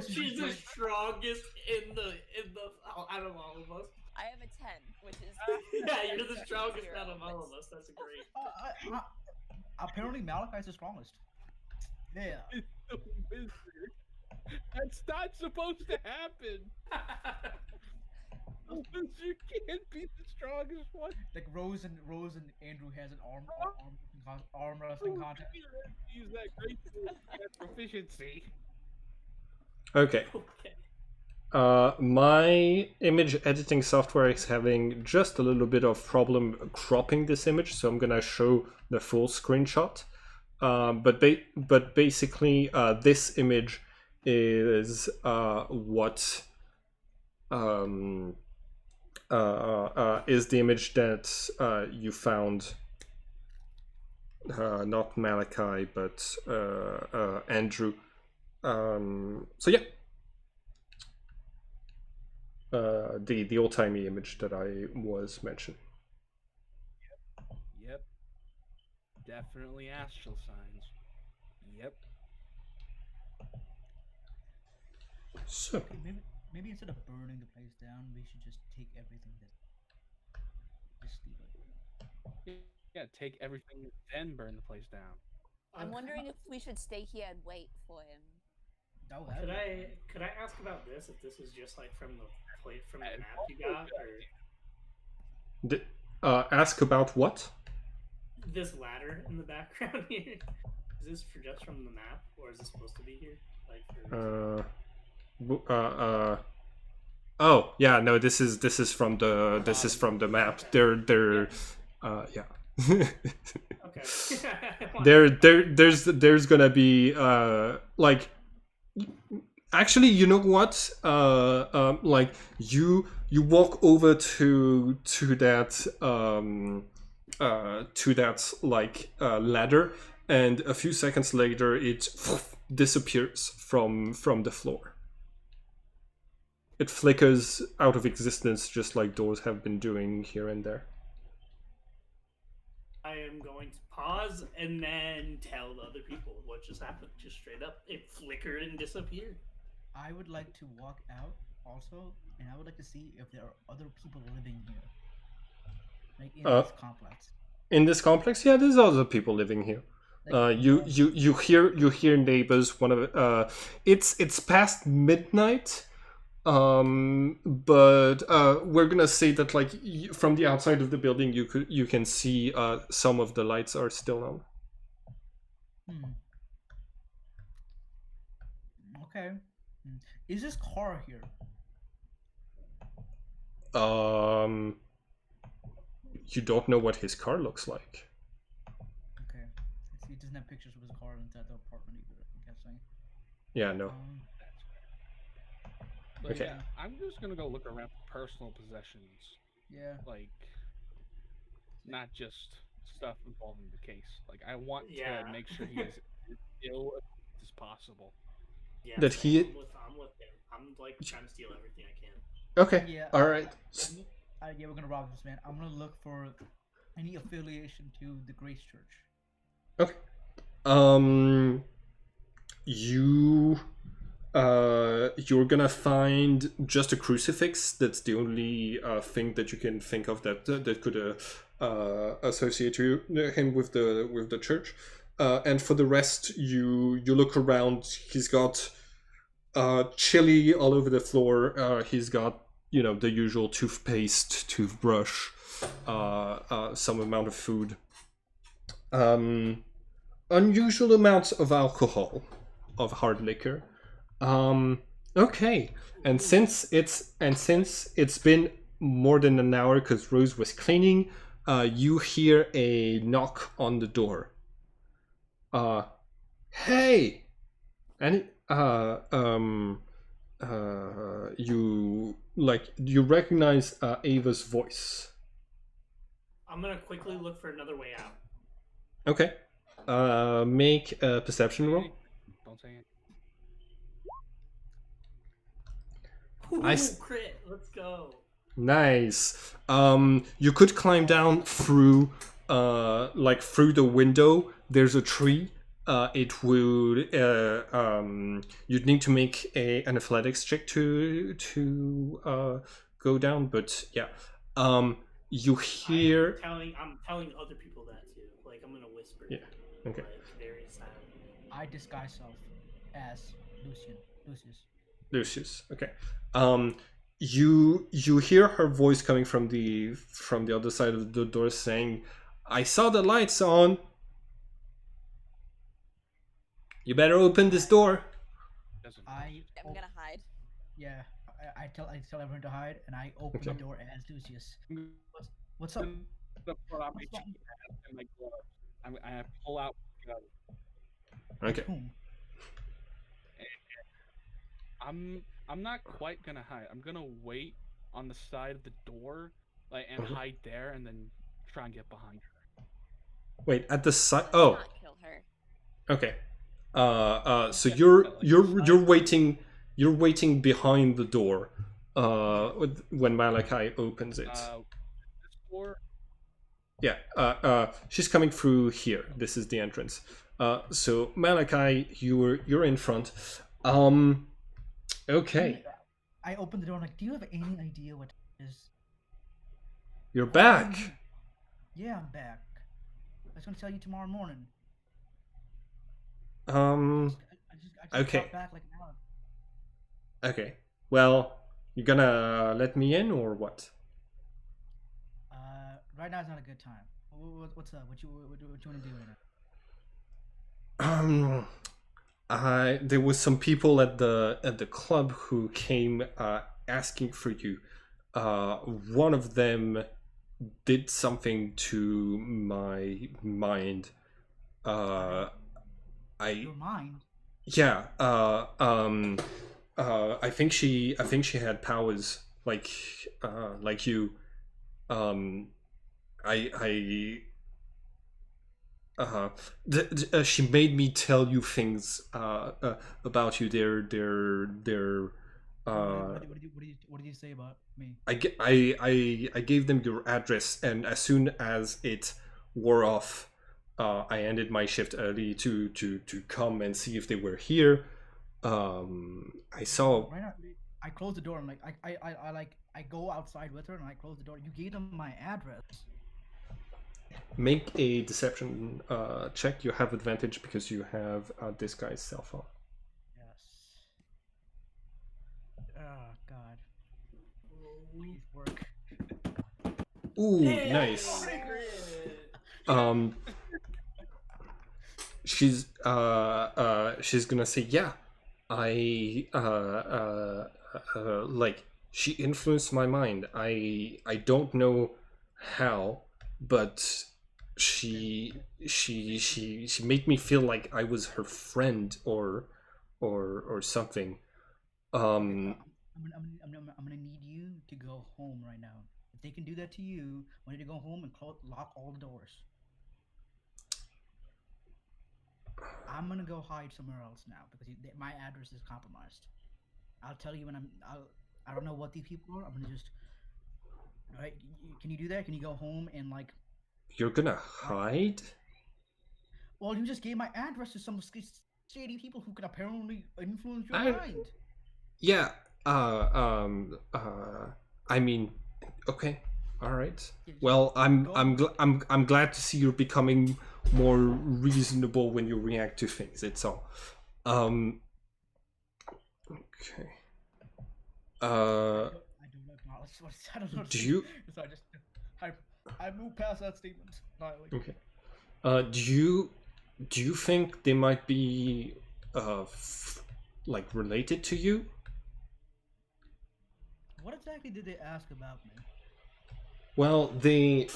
is She's the just strongest in the out of all of us. I have a 10, which is Yeah, you're the strongest Zero, out of all but- of us. That's great. apparently Malachi's the strongest. Yeah. It's the wizard. That's not supposed to happen. The wizard can't be the strongest one. Like Rose and Andrew has an arm wrestling contest. Use that great proficiency. Okay. Okay. My image editing software is having just a little bit of problem cropping this image, so I'm gonna show the full screenshot. But basically, this image is what is the image that you found. Not Malachi, but Andrew. So yeah. The old-timey image that I was mentioning. Yep. Definitely astral signs. Yep. So Okay, maybe instead of burning the place down, we should just take everything just leave it. Yeah, take everything, then burn the place down. I'm wondering if we should stay here and wait for him. Oh, Could I ask about this? If this is just like from the map you got, or ask about what? this ladder in the background here? Is this just from the map, or is this supposed to be here? Like, Oh yeah, no. This is from the map. They're yeah. Okay. There's gonna be like, actually, you know what? Like you walk over to that like ladder, and a few seconds later it disappears from the floor. It flickers out of existence, just like doors have been doing here and there. I am going to pause and then tell the other people what just happened. Just straight up, it flickered and disappeared. I would like to walk out also, and I would like to see if there are other people living here, like in this complex. In this complex, yeah, there's other people living here. Like, You hear neighbors. One of it's past midnight. But we're gonna say that like from the outside of the building, you can see some of the lights are still on. Okay. Is this car here? You don't know what his car looks like. Okay. He doesn't have pictures of his car inside the apartment either, I'm guessing. Yeah, no. But Okay. yeah, I'm just gonna go look around for personal possessions. Yeah. Like, not just stuff involving the case. Like, I want Yeah. to make sure he is as ill as possible. Yeah, That he- I'm with him. I'm like trying to steal everything I can. Okay. Yeah. All right. Yeah, we're gonna rob this man. I'm gonna look for any affiliation to the Grace Church. Okay. You you're gonna find just a crucifix. That's the only thing that you can think of that could associate him with the church. And for the rest, you look around. He's got chili all over the floor. He's got the usual toothpaste, toothbrush, some amount of food. Unusual amounts of alcohol, of hard liquor. Okay. And since it's been more than an hour because Rose was cleaning, you hear a knock on the door. Hey, and you recognize Ava's voice. I'm gonna quickly look for another way out. Okay. Make a perception roll. Don't say it. Ooh, I crit. Let's go. Nice. You could climb down through through the window. There's a tree. It would you'd need to make an athletics check to go down, but yeah. You hear. I'm telling other people that too. Like I'm gonna whisper. Yeah. Okay. Like very silent. I disguise self as Lucius. Lucius. Okay. You hear her voice coming from the other side of the door saying, "I saw the lights on. You better open this door." I I'm gonna hide. Yeah, I tell everyone to hide, and I open the door as Lucius. What's up? Pull out my cheek and my gloves. I pull out my gun. Okay. Boom. I'm not quite gonna hide. I'm gonna wait on the side of the door, and hide there, and then try and get behind her. Wait, at the side. Let's Oh, not kill her. okay. So you're waiting. You're waiting behind the door. When Malachi opens it. This door. Yeah. She's coming through here. This is the entrance. So Malachi, you're in front. Okay. I open the door. I'm like, do you have any idea what it is? You're back. Yeah, I'm back. I was gonna tell you tomorrow morning. I just Okay. got back like an hour. Okay. Well, you gonna let me in or what? Right now is not a good time. What's up? What you wanna do right now? There was some people at the club who came asking for you. One of them did something to my mind. Your mind? Yeah. I think she had powers like you. She made me tell you things about you. What did you say about me? I gave them your address, and as soon as it wore off, I ended my shift early to come and see if they were here. I saw. Right now, I close the door. I'm like, I go outside with her and I close the door. You gave them my address. Make a deception check. You have advantage because you have this guy's cell phone. Yes. Oh God. Please work. Ooh, Hey, nice. crit. She's gonna say, yeah, I she influenced my mind. I don't know how, but she made me feel like I was her friend or something. I'm gonna need you to go home right now. If they can do that to you, I need to go home and lock all the doors. I'm gonna go hide somewhere else now because my address is compromised. I'll tell you when I don't know what these people are. I'm gonna just. All right, can you do that? Can you go home and like? You're gonna hide? Well, you just gave my address to some shady people who can apparently influence your I- mind. Yeah. I mean, okay. All right. Well, I'm glad to see you're becoming more reasonable when you react to things. It's all. Okay. I don't acknowledge what I don't know. Do you? So I move past that statement. Okay. Do you think they might be like related to you? What exactly did they ask about me? Well, they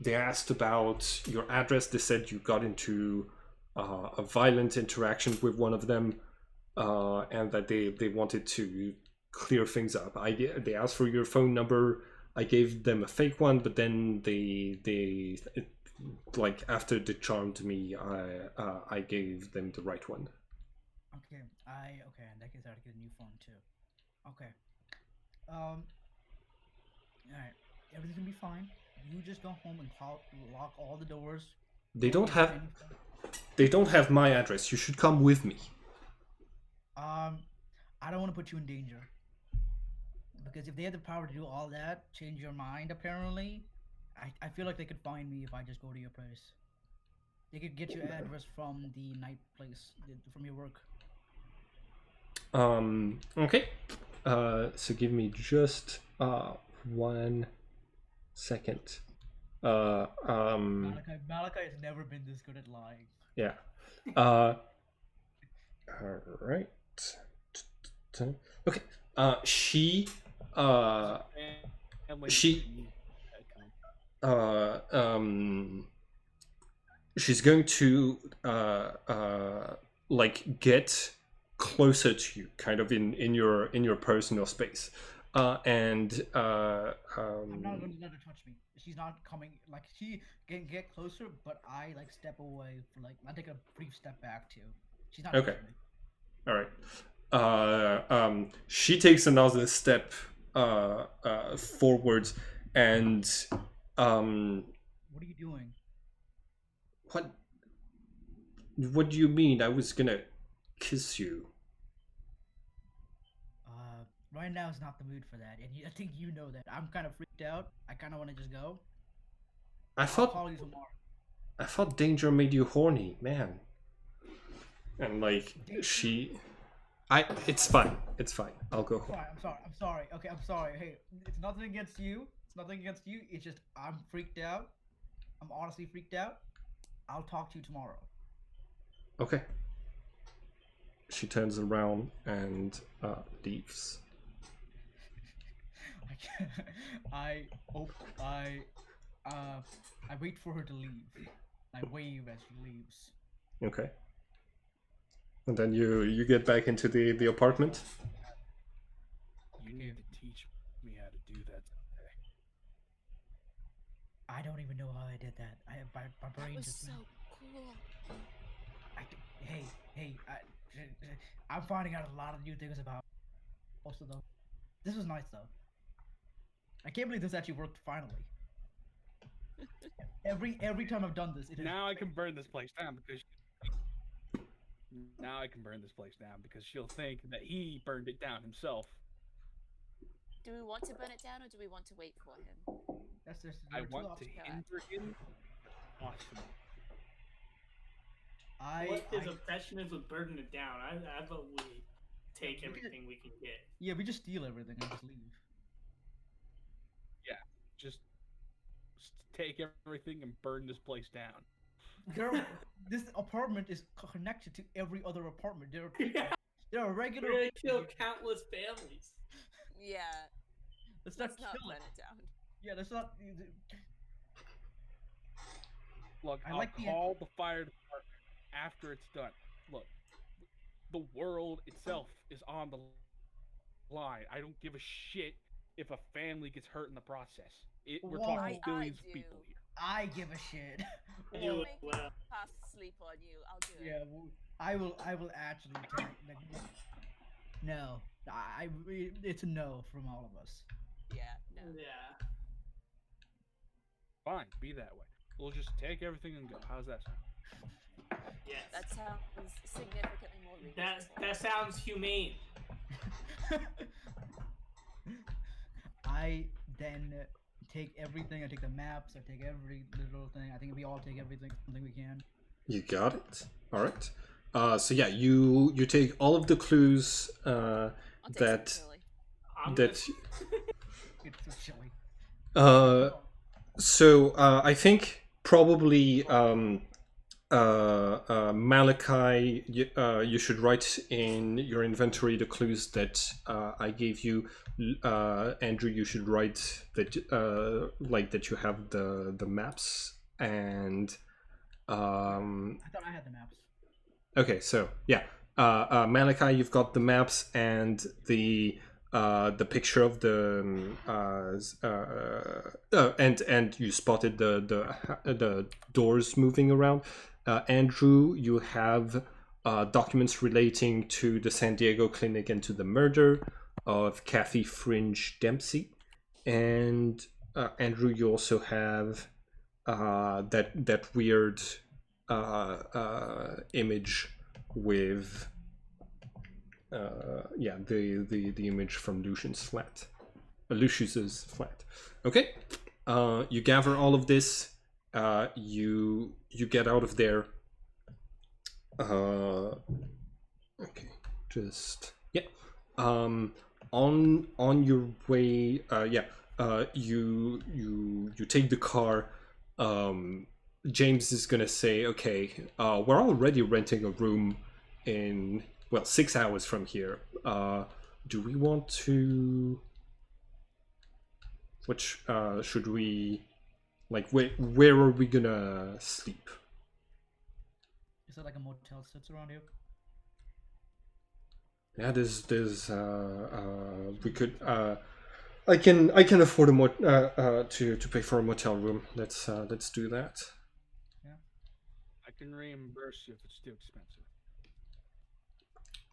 asked about your address. They said you got into a violent interaction with one of them, and that they wanted to clear things up. They asked for your phone number. I gave them a fake one, but then like after they charmed me, I gave them the right one. Okay, in that case I have to get a new phone too. Okay. Alright. Everything's gonna be fine. You just go home and lock all the doors. They don't have my address. You should come with me. I don't want to put you in danger. Because if they had the power to do all that, change your mind apparently, I feel like they could find me if I just go to your place. They could get your address from the night place, from your work. Okay. So give me just 1 second. Malachi has never been this good at lying. Yeah. All right. Okay. She she's going to like get closer to you, kind of in your personal space, and I'm not going to let her touch me. She's not coming. Like she can get closer, but I like step away. I take a brief step back too. She's not Okay. touching me. All right. She takes another step forwards, and What are you doing? What do you mean? I was gonna kiss you. Right now is not the mood for that, and I think you know that. I'm kind of freaked out. I kind of want to just go. I'll call you tomorrow. I thought danger made you horny, man. And like it's fine. It's fine. I'll go home. I'm sorry. Okay, I'm sorry. Hey, it's nothing against you. It's just I'm freaked out. I'm honestly freaked out. I'll talk to you tomorrow. Okay. She turns around and leaves. I wait for her to leave. I wave as she leaves. Okay. And then you get back into the apartment. You need to teach me how to do that someday. I don't even know how I did that. My brain was just so cool. I'm finding out a lot of new things about most of them. This was nice though. I can't believe this actually worked finally. Every time I've done this, it now I can burn this place down because she'll think that he burned it down himself. Do we want to burn it down or do we want to wait for him? I want to hinder him. Awesome. What his obsession is with burning it down. I vote we take everything we can get. Yeah, we just steal everything and just leave. Yeah, just take everything and burn this place down. This apartment is connected to every other apartment. There are regular. We're gonna kill countless families. Yeah. Let's not kill burn it. it down. Yeah, let's not. Look, I'll call the fire department after it's done. Look, the world itself is on the line. I don't give a shit if a family gets hurt in the process. We're talking billions of people here. I give a shit. I'll make half sleep on you. I'll do it. Yeah, well, I will actually take. No, it's a no from all of us. Yeah. No. Yeah. Fine, be that way. We'll just take everything and go. How's that sound? Yes. That sounds significantly more reasonable. That sounds humane. I then take everything. I take the maps. I take every little thing. I think we all take everything we can. You got it. All right. So yeah, you take all of the clues I'll take that some chili. I'm that. It's so chilly. So I think probably Malachi, you should write in your inventory the clues that I gave you. Andrew, you should write that like that you have the maps and. I thought I had the maps. Okay, so yeah, Malachi, you've got the maps and the picture of the and you spotted the doors moving around. Andrew, you have documents relating to the San Diego clinic and to the murder of Kathy Fringe Dempsey, and Andrew, you also have that weird image with the image from Lucius's flat. Okay, you gather all of this. You get out of there. Okay, just yeah. On your way, you take the car. James is gonna say, okay, we're already renting a room in 6 hours from here. Do we want to? Which should we? Like, where are we gonna sleep? Is there like a Motel 6 around here? Yeah, there's we could I can afford to pay for a motel room. Let's do that. I can reimburse you if it's too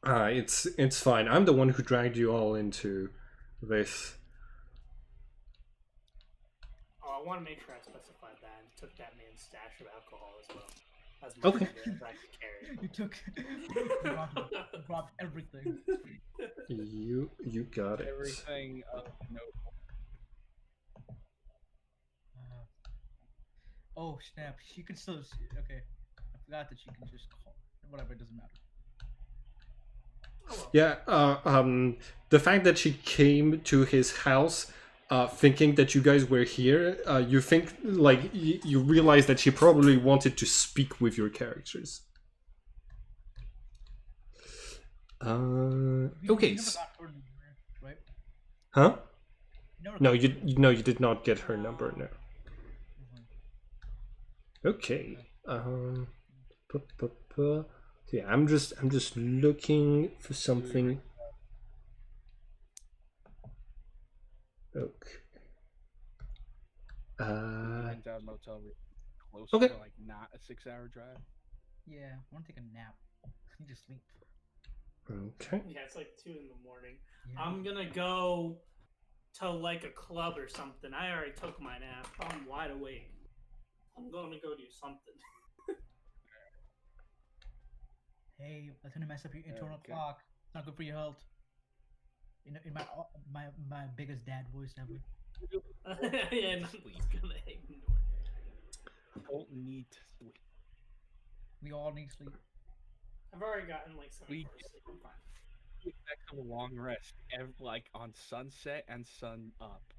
expensive. It's fine. I'm the one who dragged you all into this. Oh, I want to make sure I specified that and took that man's stash of alcohol as well. As much Okay. as I could carry. You took, robbed everything. You got it. Everything of note. Oh snap! She could still. Okay, I forgot that she can just call. Whatever, it doesn't matter. Yeah. The fact that she came to his house, thinking that you guys were here, you think like you realize that she probably wanted to speak with your characters. Okay. You never got her number, right? Huh? You never No, got you did not get her number. No. Okay. So yeah, I'm just looking for something. Okay. Rent out a motel room close Okay. to like not a 6-hour drive. Yeah, I want to take a nap. I need to sleep. Okay. Yeah, it's like 2 in the morning. Yeah. I'm gonna go to like a club or something. I already took my nap. I'm wide awake. I'm going to go do something. Hey, that's gonna mess up your internal Okay. clock. It's not good for your health. In my biggest dad voice ever. Yeah, nobody's gonna ignore it. Don't need to sleep. We all need sleep. I've already gotten like 7 We- hours sleep. I'm fine. The effects of a long rest, like on sunset and sun up.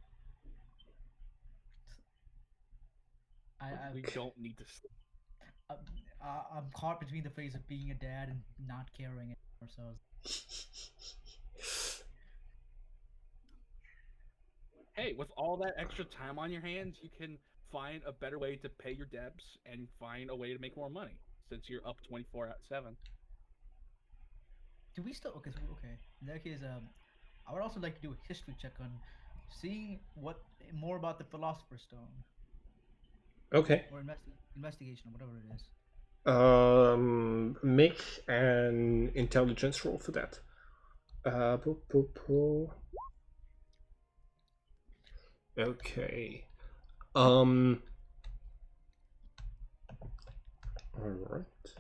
We don't need to sleep. I'm caught between the phase of being a dad and not caring ourselves. Hey, with all that extra time on your hands, you can find a better way to pay your debts and find a way to make more money since you're up 24/7. Do we still okay? In that case, I would also like to do a history check on seeing more about the Philosopher's Stone Okay. or investigation or whatever it is. Make an intelligence roll for that. Okay. All right.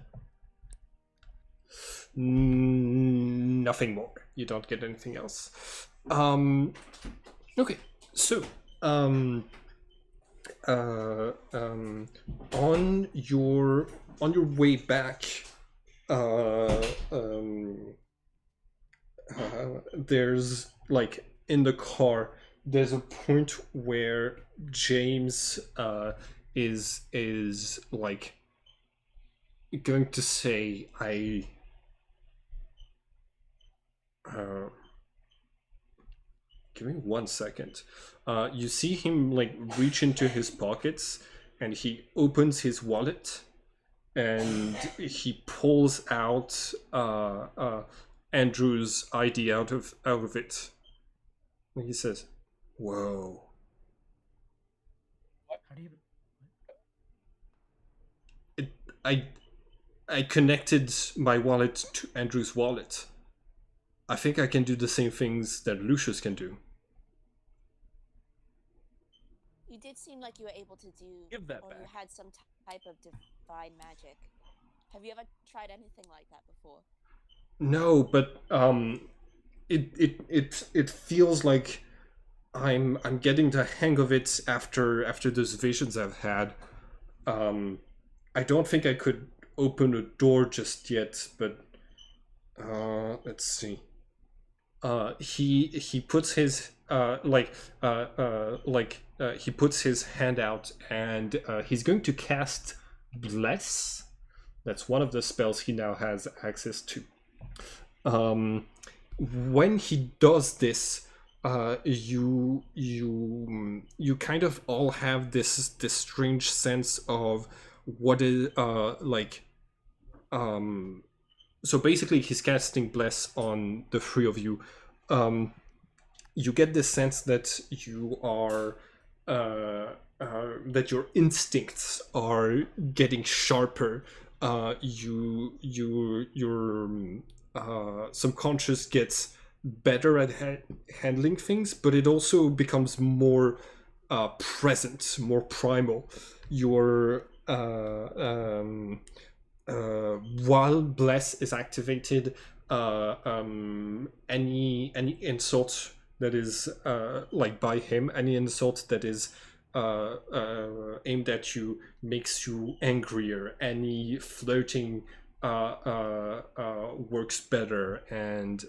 Nothing more. You don't get anything else. Okay, so on your way back, there's like in the car. There's a point where James is like going to say, give me 1 second. You see him like reach into his pockets, and he opens his wallet, and he pulls out Andrew's ID out of it. And he says, "Whoa." How do you? I connected my wallet to Andrew's wallet. I think I can do the same things that Lucius can do. You did seem like you were able to do, Give that or you back. had some type of divine magic. Have you ever tried anything like that before? No, but it feels like I'm getting the hang of it after those visions I've had. I don't think I could open a door just yet, but let's see. He puts his he puts his hand out, and he's going to cast Bless. That's one of the spells he now has access to. When he does this, you kind of all have this strange sense of what is so basically he's casting Bless on the three of you. You get the sense that you are that your instincts are getting sharper. Your subconscious gets better at handling things, but it also becomes more present, more primal. Your while Bless is activated, any insult that is like by him, any insult that is aimed at you makes you angrier. Any flirting works better. And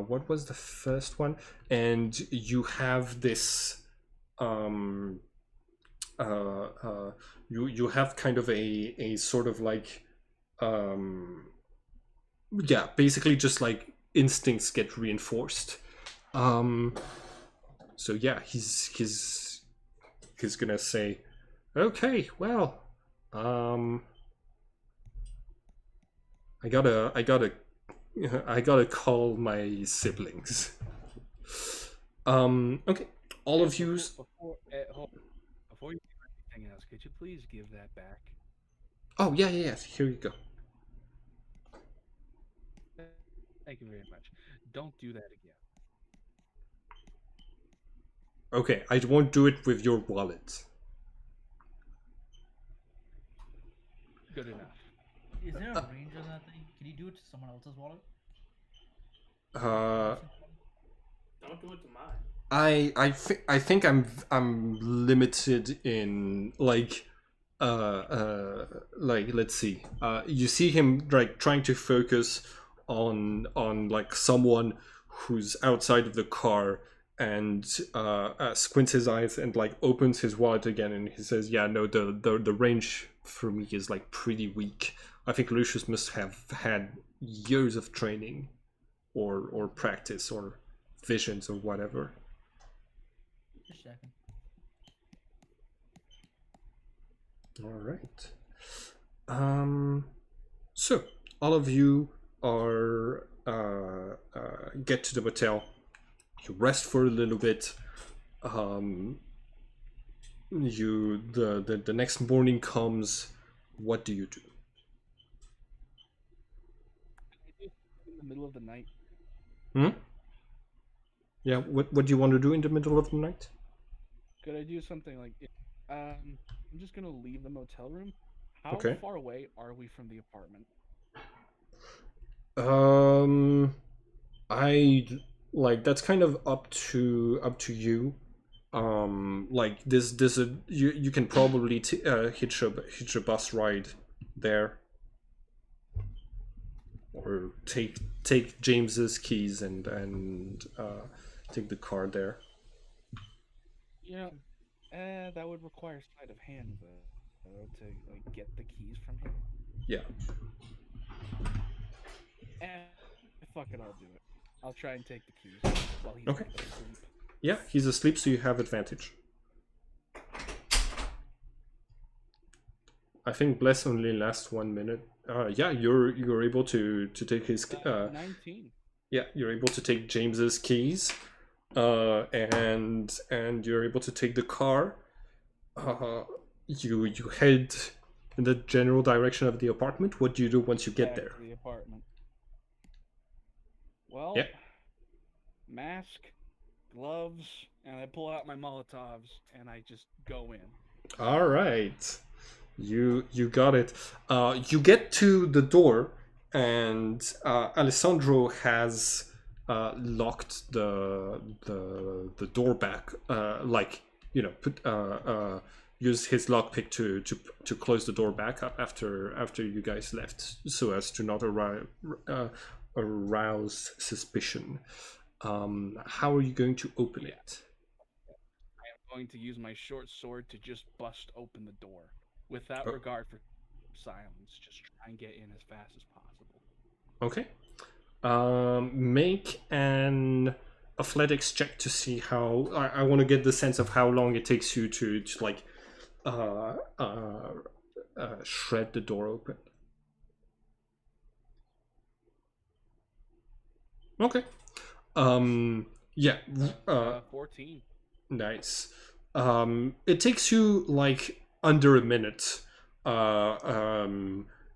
what was the first one? And you have this you have kind of a sort of like yeah, basically just like instincts get reinforced. So yeah, he's gonna say, okay, well, I gotta call my siblings. Okay, all of you. Before you do anything else, could you please give that back? Oh yeah. Here you go. Thank you very much. Don't do that again. Okay, I won't do it with your wallet. Good enough. Is there a range on that thing? Can you do it to someone else's wallet? Don't do it to mine. I think I'm limited in like let's see. You see him like trying to focus on like someone who's outside of the car, and squints his eyes and like opens his wallet again, and he says, yeah, no, the range for me is like pretty weak. I think Lucius must have had years of training or practice or visions or whatever. Just checking. All right. So all of you are get to the motel. You rest for a little bit. The next morning comes. What do you do? In the middle of the night. Yeah. What do you want to do in the middle of the night? Could I do something like, I'm just gonna leave the motel room. How Okay. far away are we from the apartment? I like that's kind of up to you. Like this you can probably hitch a bus ride there, or take James's keys and take the car there. You know, that would require sleight of hand though, to like get the keys from him. Yeah. Fuck it, I'll do it. I'll try and take the keys while he's Okay. asleep. Yeah, he's asleep, so you have advantage. I think bless only lasts 1 minute. Yeah, you're able to take his 19. yeah, you're able to take James's keys, and you're able to take the car. You head in the general direction of the apartment. What do you do once you get Back there? to the apartment. Well, Yeah. mask, gloves, and I pull out my Molotovs and I just go in. All right, you got it. You get to the door, and Alessandro has locked the door back. Like put use his lockpick to close the door back up after you guys left, so as to not arouse suspicion. How are you going to open it? I am going to use my short sword to just bust open the door without Oh. regard for silence. Just try and get in as fast as possible. Okay. Make an athletics check to see how. I want to get the sense of how long it takes you to like shred the door open. Okay. Yeah. 14. Nice. It takes you like under a minute.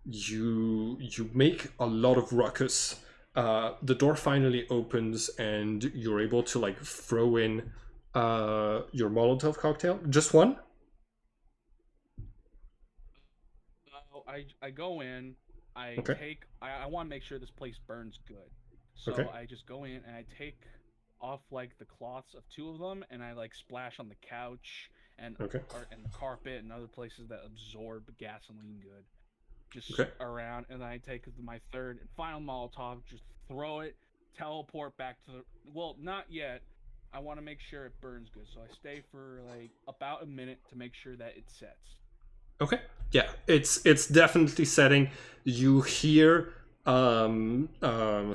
You make a lot of ruckus. The door finally opens, and you're able to like throw in your Molotov cocktail. Just one? I go in. I Okay. take. I want to make sure this place burns good. So Okay. I just go in and I take off like the cloths of 2 of them, and I like splash on the couch and Okay. and the carpet and other places that absorb gasoline good. Just Okay. around, and then I take my third and final Molotov, just throw it, teleport back to the. Well, not yet. I want to make sure it burns good, so I stay for like about a minute to make sure that it sets. Okay. Yeah, it's definitely setting. You hear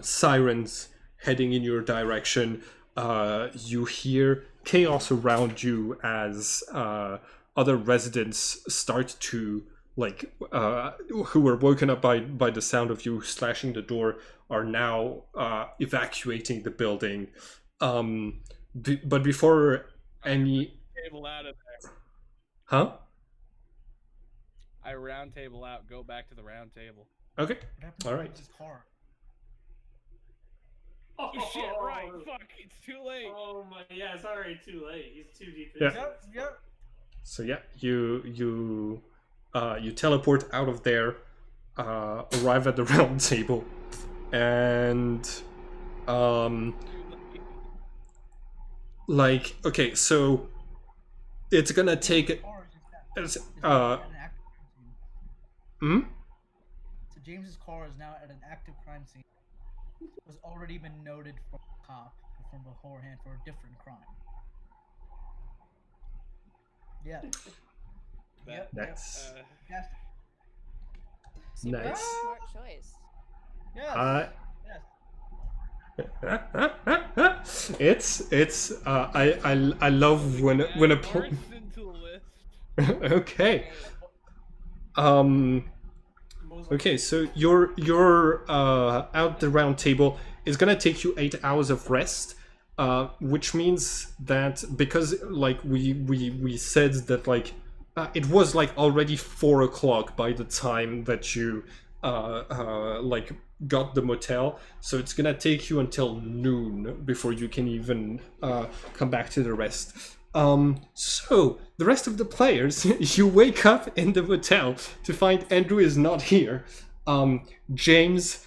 sirens heading in your direction. You hear chaos around you as other residents start to like who were woken up by the sound of you slashing the door are now evacuating the building. But before any, Table out of there. huh? I round table out. Go back to the round table. Okay. What happened All to right. James's car? Oh shit! Right. Fuck. It's too late. Oh my, yeah, it's already too late. He's too deep Yeah. into Yep, this. yep. So yeah, you teleport out of there, arrive at the round table, and like okay, so it's gonna take James's car is just it's, at an active crime scene. hmm? So James's car is now at an active crime scene. It was already been noted from a cop from beforehand for a different crime. Yeah. Yep. Nice. Yes. Super Nice. smart choice. Yes. Yes. It's I love when a Burst into the list. okay. Most Okay, so you're out the round table. It's gonna take you 8 hours of rest, which means that because like we said that like it was like already 4 o'clock by the time that you like got the motel, so it's gonna take you until noon before you can even come back to the rest. So the rest of the players, you wake up in the motel to find Andrew is not here. James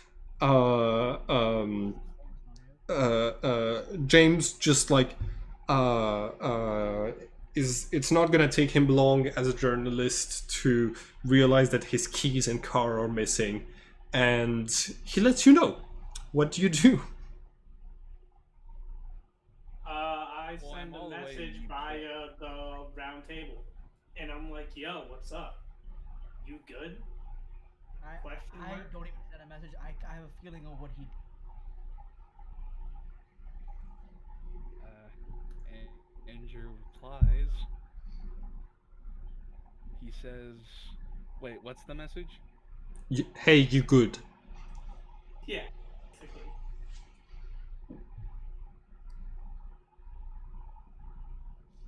James just like is it's not gonna take him long as a journalist to realize that his keys and car are missing, and he lets you know. What do you do? I Well, I'm send a all the way in message UK. via the round table, and I'm like, "Yo, what's up? You good?" Question I mark? don't even send a message. I have a feeling of what he. Andrew replies. He says, "Wait, what's the message?" Hey, you good? Yeah, basically.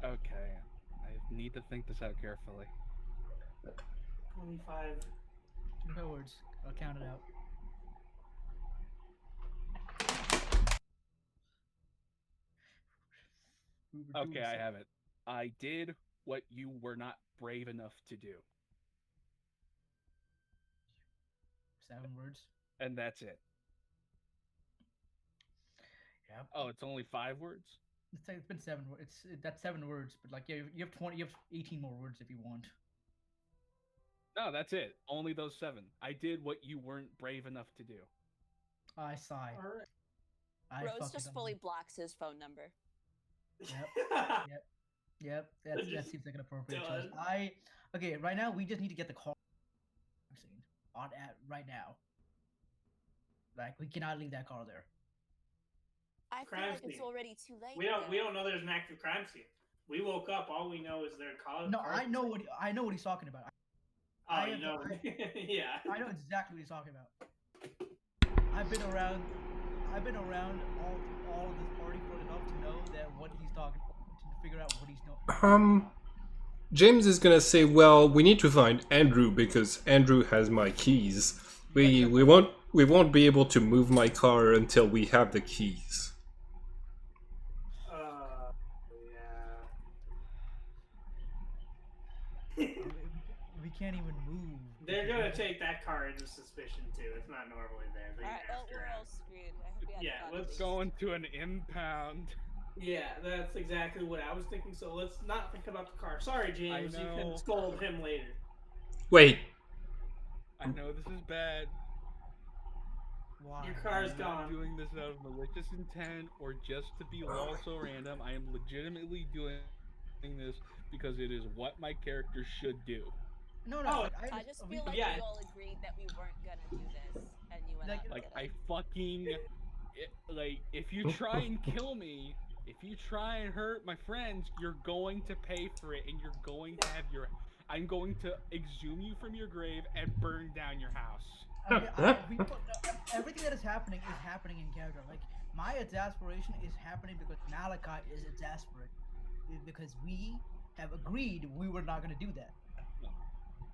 Okay, I need to think this out carefully. 25. 25 words. I'll count it out. We were doing Okay, I something. have it. I did what you were not brave enough to do, 7 words. and that's it. Yep. Oh, it's only 5 words. It's been 7 words. That's 7 words, but like yeah, you have 20. You have 18 more words if you want. No, that's it. Only those 7. I did what you weren't brave enough to do. I sigh. All right. I Rose fucking just don't fully know. blocks his phone number. Yep. They're That just seems like an appropriate choice. done. Okay. Right now, we just need to get the car scene on at right now. Like we cannot leave that car there. I feel Crime like it's scene. already too late. We don't though. know there's an active crime scene. We woke up. All we know is their car. No, cars I know missing. what he's talking about. Oh, I you have- know. Yeah. I know exactly what he's talking about. I've been around all of this party for enough to know that what he's talking to figure out what he's doing. James is gonna say, "Well, we need to find Andrew because Andrew has my keys. We won't be able to move my car until we have the keys." Yeah. We can't even move. They're because gonna we- take that car into suspicion too. It's not normally there. They Alright, well, after we're all us. screwed. I hope you had Yeah, fun. let's at least. Going to an impound. Yeah, that's exactly what I was thinking. So let's not think about the car. Sorry, James. You know. can scold him later. Wait, I know this is bad. Why? Your car's I'm not gone. doing this out of malicious intent or just to be also random. I am legitimately doing this because it is what my character should do. No. Oh, Like, I just feel like yeah. we all agreed that we weren't gonna do this, and you went Like- out and Like did I it. fucking like if you try and kill me, if you try and hurt my friends, you're going to pay for it, and you're going to have your. I'm going to exhume you from your grave and burn down your house. Everything that is happening in character. Like my exasperation is happening because Malachi is exasperated because we have agreed we were not going to do that.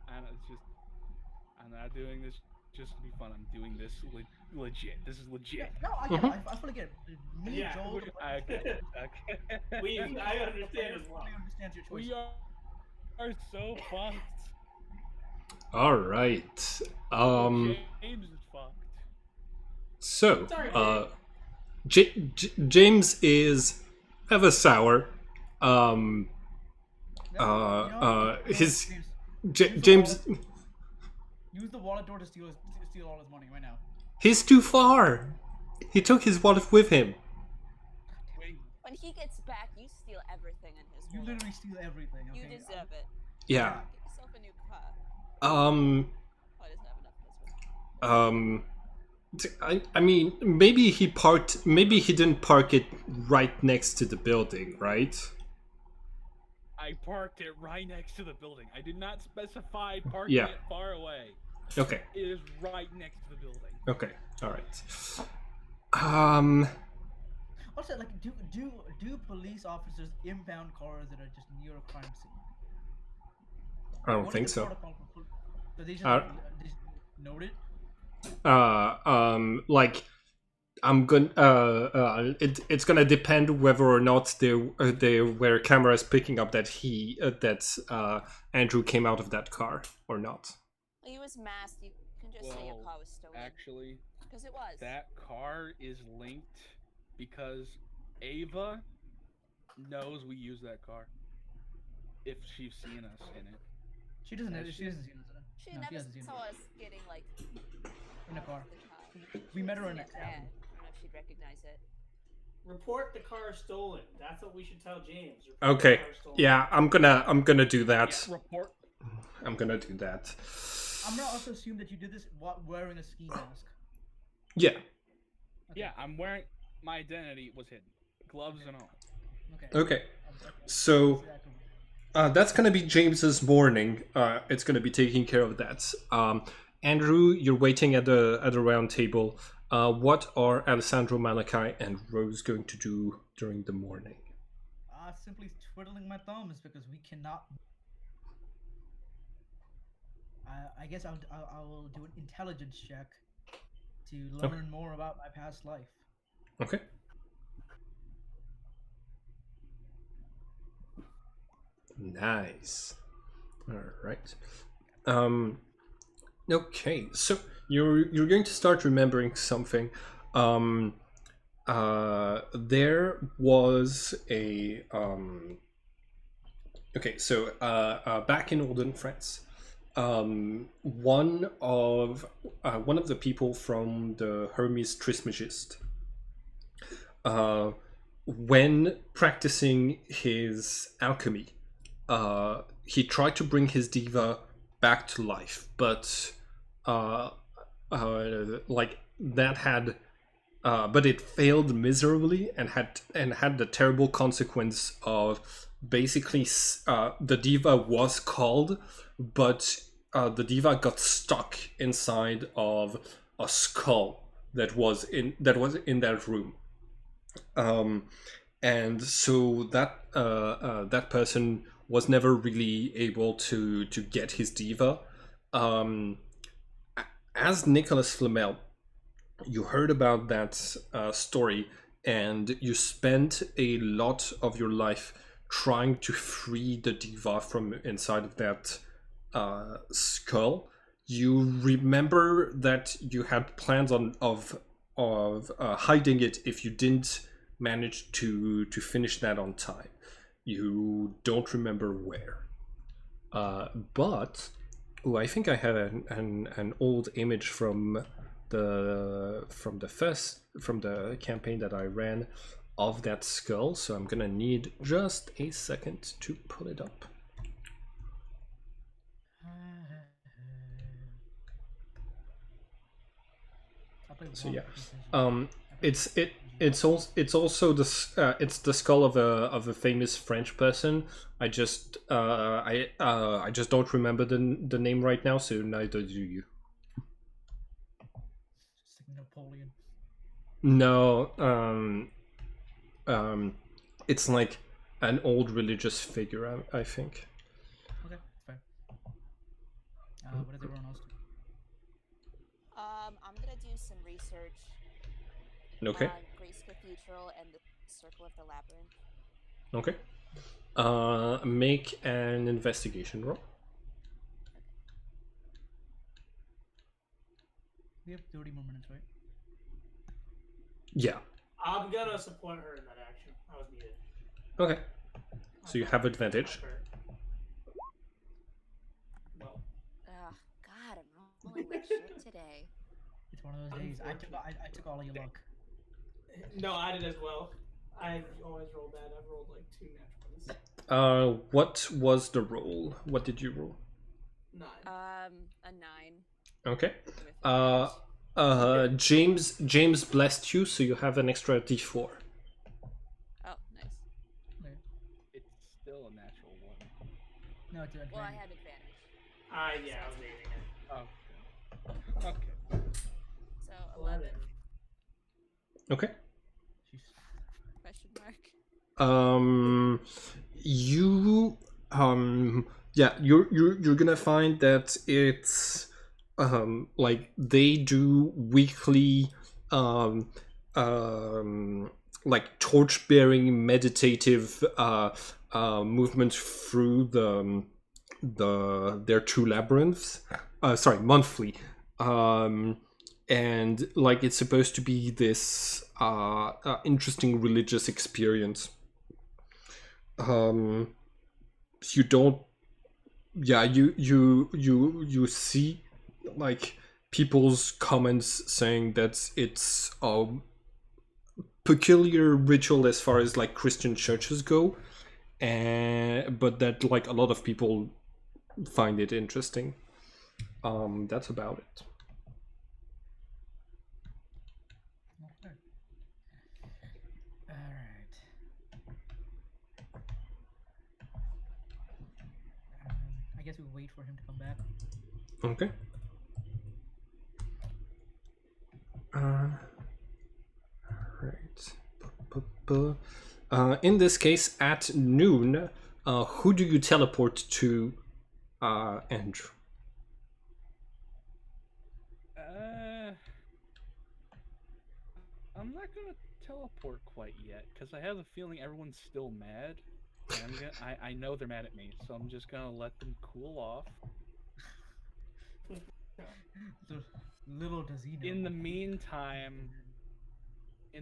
And it's just, I'm not doing this just to be fun. I'm doing this legit. This is legit. No, I get it. I fully get it. Me, Yeah, Joel, Okay. I understand as well. fully understands your choice. We are so fucked. all right. James is fucked. So, Sorry, James is ever sour. His James, use the wallet door to steal all his money right now. he's too far. He took his wallet with him. Wait, When he gets back, you steal everything in his You wallet. literally steal everything. Okay? You deserve it. Yeah. Get yourself a new car. Um. Oh, it doesn't have enough this one. I mean, maybe he didn't park it right next to the building, right? I parked it right next to the building. I did not specify parking Yeah. it far away. Okay. It is right next to the building. Okay. All right. Also, like, do police officers impound cars that are just near a crime scene? I don't What is think the so. protocol for do they just, they just note it? Like I'm gonna it's gonna depend whether or not there were cameras picking up that Andrew came out of that car or not. Well, you was masked. You can just say your Well, car was stolen. actually, Because it was. that car is linked because Ava knows we use that car. If she's seen us in it. She doesn't. Has She she? hasn't seen us. She No, she never hasn't seen saw us us getting, like, in a out car. of the car. We She met was her in a a van. alley. I don't know if she'd recognize it. Report the car stolen. That's what we should tell James. Report Okay. the car stolen. Yeah, I'm gonna do that. Yeah, report. I'm gonna do that. I'm gonna also assume that you did this wearing a ski mask. Yeah. Okay. Yeah, I'm wearing. My identity was hidden, gloves and all. Okay. Okay. So that's gonna be James's morning. It's gonna be taking care of that. Andrew, you're waiting at the round table. What are Alessandro, Malachi, and Rose going to do during the morning? Simply twiddling my thumbs because we cannot. I guess I will do an intelligence check to learn more about my past life. Okay. Nice. All right. Okay, so you're going to start remembering something. There was a okay, so back in olden France, one of the people from the Hermes Trismegist, when practicing his alchemy, he tried to bring his diva back to life, but like that had but it failed miserably and had the terrible consequence of basically the diva was called, but the diva got stuck inside of a skull that was in that room, and so that person was never really able to get his diva. As Nicholas Flamel, you heard about that story, and you spent a lot of your life trying to free the diva from inside of that skull. You remember that you had plans of hiding it if you didn't manage to finish that on time. You don't remember where, but I think I had an old image from the campaign that I ran of that skull, so I'm gonna need just a second to pull it up. So yeah, it's also it's the skull of a famous French person. I just don't remember the name right now, so neither do you. Napoleon. No, it's like an old religious figure, I think. Okay, fine. What does everyone else do? I'm gonna do some research Okay. on Grace Cathedral and the Circle of the Labyrinth. Okay. Make an investigation roll. We have 30 more minutes, right? Yeah. I'm gonna support her in that action. I was muted. Okay. So you have advantage. Well, Ugh, God, I'm rolling like shit today. It's one of those days. I took all of your luck. no, I did as well. I've always rolled bad. I've rolled like 2 natural ones. What was the roll? What did you roll? 9. A 9. Okay. With advantage. James blessed you, so you have an extra d4. Oh, nice. Okay. It's still a natural one. No, it's advantage. Well, I had advantage. Yeah, I was aiming it. Oh. Okay. So 11. Okay. Jeez. Question mark. You you're gonna find that it's like they do weekly like torch bearing meditative movement through their two labyrinths, monthly, and like it's supposed to be this interesting religious experience. You don't, yeah, you see like people's comments saying that it's a peculiar ritual as far as like Christian churches go, and but that like a lot of people find it interesting. That's about it. Okay. All right. I guess we wait for him to come back. Okay. Right. In this case, at noon, who do you teleport to, Andrew? I'm not gonna teleport quite yet because I have a feeling everyone's still mad. And I know they're mad at me, so I'm just gonna let them cool off. So little does he know. In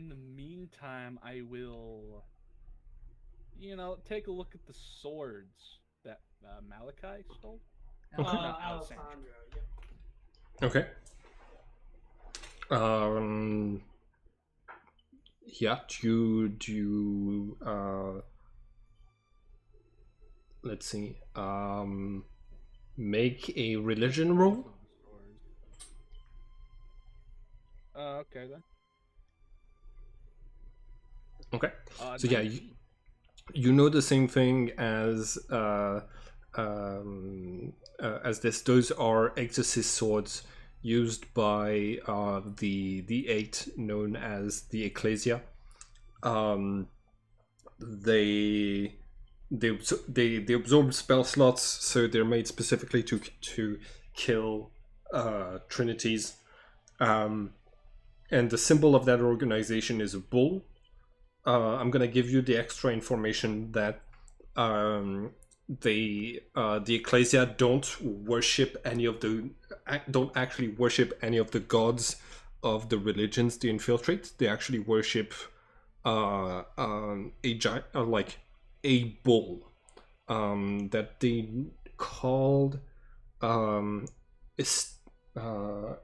the meantime, I will, take a look at the swords that Malachi stole. Alessandro. Yep. Okay. Yeah. Do you let's see. Make a religion roll. Okay then. Okay. So yeah, you know the same thing as this. Those are Exorcist swords used by the eight known as the Ecclesia. They absorb spell slots, so they're made specifically to kill trinities. And the symbol of that organization is a bull. I'm gonna give you the extra information that the Ecclesia don't actually worship any of the gods of the religions they infiltrate. They actually worship a bull that they called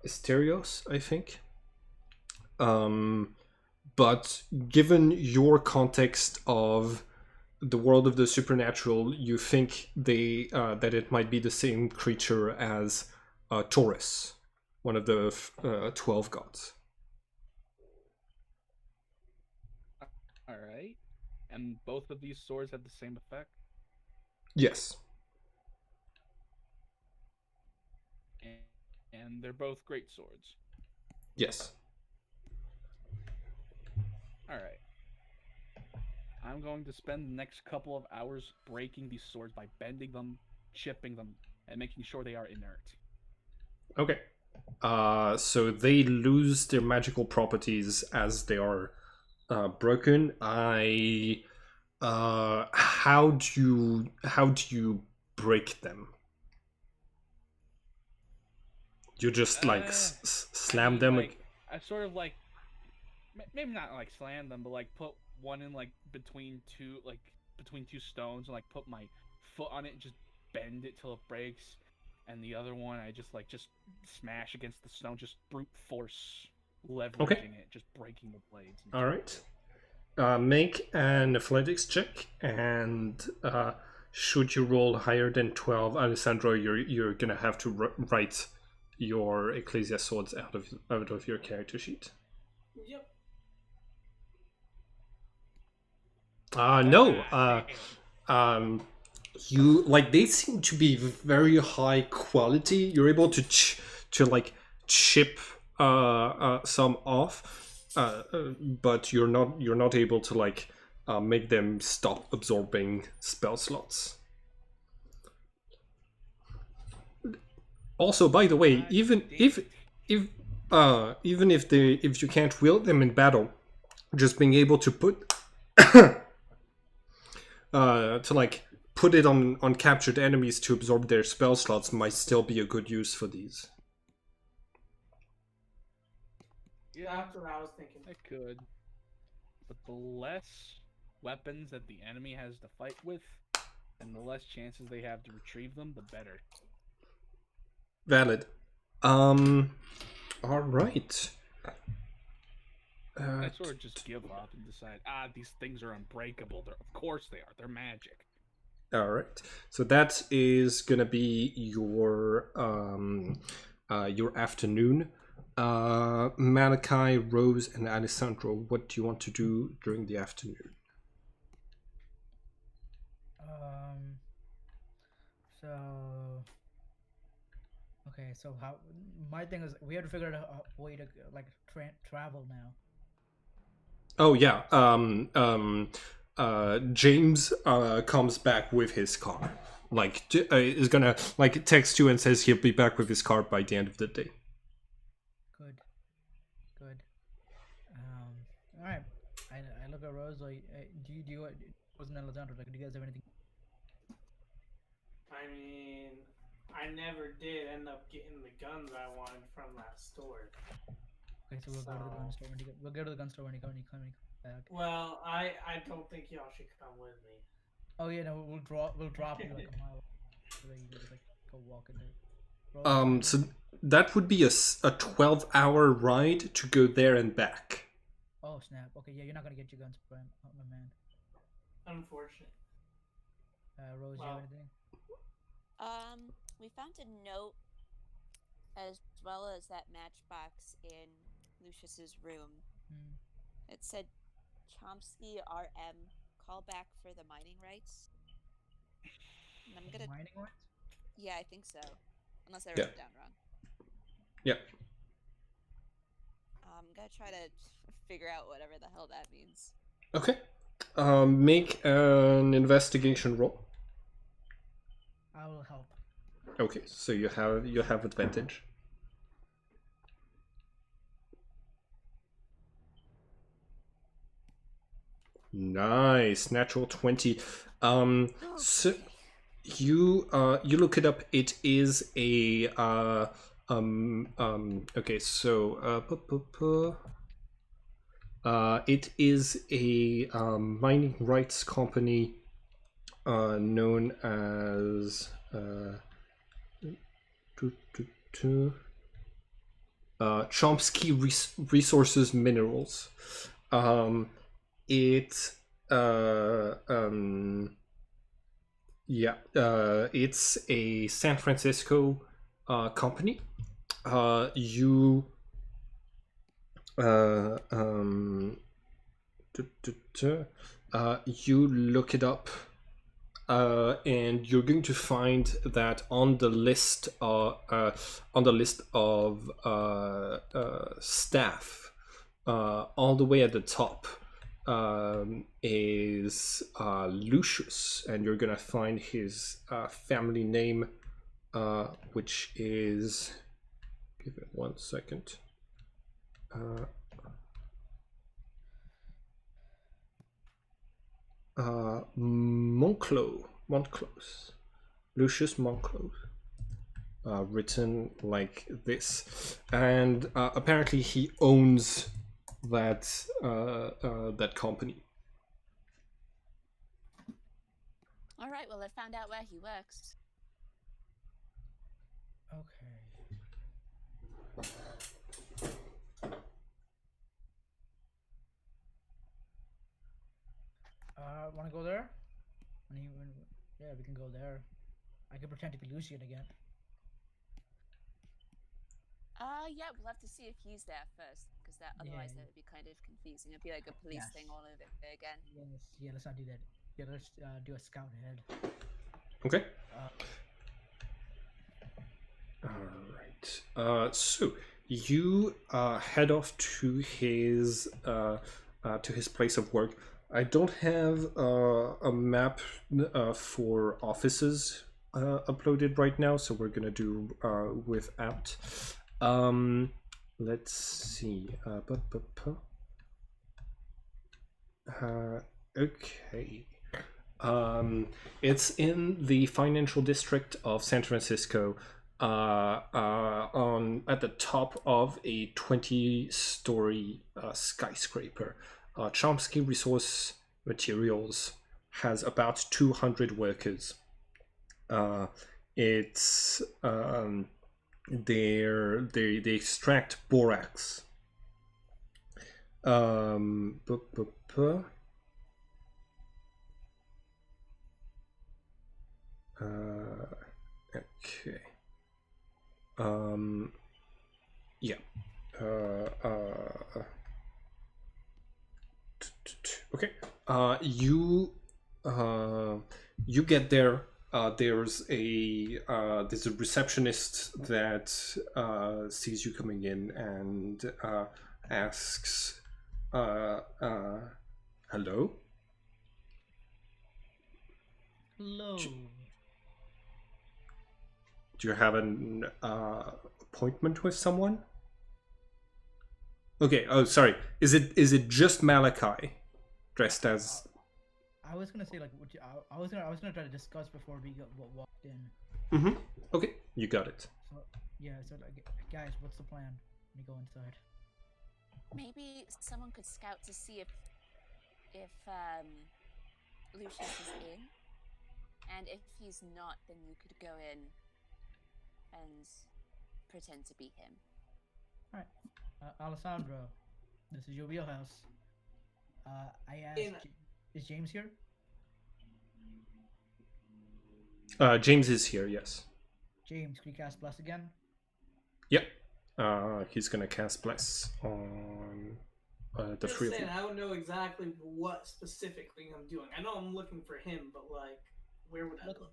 Asterios, I think. But given your context of the world of the supernatural, you think that it might be the same creature as Taurus, one of the 12 gods. All right. And both of these swords have the same effect? Yes. And they're both great swords? Yes. Alright. I'm going to spend the next couple of hours breaking these swords by bending them, chipping them, and making sure they are inert. Okay. So they lose their magical properties as they are broken. How do you break them? You just slam them? I sort of maybe not slam them, but put one in between two stones and put my foot on it and just bend it till it breaks, and the other one I just smash against the stone, just brute force leveraging it, just breaking the blades. All right. Make an athletics check, and should you roll higher than 12, Alessandro, you're gonna have to write your Ecclesia Swords out of your character sheet. Yep. No. You they seem to be very high quality. You're able to chip some off, but you're not able to make them stop absorbing spell slots. Also, by the way, even if you can't wield them in battle, just being able to put it on captured enemies to absorb their spell slots might still be a good use for these. Yeah, That's what I was thinking. I could. But the less weapons that the enemy has to fight with, and the less chances they have to retrieve them, the better. Valid. All right. I sort of just give up and decide, these things are unbreakable. Of course they are. They're magic. All right. So that is gonna be your afternoon. Malachi, Rose, and Alessandro, what do you want to do during the afternoon? So okay, so how my thing is we have to figure out a way to like travel now. Oh yeah. James comes back with his car. Like is gonna like text you and says he'll be back with his car by the end of the day. Good. All right. I look at Rose like, do you wasn't Alessandro like? Do you guys have anything? I mean, I never did end up getting the guns I wanted from that store. Okay, so we'll go to the gun store when you get. We'll go to the gun store when you come back. Well, I don't think y'all should come with me. Oh yeah, no, we'll drop you like a mile, so that you can just like go walk in there. So that would be a 12-hour ride to go there and back. Oh snap! Okay, yeah, you're not gonna get your guns, my man. Unfortunate. Rose, you have anything? We found a note as well as that matchbox in Lucius's room. It said Chomsky RM, call back for the mining rights. And I'm gonna Mining rights? Yeah, I think so. Unless I wrote it down wrong. Yeah. I'm gonna try to figure out whatever the hell that means. Okay. Make an investigation roll. I will help. Okay, so you have advantage. Nice, natural 20. So you look it up. It is a okay, so it is a mining rights company known as Chomsky Resources Minerals. It's a San Francisco company. You look it up, and you're going to find that on the list of staff, all the way at the top, is Lucius, and you're gonna find his family name, which is, give it 1 second. Monclose, Lucius Monclose, written like this, and apparently he owns that company. All right, well, I found out where he works. Okay. Want to go there? Yeah, we can go there. I can pretend to be Lucian again. Yeah, we'll have to see if he's there first, because otherwise that would be kind of confusing. It'd be like a police thing all over again. Yes. Yeah, let's not do that. Yeah, let's do a scout ahead. Okay. All right. So you head off to his place of work. I don't have a map for offices uploaded right now, so we're gonna do without. Let's see. Okay. It's in the financial district of San Francisco, on at the top of a 20-story skyscraper. Chomsky Resource Materials has about 200 workers. It's they extract borax. Okay. Yeah. Okay. You get there. There's a receptionist that sees you coming in and asks, "Hello." Hello. Do you have an appointment with someone? Okay. Oh, sorry. Is it just Malachi dressed as? I was gonna say like I was gonna try to discuss before we walked in. Mm-hmm. Okay, you got it. So yeah, so like, guys, what's the plan? Let me go inside. Maybe someone could scout to see if Lucius is in, and if he's not, then you could go in and pretend to be him. All right, Alessandro, this is your wheelhouse. I asked, is James here? James is here. Yes. James, can you cast Bless again? Yep. He's gonna cast Bless on the Just three of saying, you. I don't know exactly what specifically I'm doing. I know I'm looking for him, but like, where would I look?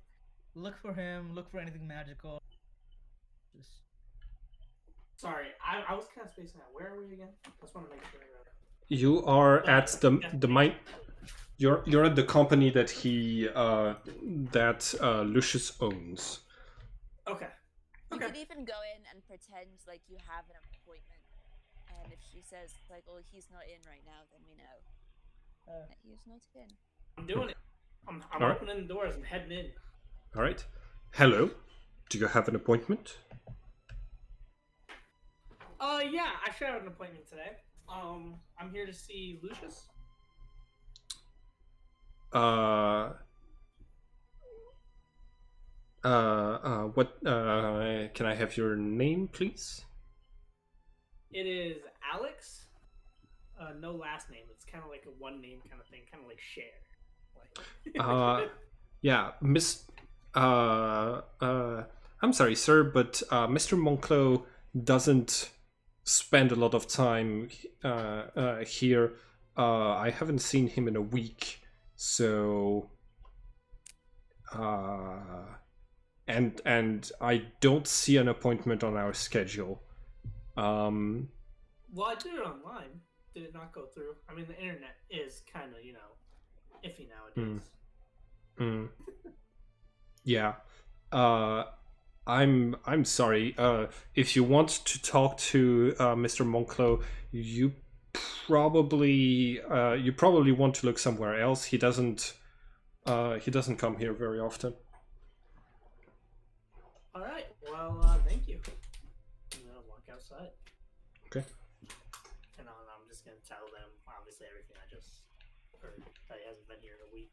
Look for him. Look for anything magical. Just Sorry, I was kind of spacing out. Where are we again? I just want to make sure. You are at the mine. You're at the company that Lucius owns. Okay. You Okay. could even go in and pretend like you have an appointment, and if she says like, "Oh, he's not in right now," then we know that he's not in. I'm doing it. I'm All right. opening the doors. I'm heading in. All right. Hello. Do you have an appointment? Yeah, I should have an appointment today. I'm here to see Lucius. What? Can I have your name, please? It is Alex. No last name. It's kind of like a one name kind of thing, kind of like Cher. Like... Yeah, I'm sorry, sir, but Mr. Monclos doesn't spend a lot of time here. I haven't seen him in a week, so and I don't see an appointment on our schedule. Well, I did it online. Did it not go through? I mean, the internet is kind of, iffy nowadays. Yeah. I'm sorry. If you want to talk to Mr. Monclos, you probably want to look somewhere else. He doesn't come here very often. All right. Well, thank you. I'm gonna walk outside. Okay. And I'm just gonna tell them obviously everything I just heard. That he hasn't been here in a week.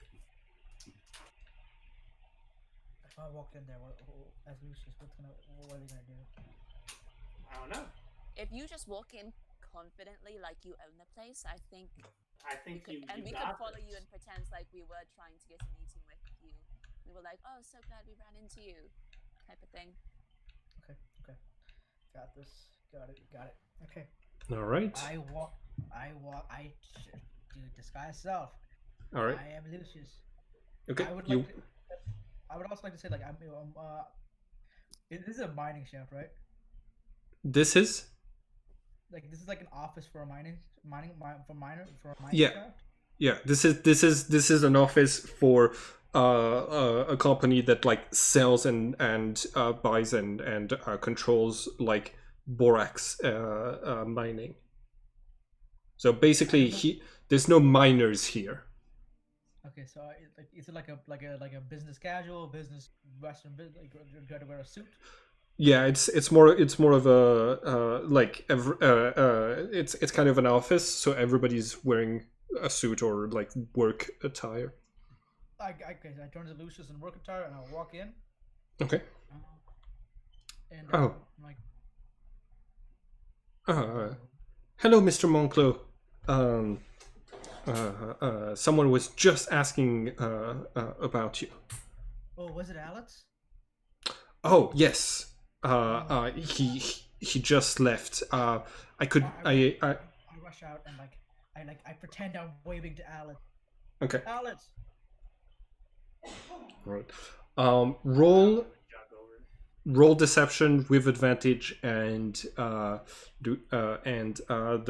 if I walked in there as Lucius, what are they gonna do? I don't know. If you just walk in confidently, like you own the place, I think we could follow you and pretend like we were trying to get a meeting with you. We were like, "Oh, so glad we ran into you," type of thing. Okay. Got this. Got it. Okay. All right. I do disguise self. All right. I am Lucius. Okay. I would also like to say, like, this is a mining shaft, right? This is. Like, this is like an office for a mining Yeah. shaft. Yeah. This is an office for a company that like sells and buys and controls like borax mining. So basically, there's no miners here. Okay, so is it like a business casual, business Western, like you got to wear a suit? Yeah, it's more of a it's kind of an office, so everybody's wearing a suit or like work attire. I turn to Lucius in work attire and I'll walk in. Okay. And Oh. I'm like, Hello, Mr. Monclo. Someone was just asking about you. oh, was it Alex? Oh yes. He just left. I rush out and I pretend I'm waving to Alex. Okay. Alex. All right. Roll deception with advantage and the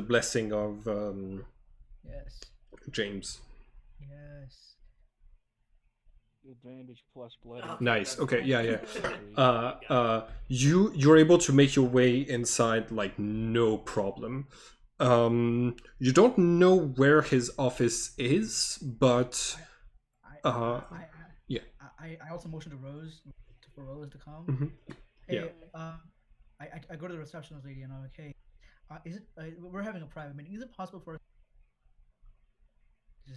blessing of Yes. James. Yes. Advantage plus blood. Nice. Okay. Yeah. You're able to make your way inside like no problem. You don't know where his office is, but yeah. I also motion to Rose for Rose to come. Mm-hmm. Hey, I go to the receptionist lady and I'm like, hey, is it? We're having a private meeting. Is it possible for us?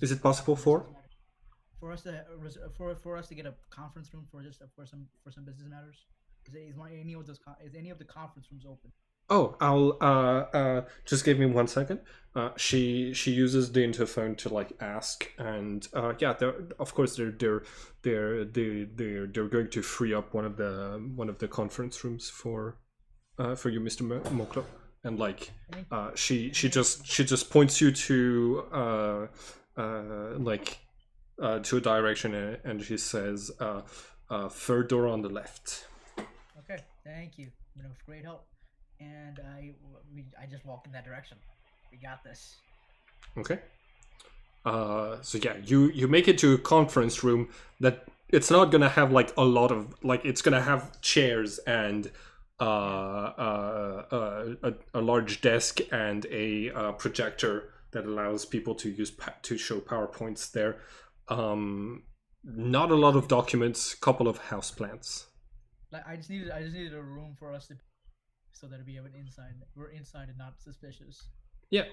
Is it possible for us to get a conference room for some business matters? Is any of the conference rooms open? Oh, I'll just give me 1 second. She uses the interphone to like ask, and of course they're going to free up one of the conference rooms for you, Mr. Moklo, and like she just points you to to a direction, and she says third door on the left. Okay, thank you. Great help. And I just walk in that direction. We got this. Okay. So yeah, you make it to a conference room that it's not gonna have like a lot of like it's gonna have chairs and a large desk and a projector that allows people to use to show PowerPoints there. Not a lot of documents, couple of houseplants. Like I just needed a room for us to. So that we're inside and not suspicious. Yeah.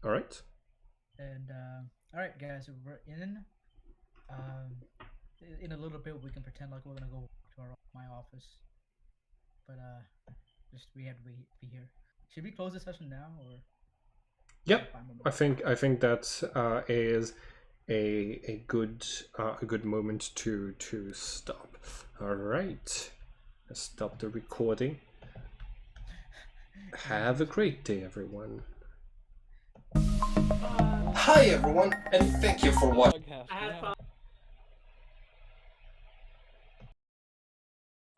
All right. And all right, guys, so we're in. In a little bit, we can pretend like we're gonna go to my office, but just we have to be here. Should we close the session now, or? Yep. I think that is a good moment to stop. All right. Let's stop the recording. Have a great day, everyone. Hi, everyone, and thank you for watching. I had fun.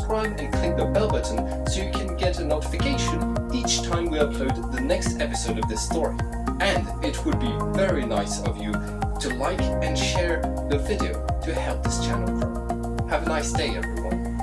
Subscribe and click the bell button so you can get a notification each time we upload the next episode of this story. And it would be very nice of you to like and share the video to help this channel grow. Have a nice day, everyone.